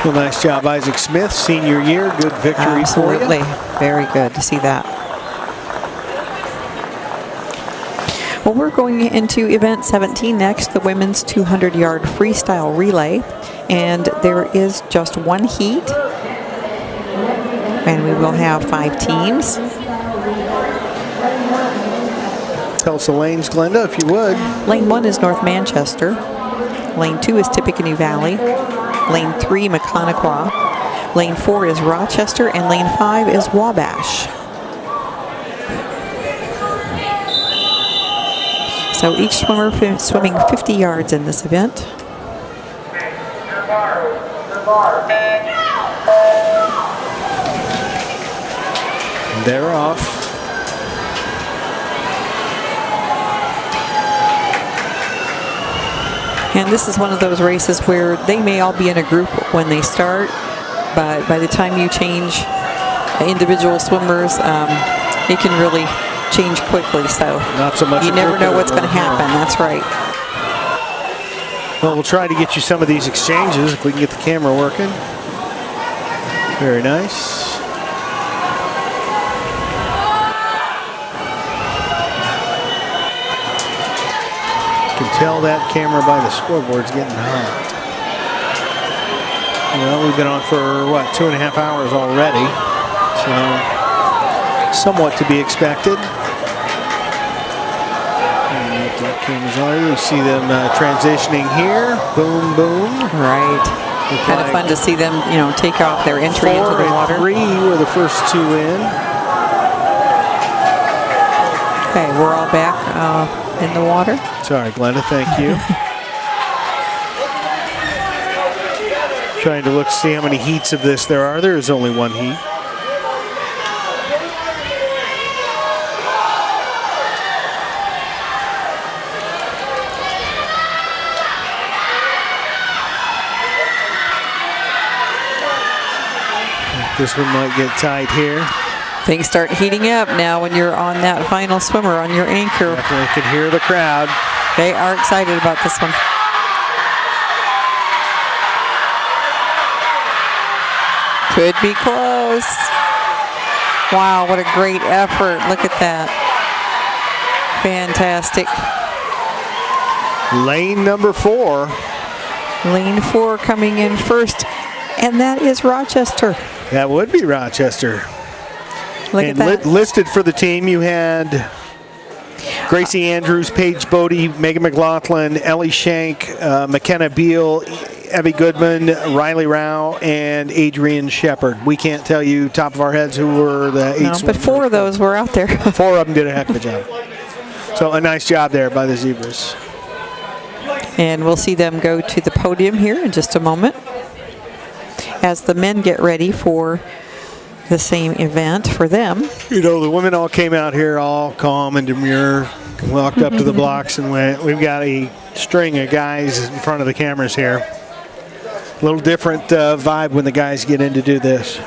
Well, nice job, Isaac Smith, senior year. Good victory for you. absolutely. Very good to see that. Well, we're going into event 17 next, the women's 200-yard freestyle relay. And there is just one heat. And we will have 5 teams. Tell us the lanes, Glenda, if you would. Lane 1 is North Manchester. Lane 2 is Tippecanoe Valley. Lane 3, Mechaniqua. Lane 4 is Rochester, and lane 5 is Wabash. So each swimmer swimming 50 yards in this event. They're off. And this is one of those races where they may all be in a group when they start, but by the time you change individual swimmers, it can really change quickly. So not so much you never know what's going to happen. That's right. Well, we'll try to get you some of these exchanges if we can get the camera working. Very nice. You can tell that camera by the scoreboard's getting hot. Well, we've been on for, what, 2.5 hours already. So, somewhat to be expected. And what cameras are you? You see them transitioning here. Boom, boom. Right. Kind of fun to see them, you know, take off their entry into the water. 4 and 3 were the first 2 in. Okay, we're all back in the water. Sorry, Glenda, thank you. Trying to look to see how many heats of this there are. There is only 1 heat. This one might get tight here. Things start heating up now when you're on that final swimmer on your anchor. Definitely can hear the crowd. They are excited about this one. Could be close. Wow, what a great effort. Look at that. Fantastic. Lane number 4. Lane 4 coming in first, and that is Rochester. That would be Rochester. Look and at that. Listed for the team, you had Gracie Andrews, Paige Bodie, Megan McLaughlin, Ellie Shank, McKenna Beal, Evie Goodman, Riley Rao, and Adrian Shepard. We can't tell you top of our heads who were the 8 No, but 4 of those were out there. 4 of them did a heck of a job. So a nice job there by the Zebras. And we'll see them go to the podium here in just a moment as the men get ready for the same event for them. You know, the women all came out here all calm and demure, walked up to the blocks and went. We've got a string of guys in front of the cameras here. A little different vibe when the guys get in to do this.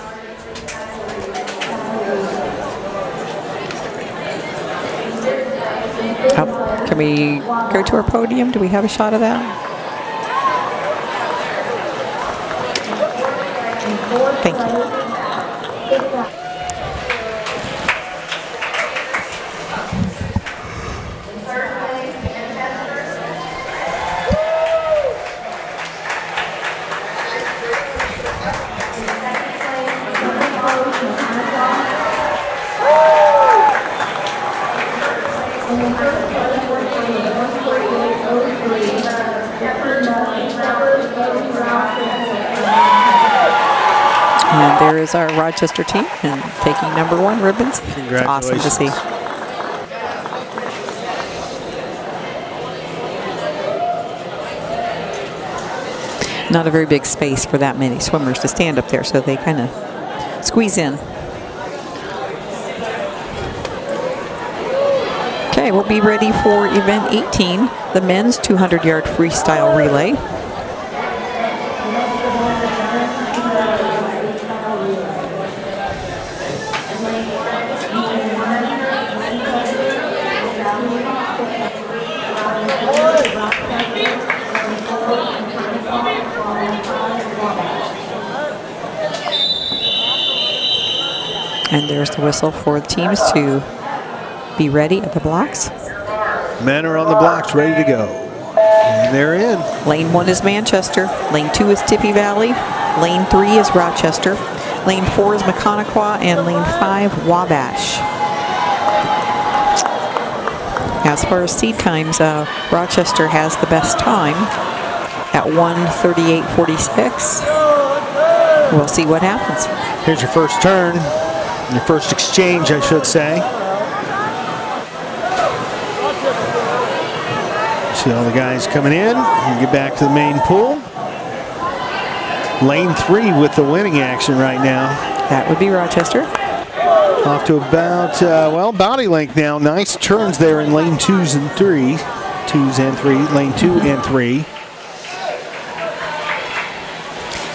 Can we go to our podium? Do we have a shot of that? Thank you. And there is our Rochester team and taking #1 ribbons. It's awesome to see. Not a very big space for that many swimmers to stand up there, so they kind of squeeze in. Okay, we'll be ready for event 18, the men's 200-yard freestyle relay. And there's the whistle for the teams to be ready at the blocks. Men are on the blocks, ready to go. And they're in. Lane 1 is Manchester. Lane 2 is Tippy Valley. Lane 3 is Rochester. Lane 4 is Maconaquah. And lane 5, Wabash. As far as seed times, Rochester has the best time at 1:38.46. We'll see what happens. Here's your first turn. Your first exchange, I should say. See all the guys coming in. We'll get back to the main pool. Lane 3 with the winning action right now. That would be Rochester. Off to about, body length now. Nice turns there in lane 2s and 3. 2s and 3, lane 2 and 3.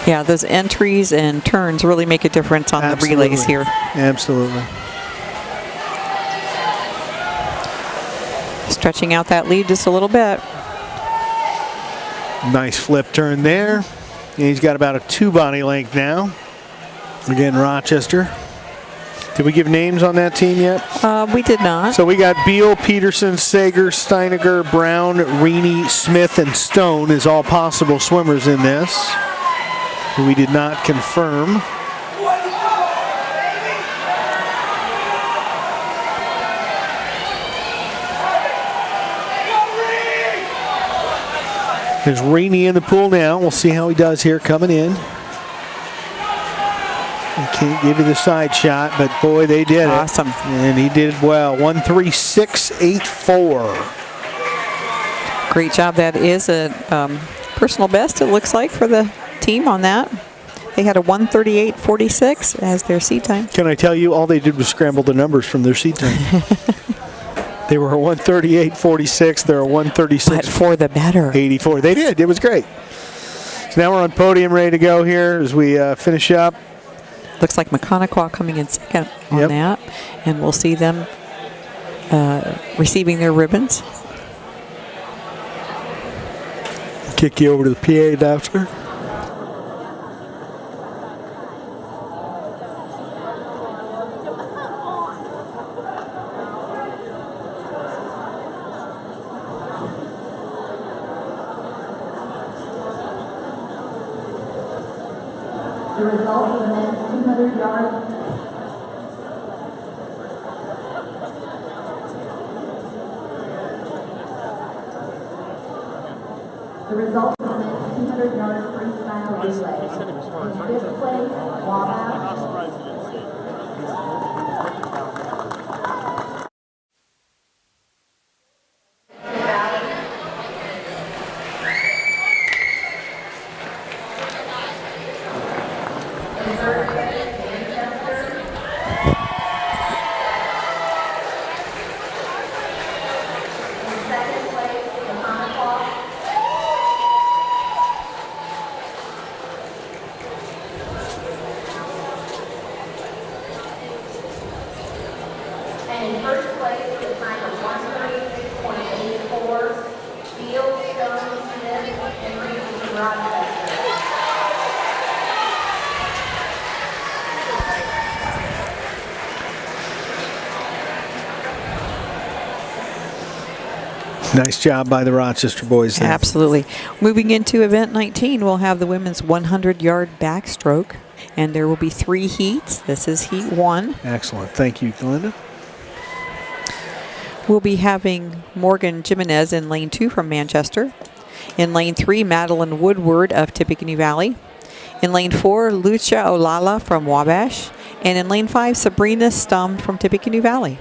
Yeah, those entries and turns really make a difference on the relays here. Absolutely. Stretching out that lead just a little bit. Nice flip turn there. And he's got about a 2 body length now. Again, Rochester. Did we give names on that team yet? We did not. So we got Beal, Peterson, Sager, Steiniger, Brown, Reaney, Smith, and Stone as all possible swimmers in this. We did not confirm. There's Reaney in the pool now. We'll see how he does here coming in. I can't give you the side shot, but boy, they did it. Awesome. And he did well. 1:36.84. Great job. That is a personal best, it looks like, for the team on that. They had a 1:38.46 as their seed time. Can I tell you, all they did was scramble the numbers from their seed time. They were a 1:38.46. They're a 1:36. But for the better. 84. They did. It was great. So now we're on podium, ready to go here as we finish up. Looks like Maconaquah coming in second on that. And we'll see them receiving their ribbons. Kick you over to the PA announcer. The result of the men's 200-yard freestyle relay. In fifth place, Wabash. And in first place, with a time of 136.84, Field, Stone, Smith, and Reed from Rochester. Nice job by the Rochester boys there. Absolutely. Moving into event 19, we'll have the women's 100-yard backstroke, and there will be 3 heats. This is heat 1. Excellent. Thank you, Glenda. We'll be having Morgan Jimenez in lane 2 from Manchester. In lane 3, Madeline Woodward of Tippecanoe Valley. In lane 4, Lucia Olala from Wabash. And in lane 5, Sabrina Stum from Tippecanoe Valley.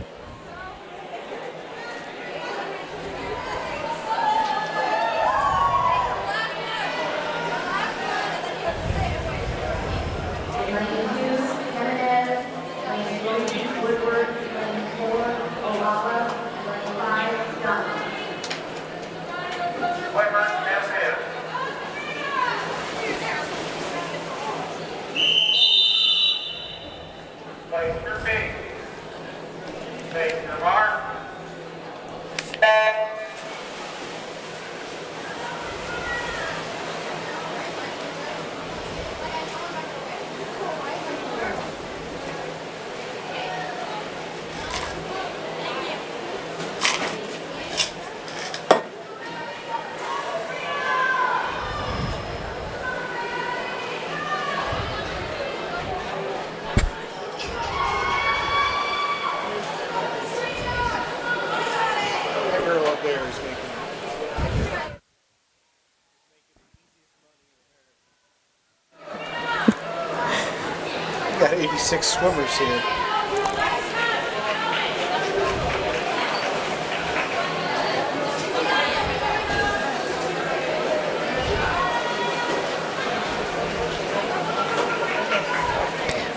Got 86 swimmers here.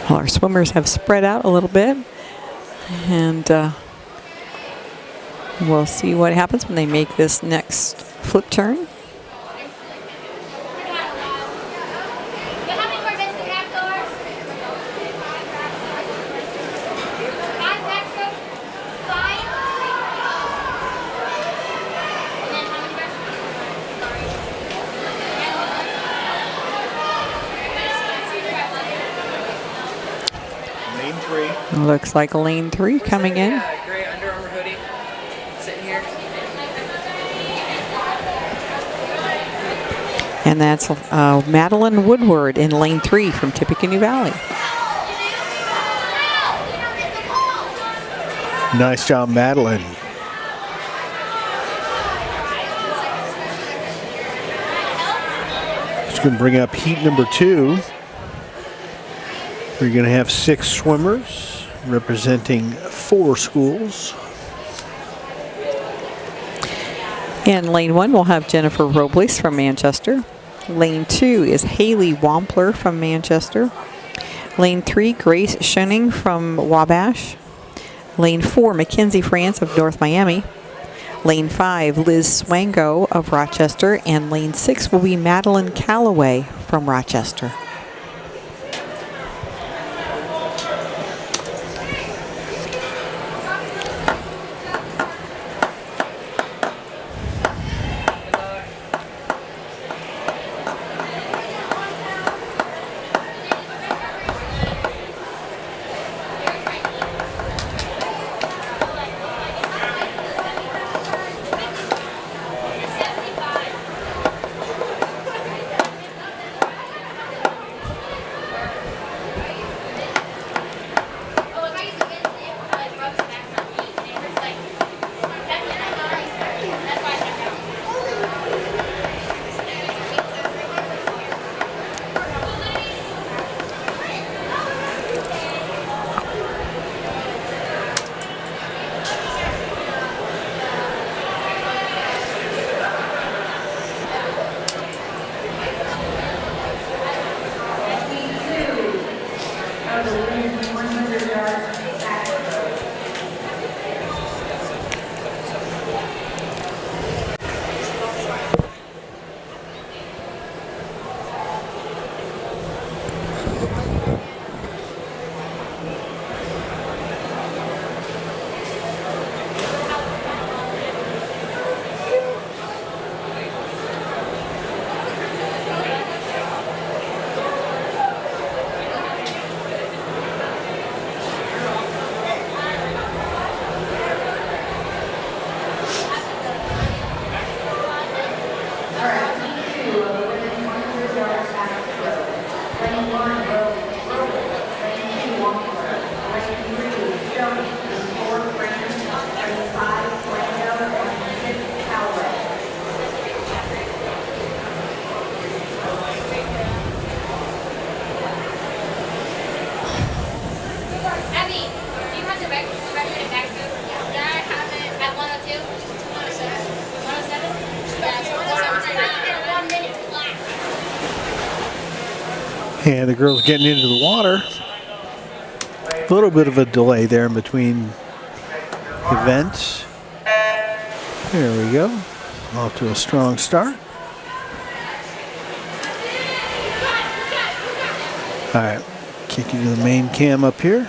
Well, our swimmers have spread out a little bit, and we'll see what happens when they make this next flip turn. Looks like lane 3 coming in. Gray Under Armour hoodie, sitting here. And that's Madeline Woodward in lane 3 from Tippecanoe Valley. Nice job, Madeline. Just going to bring up heat number 2. We're going to have 6 swimmers representing 4 schools. In lane 1, we'll have Jennifer Robles from Manchester. Lane 2 is Haley Wampler from Manchester. Lane 3, Grace Schoening from Wabash. Lane 4, Mackenzie France of North Miami. Lane 5, Liz Swango of Rochester. And lane 6 will be Madeline Calloway from Rochester. And the girls getting into the water. A little bit of a delay there in between events. There we go. Off to a strong start. All right, kicking to the main cam up here.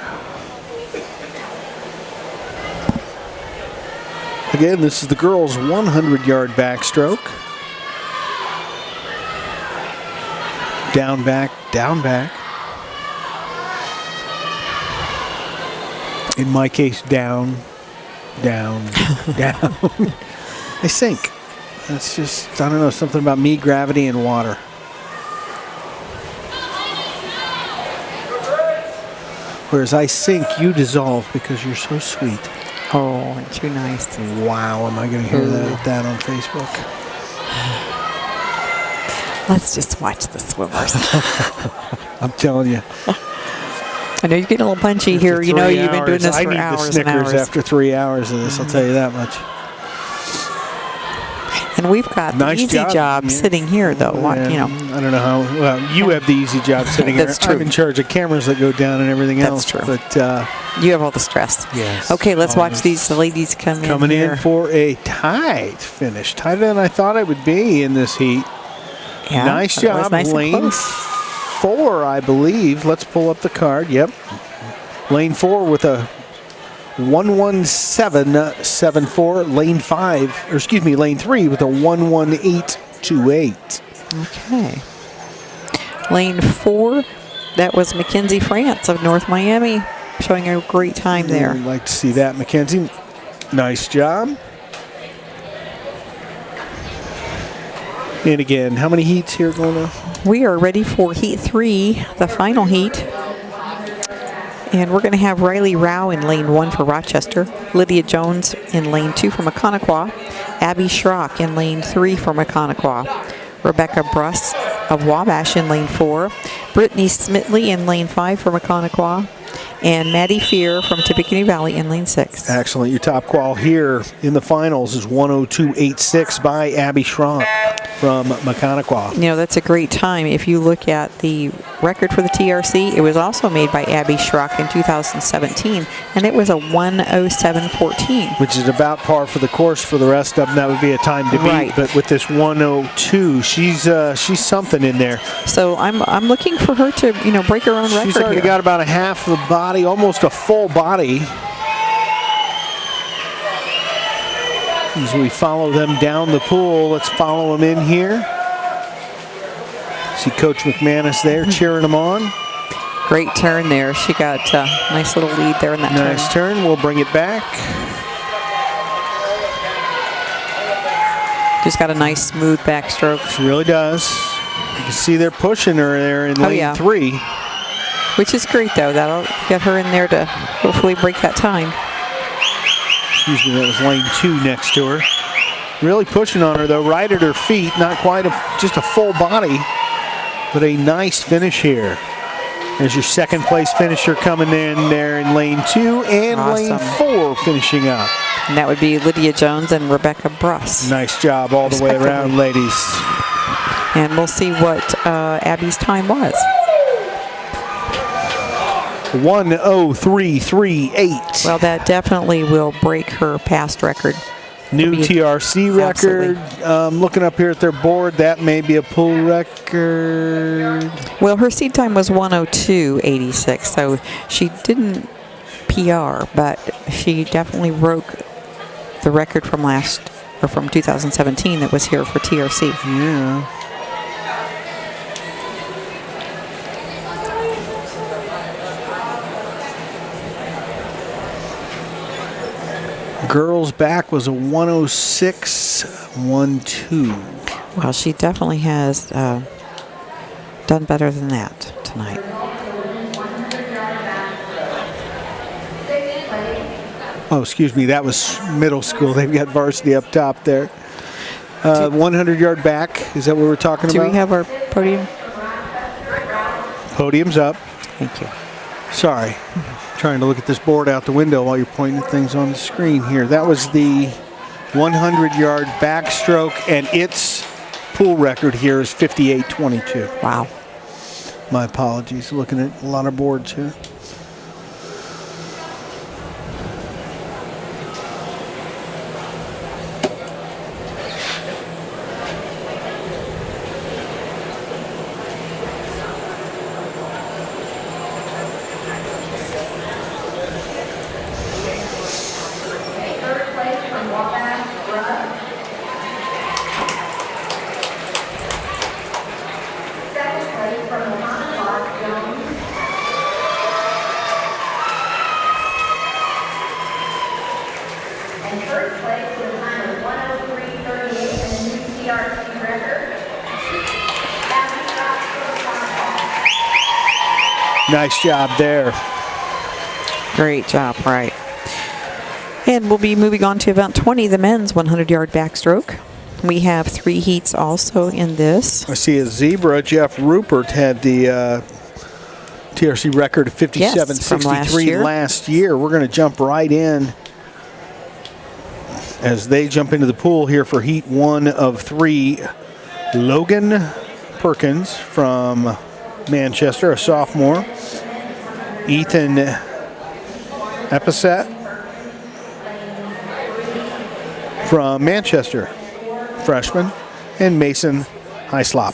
Again, this is the girls' 100-yard backstroke. Down, back, down, back. In my case, down, down, down. I sink. That's just, I don't know, something about me, gravity, and water. Whereas I sink, you dissolve because you're so sweet. Oh, aren't you nice? Wow, am I going to hear that on Facebook? Let's just watch the swimmers. I'm telling you. I know you're getting a little punchy here. You know you've been doing this for hours and I need the hours. Snickers after 3 hours of this, I'll tell you that much. And we've got Nice the easy job sitting here, though. Yeah, You know, I don't know how. Well, you have the easy job sitting here. That's true. I'm in charge of cameras that go down and everything else. That's true. But you have all the stress. Yes. Okay, let's watch these ladies come in coming here. in for a tight finish, tighter than I thought it would be in this heat. Yeah, nice that was job, nice and lane close. 4, I believe. Let's pull up the card. Yep, lane 4 with a 117.74. Lane 5, or excuse me, lane 3 with a 118.28. Okay. Lane 4, that was Mackenzie France of North Miami, showing a great time there. We'd like to see that, Mackenzie. Nice job. And again, how many heats here going on? We are ready for Heat 3, the final heat. And we're going to have Riley Rao in lane 1 for Rochester, Lydia Jones in lane 2 for Maconaquah, Abby Schrock in lane 3 for Maconaquah, Rebecca Bruss of Wabash in lane 4, Brittany Smitley in lane 5 for Maconaquah, and Maddie Fear from Tippecanoe Valley in lane 6. Excellent. Your top qual here in the finals is 102.86 by Abby Schrock from Maconaquah. You know, that's a great time. If you look at the record for the TRC, it was also made by Abby Schrock in 2017, and it was a 107.14. Which is about par for the course for the rest of them. That would be a time to beat. Right. But with this 102, she's something in there. So I'm looking for her to, you know, break her own record. She's already here. got about a half the body, almost a full body. As we follow them down the pool, let's follow them in here. See Coach McManus there cheering them on. Great turn there. She got a nice little lead there in that turn. Nice turn. We'll bring it back. Just got a nice smooth backstroke. She really does. You can see they're pushing her there in lane 3. Which is great, though. That'll get her in there to hopefully break that time. Excuse me, that was lane 2 next to her. Really pushing on her, though, right at her feet. Not quite just a full body, but a nice finish here. There's your second place finisher coming in there in lane 2 and lane 4 finishing up. And that would be Lydia Jones and Rebecca Bruss. Nice job all the way around, ladies. And we'll see what Abby's time was. 1:03.38. Well, that definitely will break her past record. New TRC record. Looking up here at their board, that may be a pool record. Well, her seed time was 1:02.86, so she didn't PR, but she definitely broke the record from from 2017 that was here for TRC. Yeah. Girls back was a 106.12. Well, she definitely has done better than that tonight. Oh, excuse me, that was middle school. They've got varsity up top there. 100-yard back, is that what we're talking about? Do we have our podium? Podium's up. Thank you. Sorry. Trying to look at this board out the window while you're pointing at things on the screen here. That was the 100-yard backstroke, and its pool record here is 58.22. Wow. My apologies. Looking at a lot of boards here. Third place from Wabash, Russ. Second place from Mohammed Jones. And first place with a time of 1:03.38 and a new TRC record. Nice job there. Great job, right. And we'll be moving on to event 20, the men's 100-yard backstroke. We have 3 heats also in this. I see a zebra. Jeff Rupert had the TRC record of 57.63 last year. We're going to jump right in as they jump into the pool here for heat 1 of 3. Logan Perkins from Manchester, a sophomore. Ethan Epicet from Manchester, freshman. And Mason Hyslop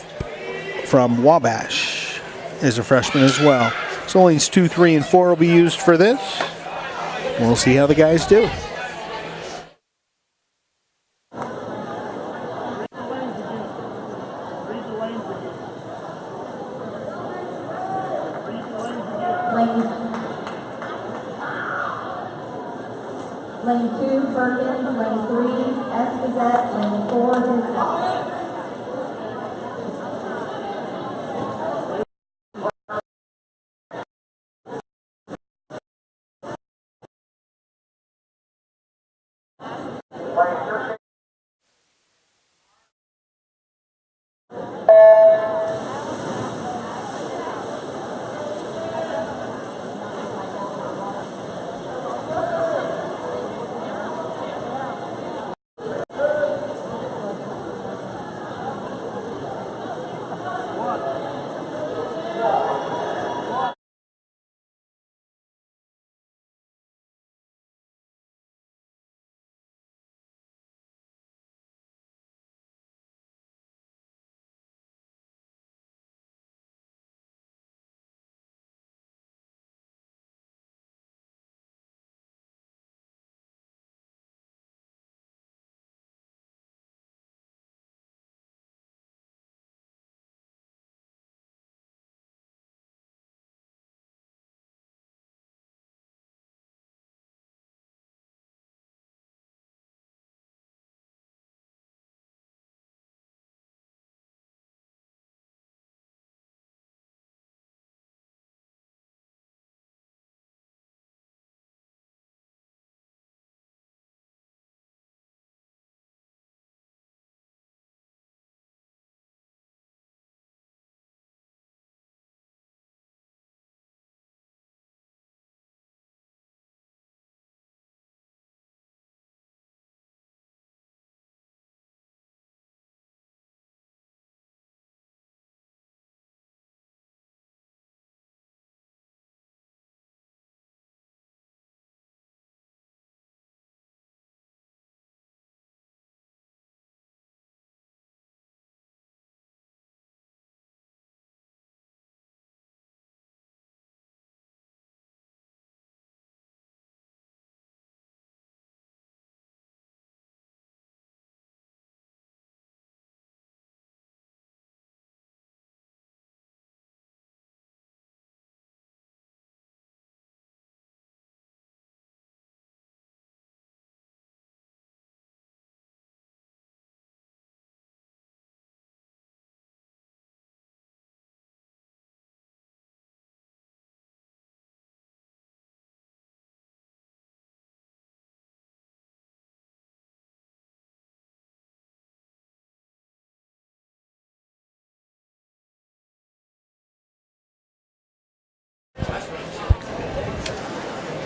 from Wabash is a freshman as well. So lanes 2, 3, and 4 will be used for this. We'll see how the guys do. Lane 2, Perkins. Lane 3, Esposette. Lane 4, Hislop.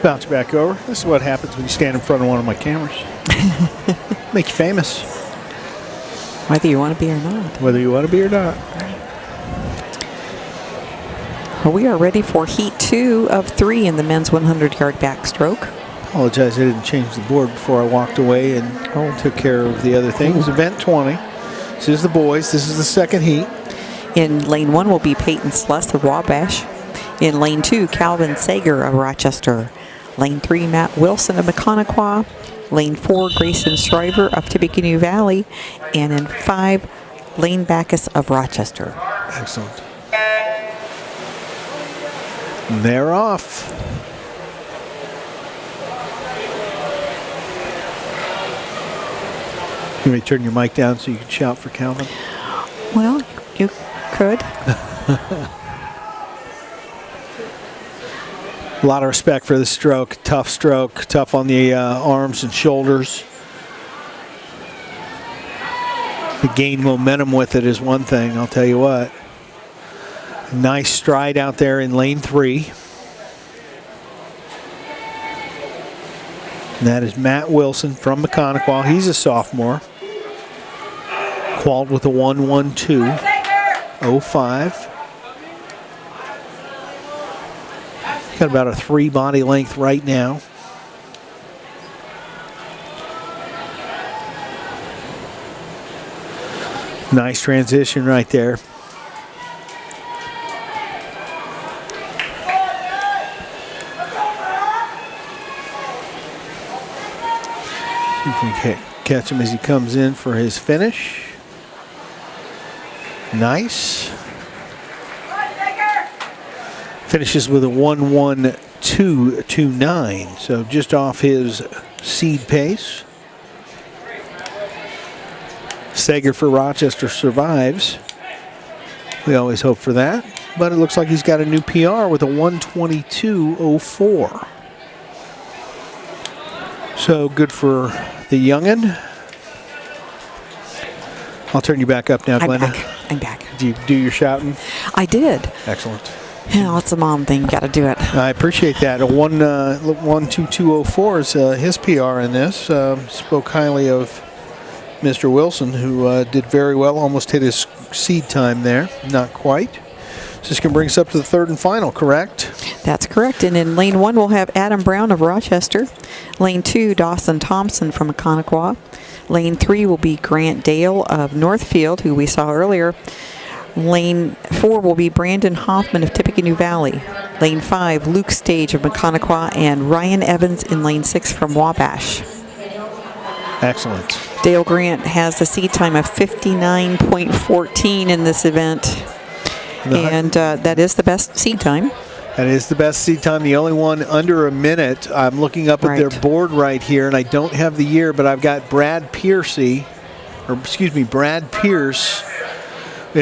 Bounce back over. This is what happens when you stand in front of one of my cameras. Make you famous. Whether you want to be or not. Whether you want to be or not. Well, we are ready for heat 2 of 3 in the men's 100-yard backstroke. Apologize, I didn't change the board before I walked away and took care of the other things. Event 20. This is the boys. This is the second heat. In lane 1 will be Peyton Sluss of Wabash. In lane 2, Calvin Sager of Rochester. Lane 3, Matt Wilson of Mechaniqua. Lane 4, Grayson Shriver of Tippecanoe Valley. And in 5, Lane Backus of Rochester. Excellent. And they're off. You may turn your mic down so you can shout for Calvin. Well, you could. A lot of respect for the stroke. Tough on the arms and shoulders. To gain momentum with it is one thing, I'll tell you what. Nice stride out there in lane 3. And that is Matt Wilson from Mechaniqua. He's a sophomore. Qualified with a 1:12.05. Got about a 3 body length right now. Nice transition right there. See if we can catch him as he comes in for his finish. Nice. Finishes with a 1:12.29, so just off his seed pace. Sager for Rochester survives. We always hope for that, but it looks like he's got a new PR with a 1:22.04. So good for the youngin'. I'll turn you back up now, Glenda. I'm back. Did you do your shouting? I did. Excellent. Yeah, it's a mom thing. Got to do it. I appreciate that. A 1:22.04 is his PR in this. Spoke highly of Mr. Wilson, who did very well. Almost hit his seed time there. Not quite. So this can bring us up to the third and final, correct? That's correct. And in lane 1, we'll have Adam Brown of Rochester. Lane 2, Dawson Thompson from Mechaniqua. Lane 3 will be Grant Dale of Northfield, who we saw earlier. Lane 4 will be Brandon Hoffman of Tippecanoe Valley. Lane 5, Luke Stage of Mechaniqua, and Ryan Evans in lane 6 from Wabash. Excellent. Dale Grant has a seed time of 59.14 in this event. And that is the best seed time. That is the best seed time. The only one under a minute. I'm looking up at their board right here, and I don't have the year, but I've got Brad Pierce at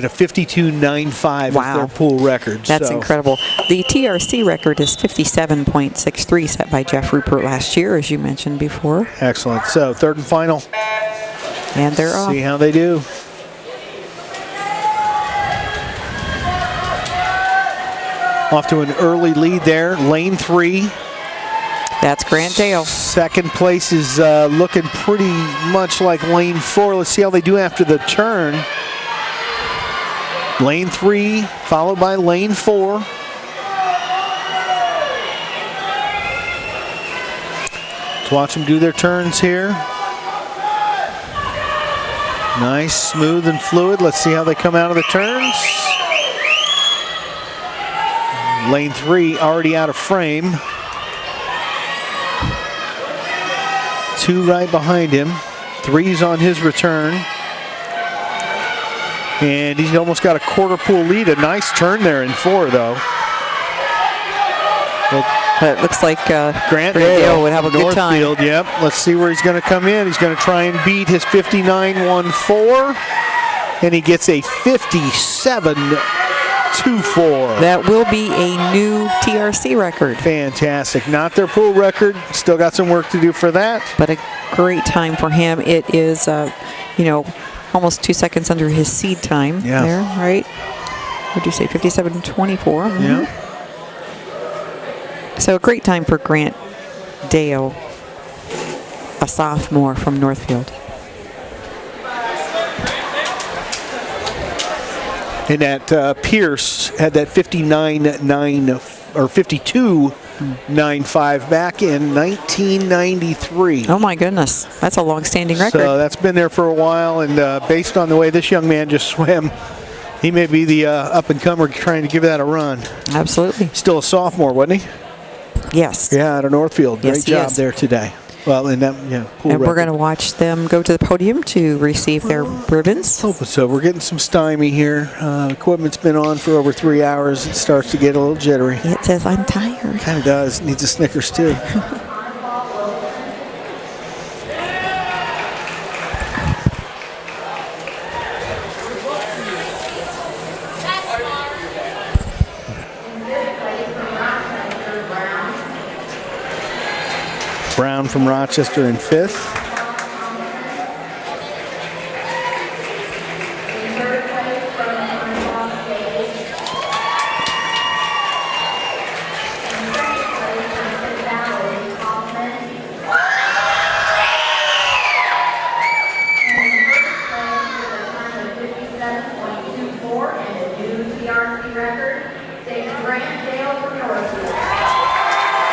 a 52.95 is their pool record. That's incredible. The TRC record is 57.63, set by Jeff Rupert last year, as you mentioned before. Excellent. So third and final. And they're off. See how they do. Off to an early lead there. Lane 3. That's Grant Dale. Second place is looking pretty much like lane 4. Let's see how they do after the turn. Lane 3, followed by lane 4. Let's watch them do their turns here. Nice, smooth and fluid. Let's see how they come out of the turns. Lane 3 already out of frame. 2 right behind him. 3's on his return. And he's almost got a quarter pool lead. A nice turn there in 4, though. It looks like Grant Dale would have a good time. Northfield, yep. Let's see where he's going to come in. He's going to try and beat his 59.14. And he gets a 57.24. That will be a new TRC record. Fantastic. Not their pool record. Still got some work to do for that. But a great time for him. It is, almost 2 seconds under his seed time there, right? Would you say 57.24? Mm-hmm. Yeah. So a great time for Grant Dale, a sophomore from Northfield. And that Pierce had that 59.9 or 52.95 back in 1993. Oh my goodness, that's a long-standing record. So that's been there for a while, and based on the way this young man just swam, he may be the up-and-comer trying to give that a run. Absolutely. Still a sophomore, wasn't he? Yes. Yeah, out of Northfield. Great Yes, he job is. there today. Well, in that, pool And we're record. going to watch them go to the podium to receive their ribbons. Hoping so. We're getting some stymie here. Equipment's been on for over 3 hours. It starts to get a little jittery. It says I'm tired. Kind of does. Needs a Snickers too. Brown from Rochester in 5th.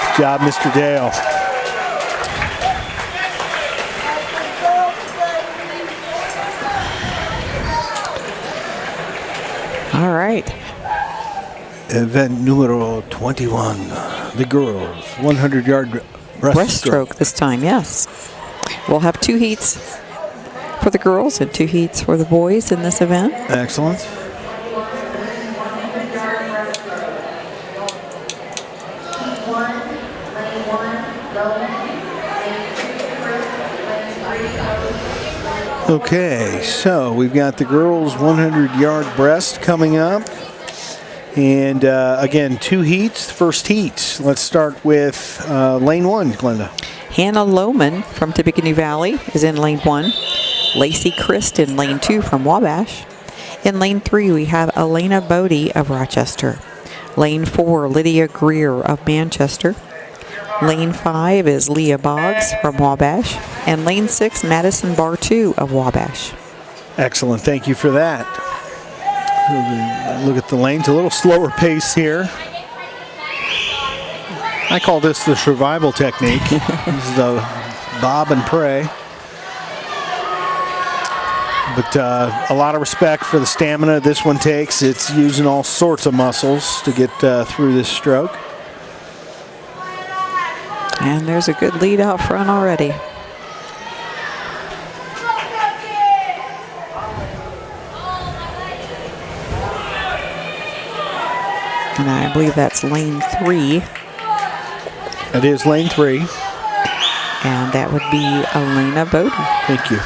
Good job, Mr. Dale. All right. Event numero 21, the girls, 100-yard Breaststroke this time, yes. We'll have 2 heats for the girls and 2 heats for the boys in this event. Excellent. Okay, so we've got the girls' 100-yard breast coming up. And again, 2 heats, first heat. Let's start with lane 1, Glenda. Hannah Lohman from Tippecanoe Valley is in lane 1. Lacey Christ in lane 2 from Wabash. In lane 3, we have Elena Bodie of Rochester. Lane 4, Lydia Greer of Manchester. Lane 5 is Leah Boggs from Wabash. And lane 6, Madison Bartu of Wabash. Excellent, thank you for that. Look at the lanes, a little slower pace here. I call this the survival technique. This is the bob and pray. But a lot of respect for the stamina this one takes. It's using all sorts of muscles to get through this stroke. And there's a good lead out front already. And I believe that's lane 3. It is lane 3. And that would be Elena Bowden. Thank you.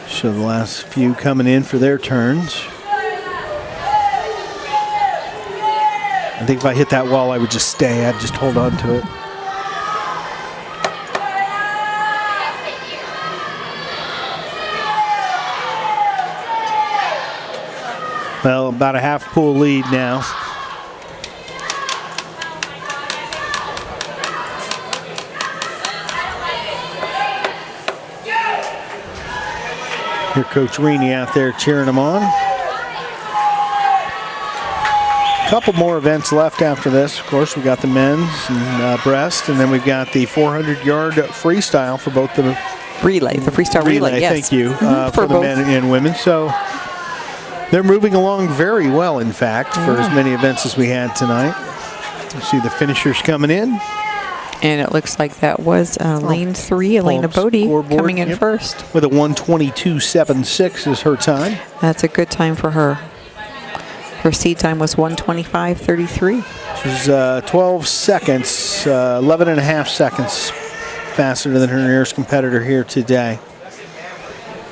So the last few coming in for their turns. I think if I hit that wall, I would just stay. I'd just hold on to it. Well, about a half pool lead now. Here, Coach Reaney out there cheering them on. A couple more events left after this. Of course, we got the men's and breast, and then we've got the 400-yard freestyle for both the relay, the freestyle relay. Yes, thank you for the men and women. So they're moving along very well. In fact, for as many events as we had tonight. You see the finishers coming in. And it looks like that was lane 3, Elena Bodie, coming in first. With a 1:22.76 is her time. That's a good time for her. Her seed time was 1:25.33. She's 12 seconds, 11 and a half seconds faster than her nearest competitor here today.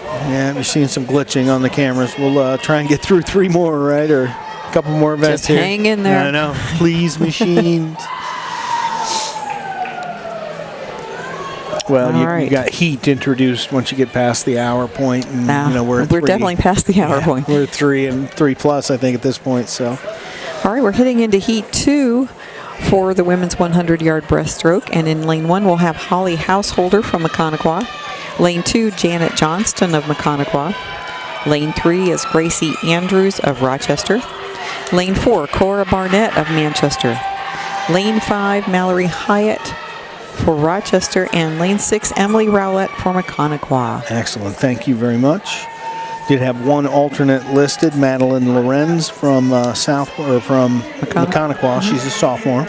Yeah, we're seeing some glitching on the cameras. We'll try and get through 3 more, right? Or a couple more events Just here. hang in there. I know. Please, machines. Well, you got heat introduced once you get past the hour point, and we're definitely past the hour point. We're 3 and 3+, I think, at this point. So, all right, we're heading into heat 2 for the women's 100-yard breaststroke, and in lane 1 we'll have Holly Householder from Mechaniqua. Lane 2, Janet Johnston of Mechaniqua. Lane 3 is Gracie Andrews of Rochester. Lane 4, Cora Barnett of Manchester. Lane 5, Mallory Hyatt for Rochester. And Lane 6, Emily Rowlett for Mechaniqua. Excellent. Thank you very much. Did have one alternate listed, Madeline Lorenz from from Mechaniqua. She's a sophomore.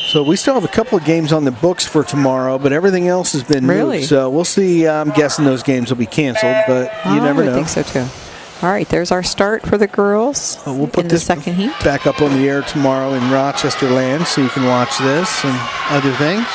So we still have a couple of games on the books for tomorrow, but everything else has been moved. So we'll see. I'm guessing those games will be canceled, but you never know. I think so too. All right, there's our start for the girls. We'll put in this the second heat back up on the air tomorrow in Rochester land, so you can watch this and other things.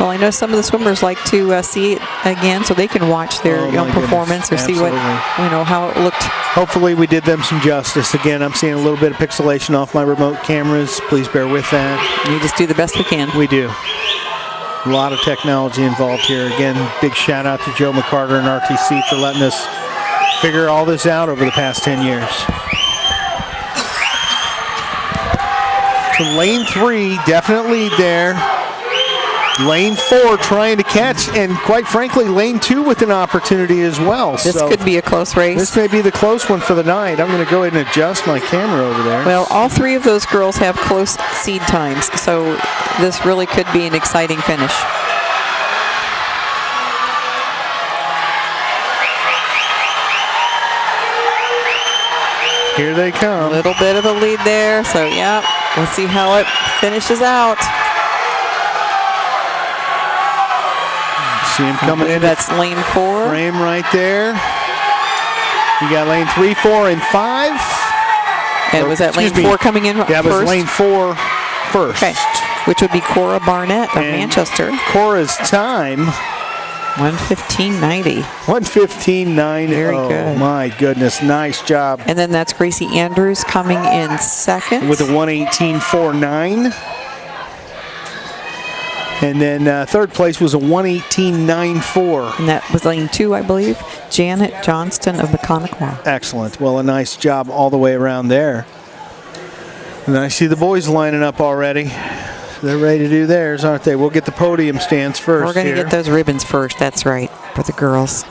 Well, I know some of the swimmers like to see it again, so they can watch their own performance or see what how it looked. Hopefully, we did them some justice. Again, I'm seeing a little bit of pixelation off my remote cameras. Please bear with that. We just do the best we can. We do. A lot of technology involved here. Again, big shout out to Joe McCarter and RTC for letting us figure all this out over the past 10 years. So lane 3 definitely there. Lane 4 trying to catch, and quite frankly, lane 2 with an opportunity as well. This could be a close race. This may be the close one for the night. I'm going to go ahead and adjust my camera over there. Well, all 3 of those girls have close seed times, so this really could be an exciting finish. Here they come. A little bit of a lead there, so yeah, we'll see how it finishes out. See him coming in. That's lane 4. Frame right there. You got lane 3, 4, and 5. And was that lane 4 coming in first? Yeah, it was lane 4 first. Okay, which would be Cora Barnett of Manchester. Cora's time, 1:15.90. 1:15.90. Very good. My goodness, nice job. And then that's Gracie Andrews coming in second. With a 1:18.49. And then third place was a 1:18.94. And that was lane 2, I believe. Janet Johnston of Mechaniqua. Excellent. Well, a nice job all the way around there. And I see the boys lining up already. They're ready to do theirs, aren't they? We'll get the podium stands first. We're going to get those ribbons first. That's right, for the girls.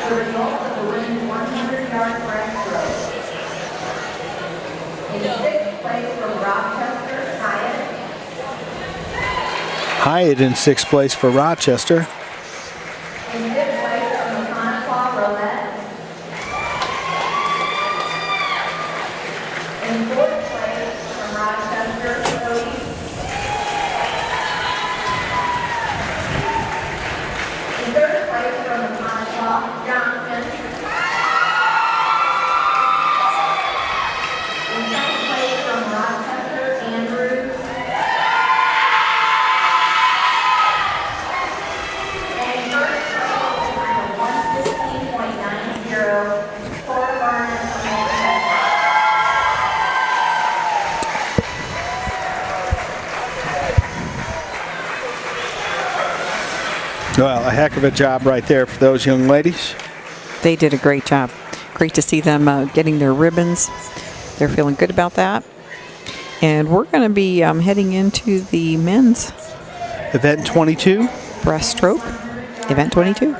The result of the women's 100-yard breaststroke. In 6th place from Rochester, Hyatt. Hyatt in 6th place for Rochester. In 5th place from Mechaniqua, Roulette. In 4th place from Rochester, coed. In 3rd place from Mechaniqua, Johnson. In 2nd place from Rochester, Andrews. And in 1st place, time of 1:15.90, Cora Barnett of Manchester. Well, a heck of a job right there for those young ladies. They did a great job. Great to see them getting their ribbons. They're feeling good about that. And we're going to be heading into the men's Event 22. breaststroke. Event 22.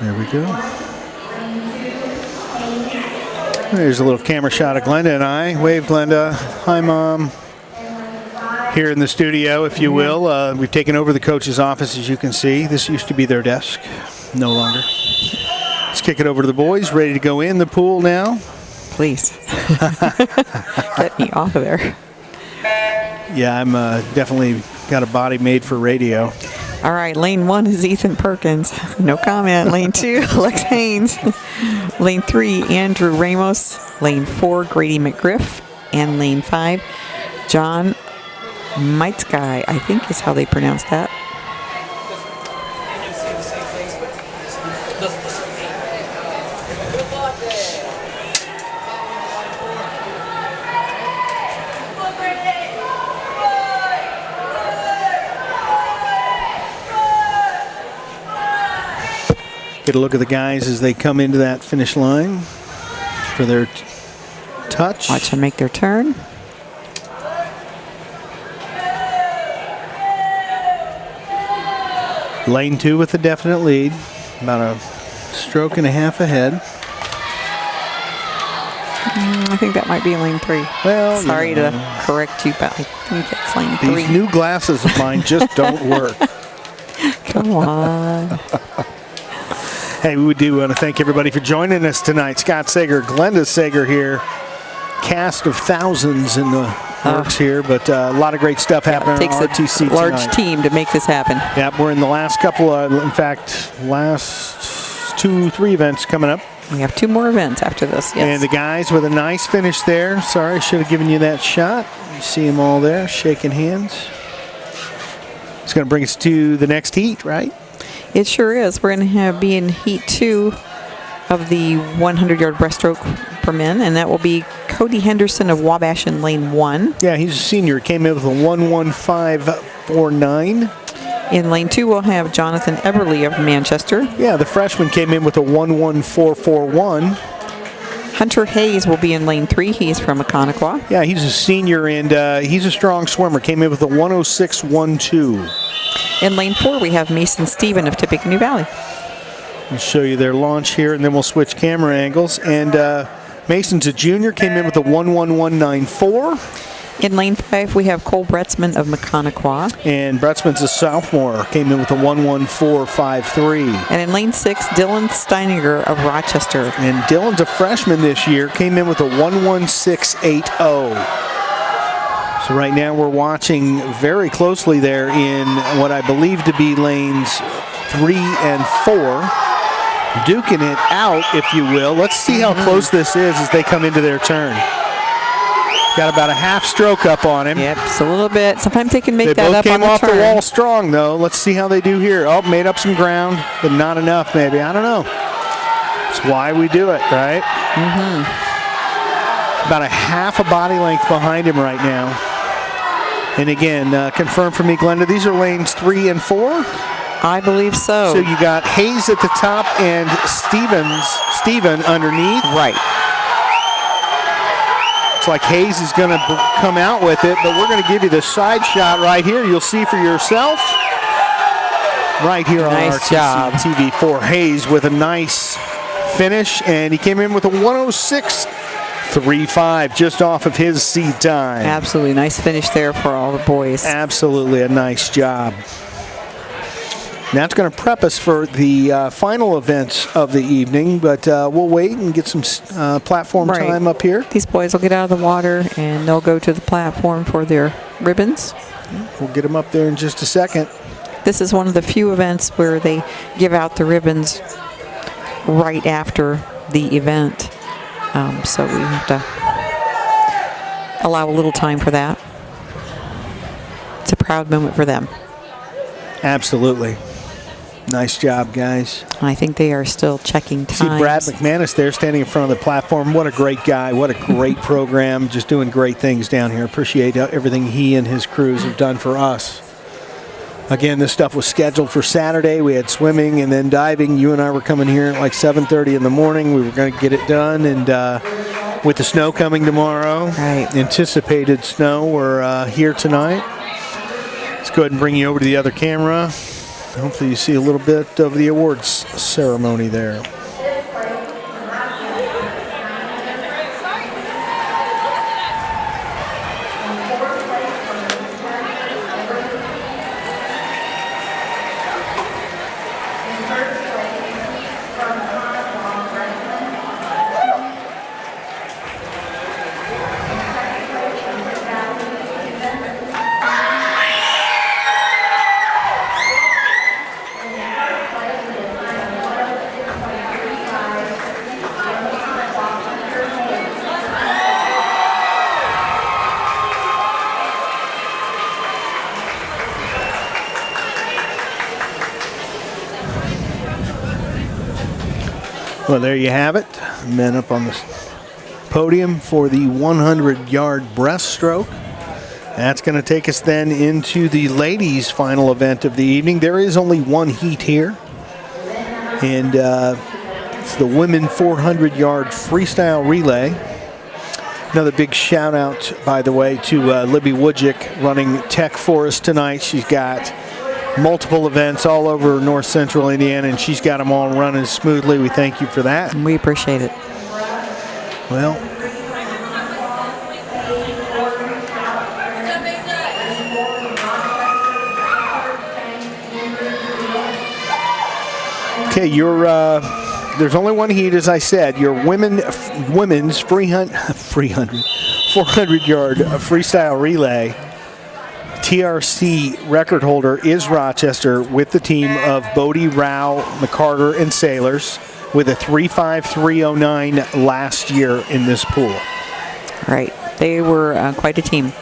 There we go. There's a little camera shot of Glenda and I. Wave, Glenda. Hi, Mom. Here in the studio, if you will. We've taken over the coach's office, as you can see. This used to be their desk. No longer. Let's kick it over to the boys. Ready to go in the pool now? Please. Get me off of there. Yeah, I'm definitely got a body made for radio. All right, lane 1 is Ethan Perkins. No comment. Lane 2, Lex Haynes. Lane 3, Andrew Ramos. Lane 4, Grady McGriff. And lane 5, John Maitzkai, I think is how they pronounce that. Get a look at the guys as they come into that finish line for their touch. Watch them make their turn. Lane 2 with a definite lead, about a stroke and a half ahead. I think that might be lane 3. Well, sorry to correct you, but I think it's lane 3. These new glasses of mine just don't work. Come on. Hey, we do want to thank everybody for joining us tonight. Scott Sager, Glenda Sager here. Cast of thousands in the works here, but a lot of great stuff happening It takes on RTC a large tonight. team to make this happen. Yep, we're in the last couple of, in fact, last 2-3 events coming up. We have 2 more events after this, yes. And the guys with a nice finish there. Sorry, I should have given you that shot. You see them all there, shaking hands. It's going to bring us to the next heat, right? It sure is. We're going to be in heat 2 of the 100-yard breaststroke for men, and that will be Cody Henderson of Wabash in lane 1. Yeah, he's a senior. Came in with a 1:15.49. In lane 2, we'll have Jonathan Eberly of Manchester. Yeah, the freshman came in with a 1:14.41. Hunter Hayes will be in lane 3. He's from Maconaquah. Yeah, he's a senior, and he's a strong swimmer. Came in with a 1:06.12. In lane 4, we have Mason Stephen of Tippecanoe Valley. I'll show you their launch here, and then we'll switch camera angles. And Mason's a junior, came in with a 1:11.94. In lane 5, we have Cole Bretzman of Maconaquah. And Bretzman's a sophomore, came in with a 1:14.53. And in lane 6, Dylan Steininger of Rochester. And Dylan's a freshman this year, came in with a 1:16.80. So right now we're watching very closely there in what I believe to be lanes 3 and 4. Duking it out, if you will. Let's see how close this is as they come into their turn. Got about a half stroke up on him. Yep, just a little bit. Sometimes they can make that up on the turn. They both came off the wall strong, though. Let's see how they do here. Oh, made up some ground, but not enough, maybe. I don't know. That's why we do it, right? About a half a body length behind him right now. And again, confirm for me, Glenda, these are lanes 3 and 4? I believe so. So you got Hayes at the top and Steven underneath. Right. It's like Hayes is going to come out with it, but we're going to give you the side shot right here. You'll see for yourself. Right here on RTC TV4. Hayes with a nice finish, and he came in with a 1:06.35, just off of his seed time. Absolutely nice finish there for all the boys. Absolutely a nice job. That's going to prep us for the final events of the evening, but we'll wait and get some platform time up here. These boys will get out of the water and they'll go to the platform for their ribbons. We'll get them up there in just a second. This is one of the few events where they give out the ribbons right after the event. So we have to allow a little time for that. It's a proud moment for them. Absolutely. Nice job, guys. I think they are still checking times. See Brad McManus there standing in front of the platform. What a great guy. What a great program. Just doing great things down here. Appreciate everything he and his crews have done for us. Again, this stuff was scheduled for Saturday. We had swimming and then diving. You and I were coming here at like 7:30 in the morning. We were going to get it done. And with the snow coming tomorrow, anticipated snow, we're here tonight. Let's go ahead and bring you over to the other camera. Hopefully you see a little bit of the awards ceremony there. Well, there you have it. Men up on the podium for the 100-yard breaststroke. That's going to take us then into the ladies' final event of the evening. There is only one heat here, and it's the women 400-yard freestyle relay. Another big shout out, by the way, to Libby Woodjick running tech for us tonight. She's got multiple events all over north central Indiana, and she's got them all running smoothly. We thank you for that. We appreciate it. Well, okay, there's only one heat, as I said. Your women's 400-yard freestyle relay TRC record holder is Rochester with the team of Bodie, Rao, McCarter, and Sailors with a 3.5309 last year in this pool. Right. They were quite a team.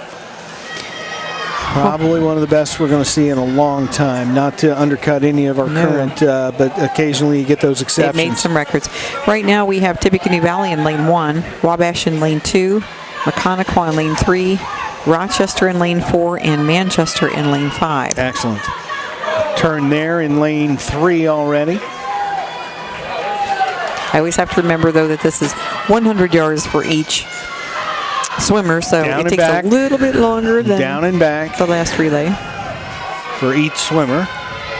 Probably one of the best we're going to see in a long time. Not to undercut any of our current, but occasionally you get those exceptions. They made some records. Right now we have Tippecanoe Valley in lane 1, Wabash in lane 2, Mechanical in lane 3, Rochester in lane 4, and Manchester in lane 5. Excellent. Turn there in lane 3 already. I always have to remember, though, that this is 100 yards for each swimmer, so Down it takes back. a little bit longer than Down and back the last relay. For each swimmer.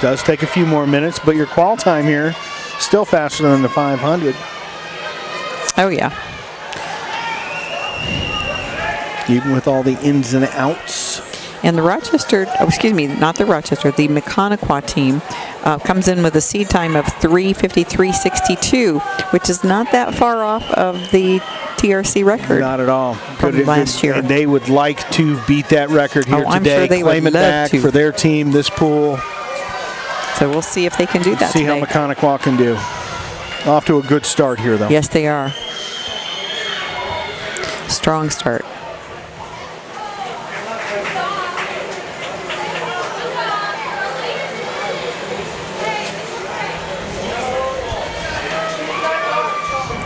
Does take a few more minutes, but your qual time here still faster than the 500. Oh, yeah. Even with all the ins and outs. And the Rochester, not the Rochester, the Mechanical team comes in with a seed time of 3:53.62, which is not that far off of the TRC record. Not at all. From last year. And they would like to beat that record here I'm today. sure they Claim would it love back to. for their team, this pool. So we'll see if they can do that See today. how Mechanical can do. Off to a good start here, though. Yes, they are. Strong start.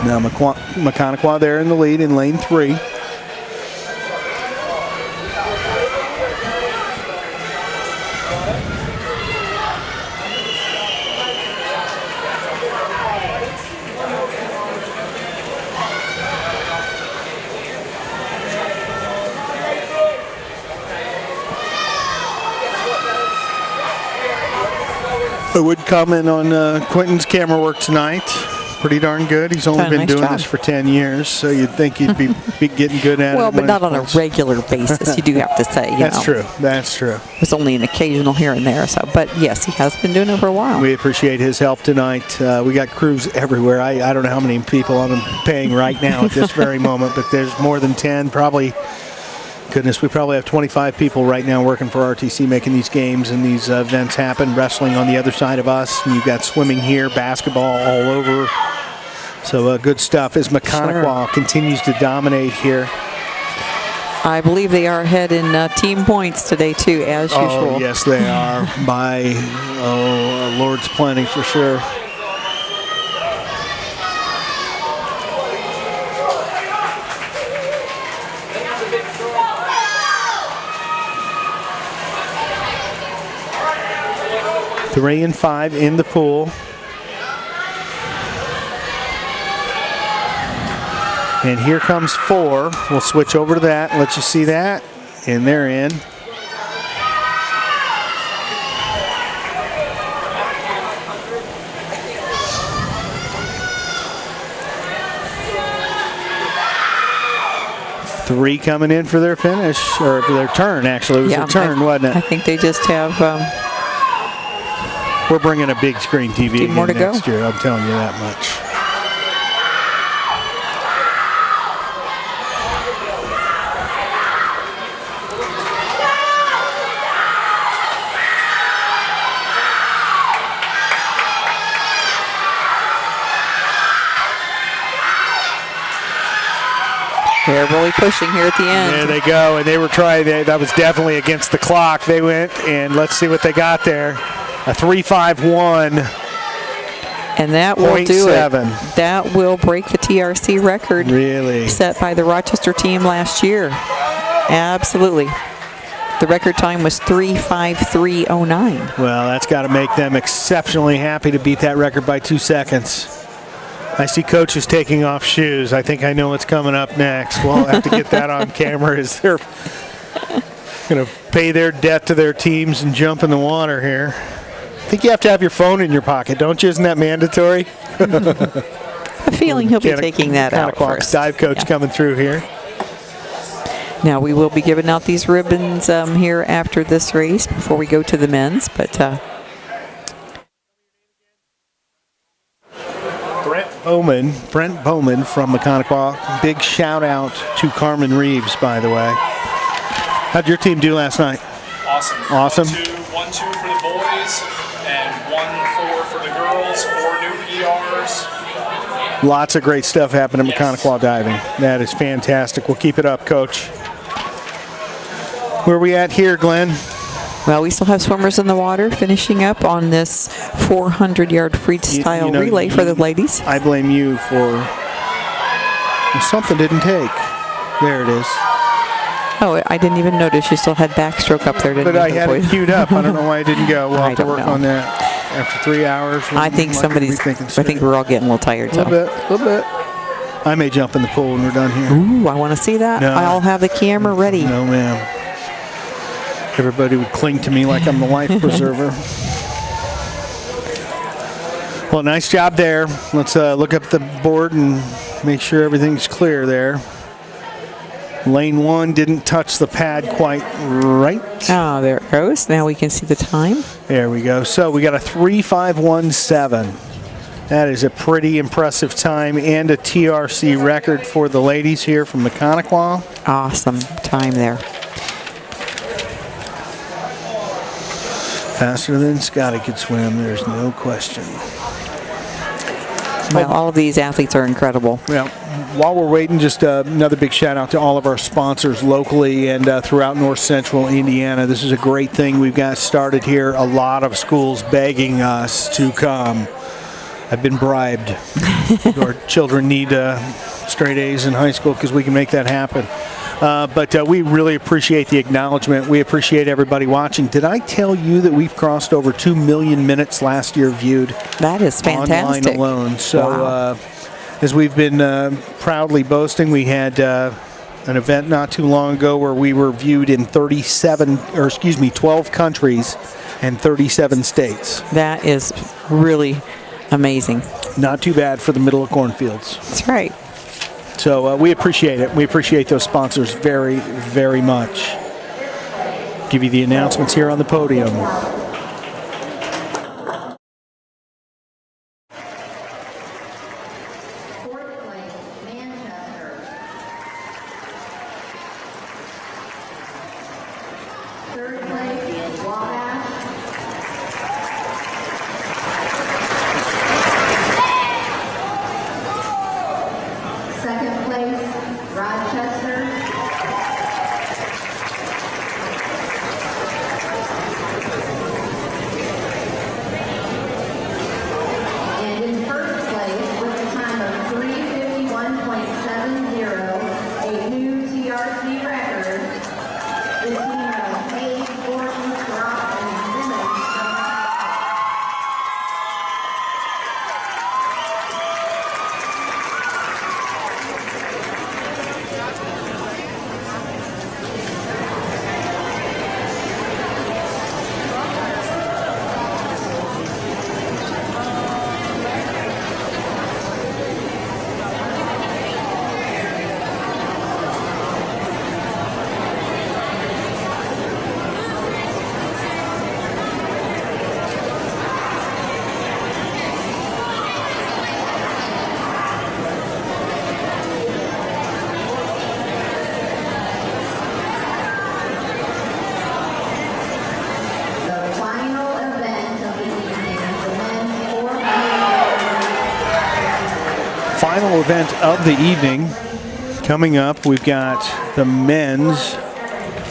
Now Mechanical there in the lead in lane 3. I would comment on Quentin's camera work tonight. Pretty darn good. He's only Done a been nice doing job. this for 10 years, so you'd think he'd be getting good at it. Well, but when not it's on a once. regular basis, you do have to say. That's true. That's true. It's only an occasional here and there. So, but yes, he has been doing it for a while. We appreciate his help tonight. We got crews everywhere. I don't know how many people I'm paying right now at this very moment, but there's more than 10, probably. Goodness, we probably have 25 people right now working for RTC making these games and these events happen. Wrestling on the other side of us, and you've got swimming here, basketball all over. So good stuff as Mechanical continues to dominate here. I believe they are ahead in team points today too, as usual. Oh, yes, they are by a Lord's plenty for sure. Three and 5 in the pool. And here comes 4. We'll switch over to that and let you see that. And they're in. Three coming in for their finish, or for their turn, actually. It was a turn, wasn't it? I think they just have... We're bringing a big screen TV more to again next go. year, I'm telling you that much. They're really pushing here at the end. There they go, and they were trying. That was definitely against the clock. They went, and let's see what they got there. A 3.51 And that will do it. 0.7. That will break the TRC record. Really? Set by the Rochester team last year. Absolutely. The record time was 3:53:09. Well, that's got to make them exceptionally happy to beat that record by 2 seconds. I see coaches taking off shoes. I think I know what's coming up next. We'll have to get that on camera as they're going to pay their debt to their teams and jump in the water here. I think you have to have your phone in your pocket, don't you? Isn't that mandatory? A feeling he'll be taking that out first. Dive coach coming through here. Now we will be giving out these ribbons here after this race before we go to the men's. But Brent Bowman from Mechanical. Big shout out to Carmen Reeves, by the way. How'd your team do last night? Awesome. Awesome. 1-2 for the boys and 1-4 for the girls. 4 new PRs. Lots of great stuff happened at Mechanical diving. That is fantastic. We'll keep it up, Coach. Where are we at here, Glenn? well, we still have swimmers in the water finishing up on this 400-yard freestyle relay for the ladies. I blame you for something didn't take. There it is. Oh, I didn't even notice you still had backstroke up there, didn't you? But I had it queued up. I don't know why I didn't go. We'll have to work on that after 3 hours. I think I think we're all getting a little tired. A little bit. I may jump in the pool when we're done here. Ooh, I want to see that. No. I'll have the camera ready. No, ma'am. Everybody would cling to me like I'm the life preserver. Well, nice job there. Let's look up the board and make sure everything's clear there. Lane 1 didn't touch the pad quite right. Oh, there it goes. Now we can see the time. There we go. So we got a 3:5:17. That is a pretty impressive time and a TRC record for the ladies here from Mechanical. Awesome time there. Faster than Scotty could swim, there's no question. Well, all of these athletes are incredible. Well, while we're waiting, just another big shout out to all of our sponsors locally and throughout North Central Indiana. This is a great thing we've got started here. A lot of schools begging us to come. I've been bribed. Our children need straight A's in high school because we can make that happen. But we really appreciate the acknowledgement. We appreciate everybody watching. Did I tell you that we've crossed over 2 million minutes last year viewed? That is fantastic. Online alone. So wow. As we've been proudly boasting, we had an event not too long ago where we were viewed in 12 countries and 37 states. That is really amazing. Not too bad for the middle of cornfields. That's right. So we appreciate it. We appreciate those sponsors very, very much. Give you the announcements here on the podium. Second place, Rochester. And in first place, with a time of 3:51.70, a new TRC record, the team of Hayes, Gordon, Brock, and Simmons. Final event of the evening coming up. We've got the men's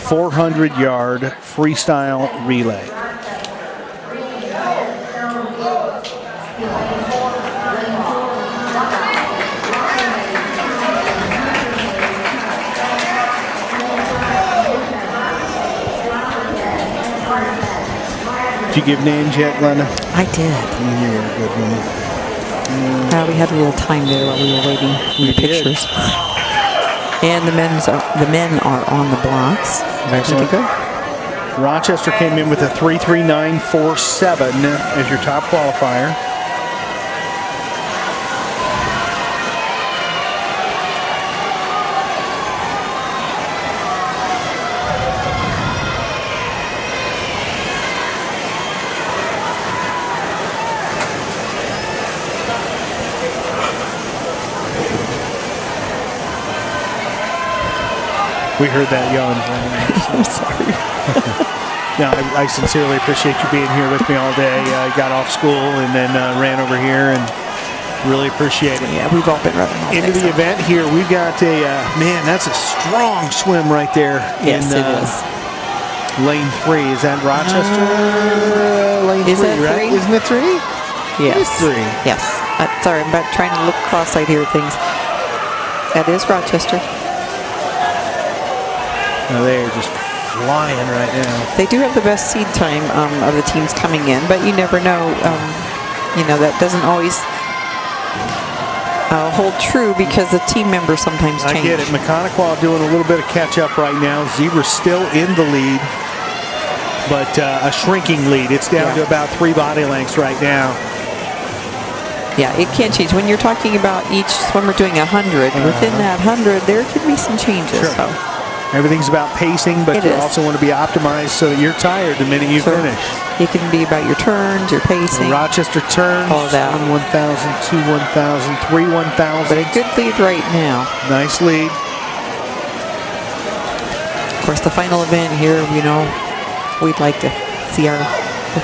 400-yard freestyle relay. Did you give names yet, Glenda? I did. You're a good one. We had a little time there while we were waiting for the pictures. And the men are on the blocks. Ready to go. Rochester came in with a 3:39.47 as your top qualifier. We heard that yawn. I'm sorry. No, I sincerely appreciate you being here with me all day. I got off school and then ran over here and really appreciate it. Yeah, we've all been running all into day, the event here. We've got a, man, that's a strong swim right there. Yes, in, it is. Lane 3. Is that Rochester? Lane 3, that right? 3? Isn't it 3? Yes. It is 3. Yes. Sorry, I'm about trying to look cross-eyed here at things. That is Rochester. Oh, they're just flying right now. They do have the best seed time of the teams coming in, but you never know. That doesn't always hold true because the team members sometimes change. I get it. Mechanical doing a little bit of catch-up right now. Zebra's still in the lead, but a shrinking lead. It's down to about 3 body lengths right now. Yeah, it can change. When you're talking about each swimmer doing 100, within that 100, there can be some changes. Sure. So. Everything's about pacing, but you also want to be optimized so that you're tired the minute you finish. It can be about your turns, your pacing. Rochester turns. All that. 1 1,000, 2 1,000, 3 1,000. But a good lead right now. Nice lead. Of course, the final event here, we'd like to see our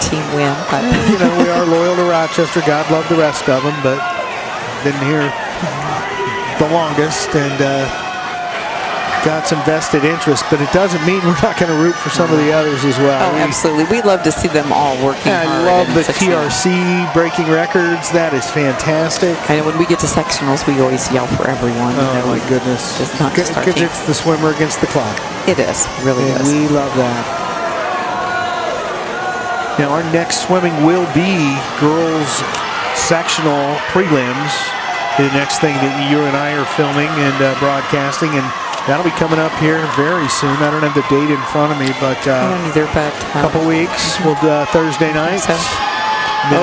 team win. But we are loyal to Rochester. God love the rest of them, but been here the longest and got some vested interest, but it doesn't mean we're not going to root for some of the others as well. Oh, absolutely. We love to see them all working hard. I love the TRC breaking records. That is fantastic. I know when we get to sectionals, we always yell for everyone. Oh, my goodness. It's not just our Because team. it's the swimmer against the clock. It is. It really is. We love that. Now, our next swimming will be girls sectional prelims. The next thing that you and I are filming and broadcasting, and that'll be coming up here very soon. I don't have the date in front of me, but I don't either, but a couple weeks. We'll do Thursday night, then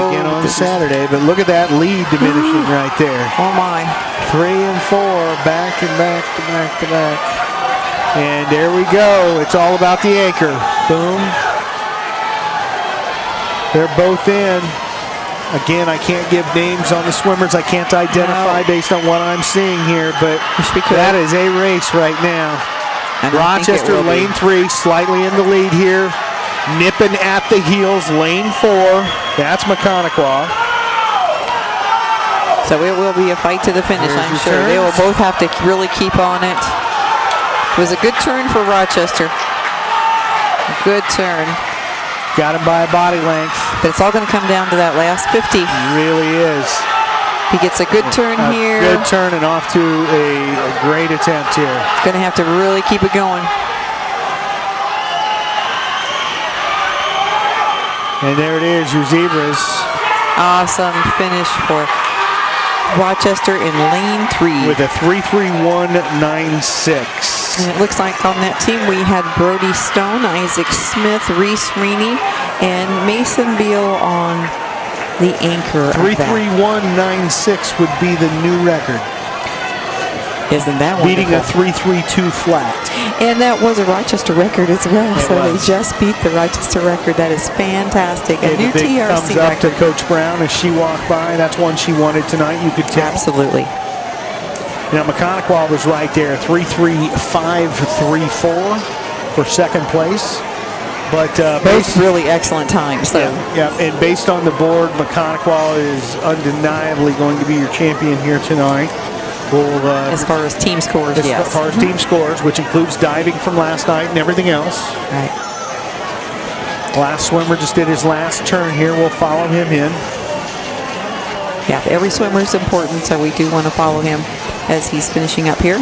again on Saturday. But look at that lead diminishing right there. Oh my! 3 and 4, back and back to back to back, and there we go. It's all about the anchor. Boom. They're both in. Again, I can't give names on the swimmers. I can't identify based on what I'm seeing here, but that is a race right now. Rochester, lane 3, slightly in the lead here. Nipping at the heels, lane 4. That's Mechanical. So it will be a fight to the finish, I'm sure. They will both have to really keep on it. It was a good turn for Rochester. Good turn. Got him by a body length. But it's all going to come down to that last 50. It really is. He gets a good turn here. Good turn and off to a great attempt here. Going to have to really keep it going. And there it is, your Zebras. Awesome finish for Rochester in lane 3. With a 3:31.96. And it looks like on that team we had Brody Stone, Isaac Smith, Reese Reaney, and Mason Beal on the anchor. 3:31.96 would be the new record. Isn't that beating wonderful? a 3:32 flat? And that was a Rochester record as well. It so was. they just beat the Rochester record. That is fantastic. A new Big TRC thumbs up record. to Coach Brown as she walked by. That's one she wanted tonight. You could tell. Absolutely. Now, Mechanical was right there, 3:35.34 for second place. But both really excellent times. So. Yeah, and based on the board, Mechanical is undeniably going to be your champion here tonight. We'll, as far as team scores, yes. As far as team scores, which includes diving from last night and everything else. Right. Last swimmer just did his last turn here. We'll follow him in. Yeah, every swimmer is important, so we do want to follow him as he's finishing up here.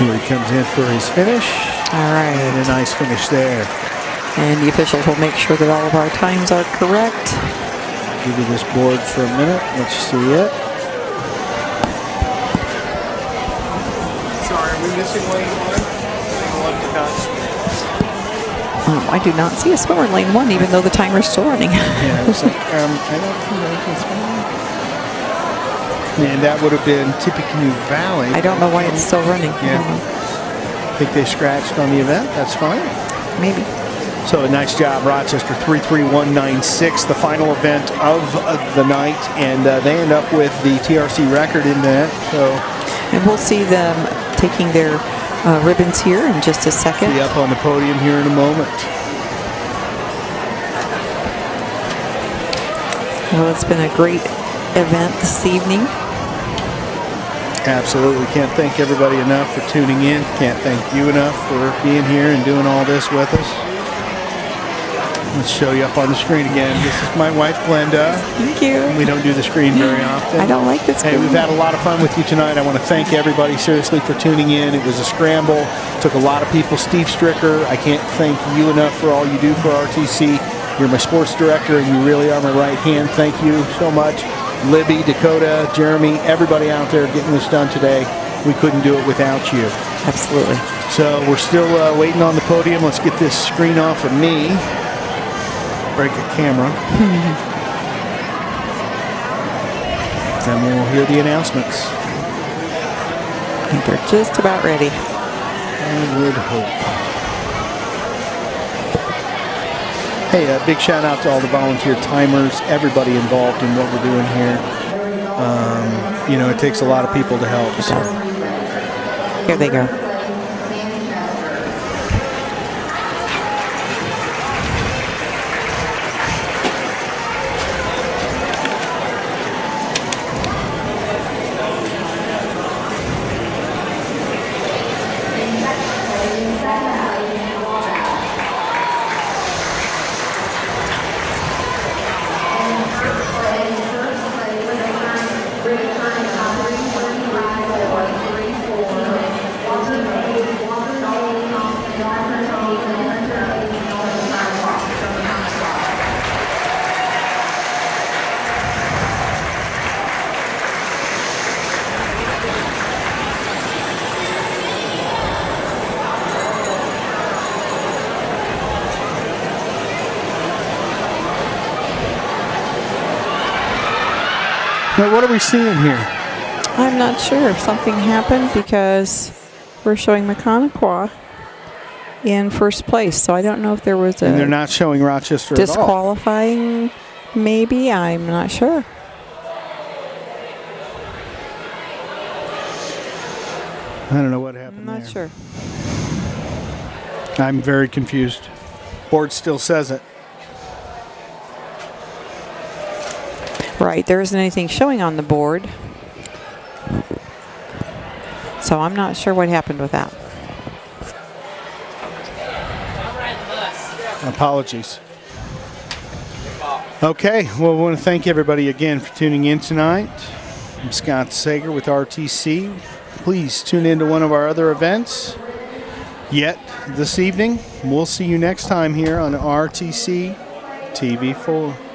Here he comes in for his finish. All right. And a nice finish there. And the officials will make sure that all of our times are correct. Give you this board for a minute. Let's see it. Sorry, are we missing lane 1? I do not see a swimmer in lane 1, even though the timer's still running. Yeah, it's like, I don't know. And that would have been Tippecanoe Valley. I don't know why it's still running. Yeah. I think they scratched on the event. That's fine. Maybe. So a nice job, Rochester, 33196, the final event of the night, and they end up with the TRC record in that. So, and we'll see them taking their ribbons here in just a second. Be up on the podium here in a moment. Well, it's been a great event this evening. Absolutely. Can't thank everybody enough for tuning in. Can't thank you enough for being here and doing all this with us. Let's show you up on the screen again. This is my wife, Glenda. Thank you. We don't do the screen very often. I don't like the screen. Hey, we've had a lot of fun with you tonight. I want to thank everybody seriously for tuning in. It was a scramble. Took a lot of people. Steve Stricker, I can't thank you enough for all you do for RTC. You're my sports director, and you really are my right hand. Thank you so much. Libby, Dakota, Jeremy, everybody out there getting this done today. We couldn't do it without you. Absolutely. So we're still waiting on the podium. Let's get this screen off of me. Break the camera. Then we'll hear the announcements. I think they're just about ready. I would hope. Hey, a big shout out to all the volunteer timers, everybody involved in what we're doing here. You know, it takes a lot of people to help. So. Here they go. Now, what are we seeing here? I'm not sure. Something happened because we're showing Mechaniqua in first place. So I don't know if there was a... And they're not showing Rochester at all. Disqualifying, maybe. I'm not sure. I don't know what happened I'm not sure. I'm very confused. Board still says it. Right, there isn't anything showing on the board. So I'm not sure what happened with that. Apologies. Okay, well, we want to thank everybody again for tuning in tonight. I'm Scott Sager with RTC. Please tune in to one of our other events yet this evening. We'll see you next time here on RTC TV4.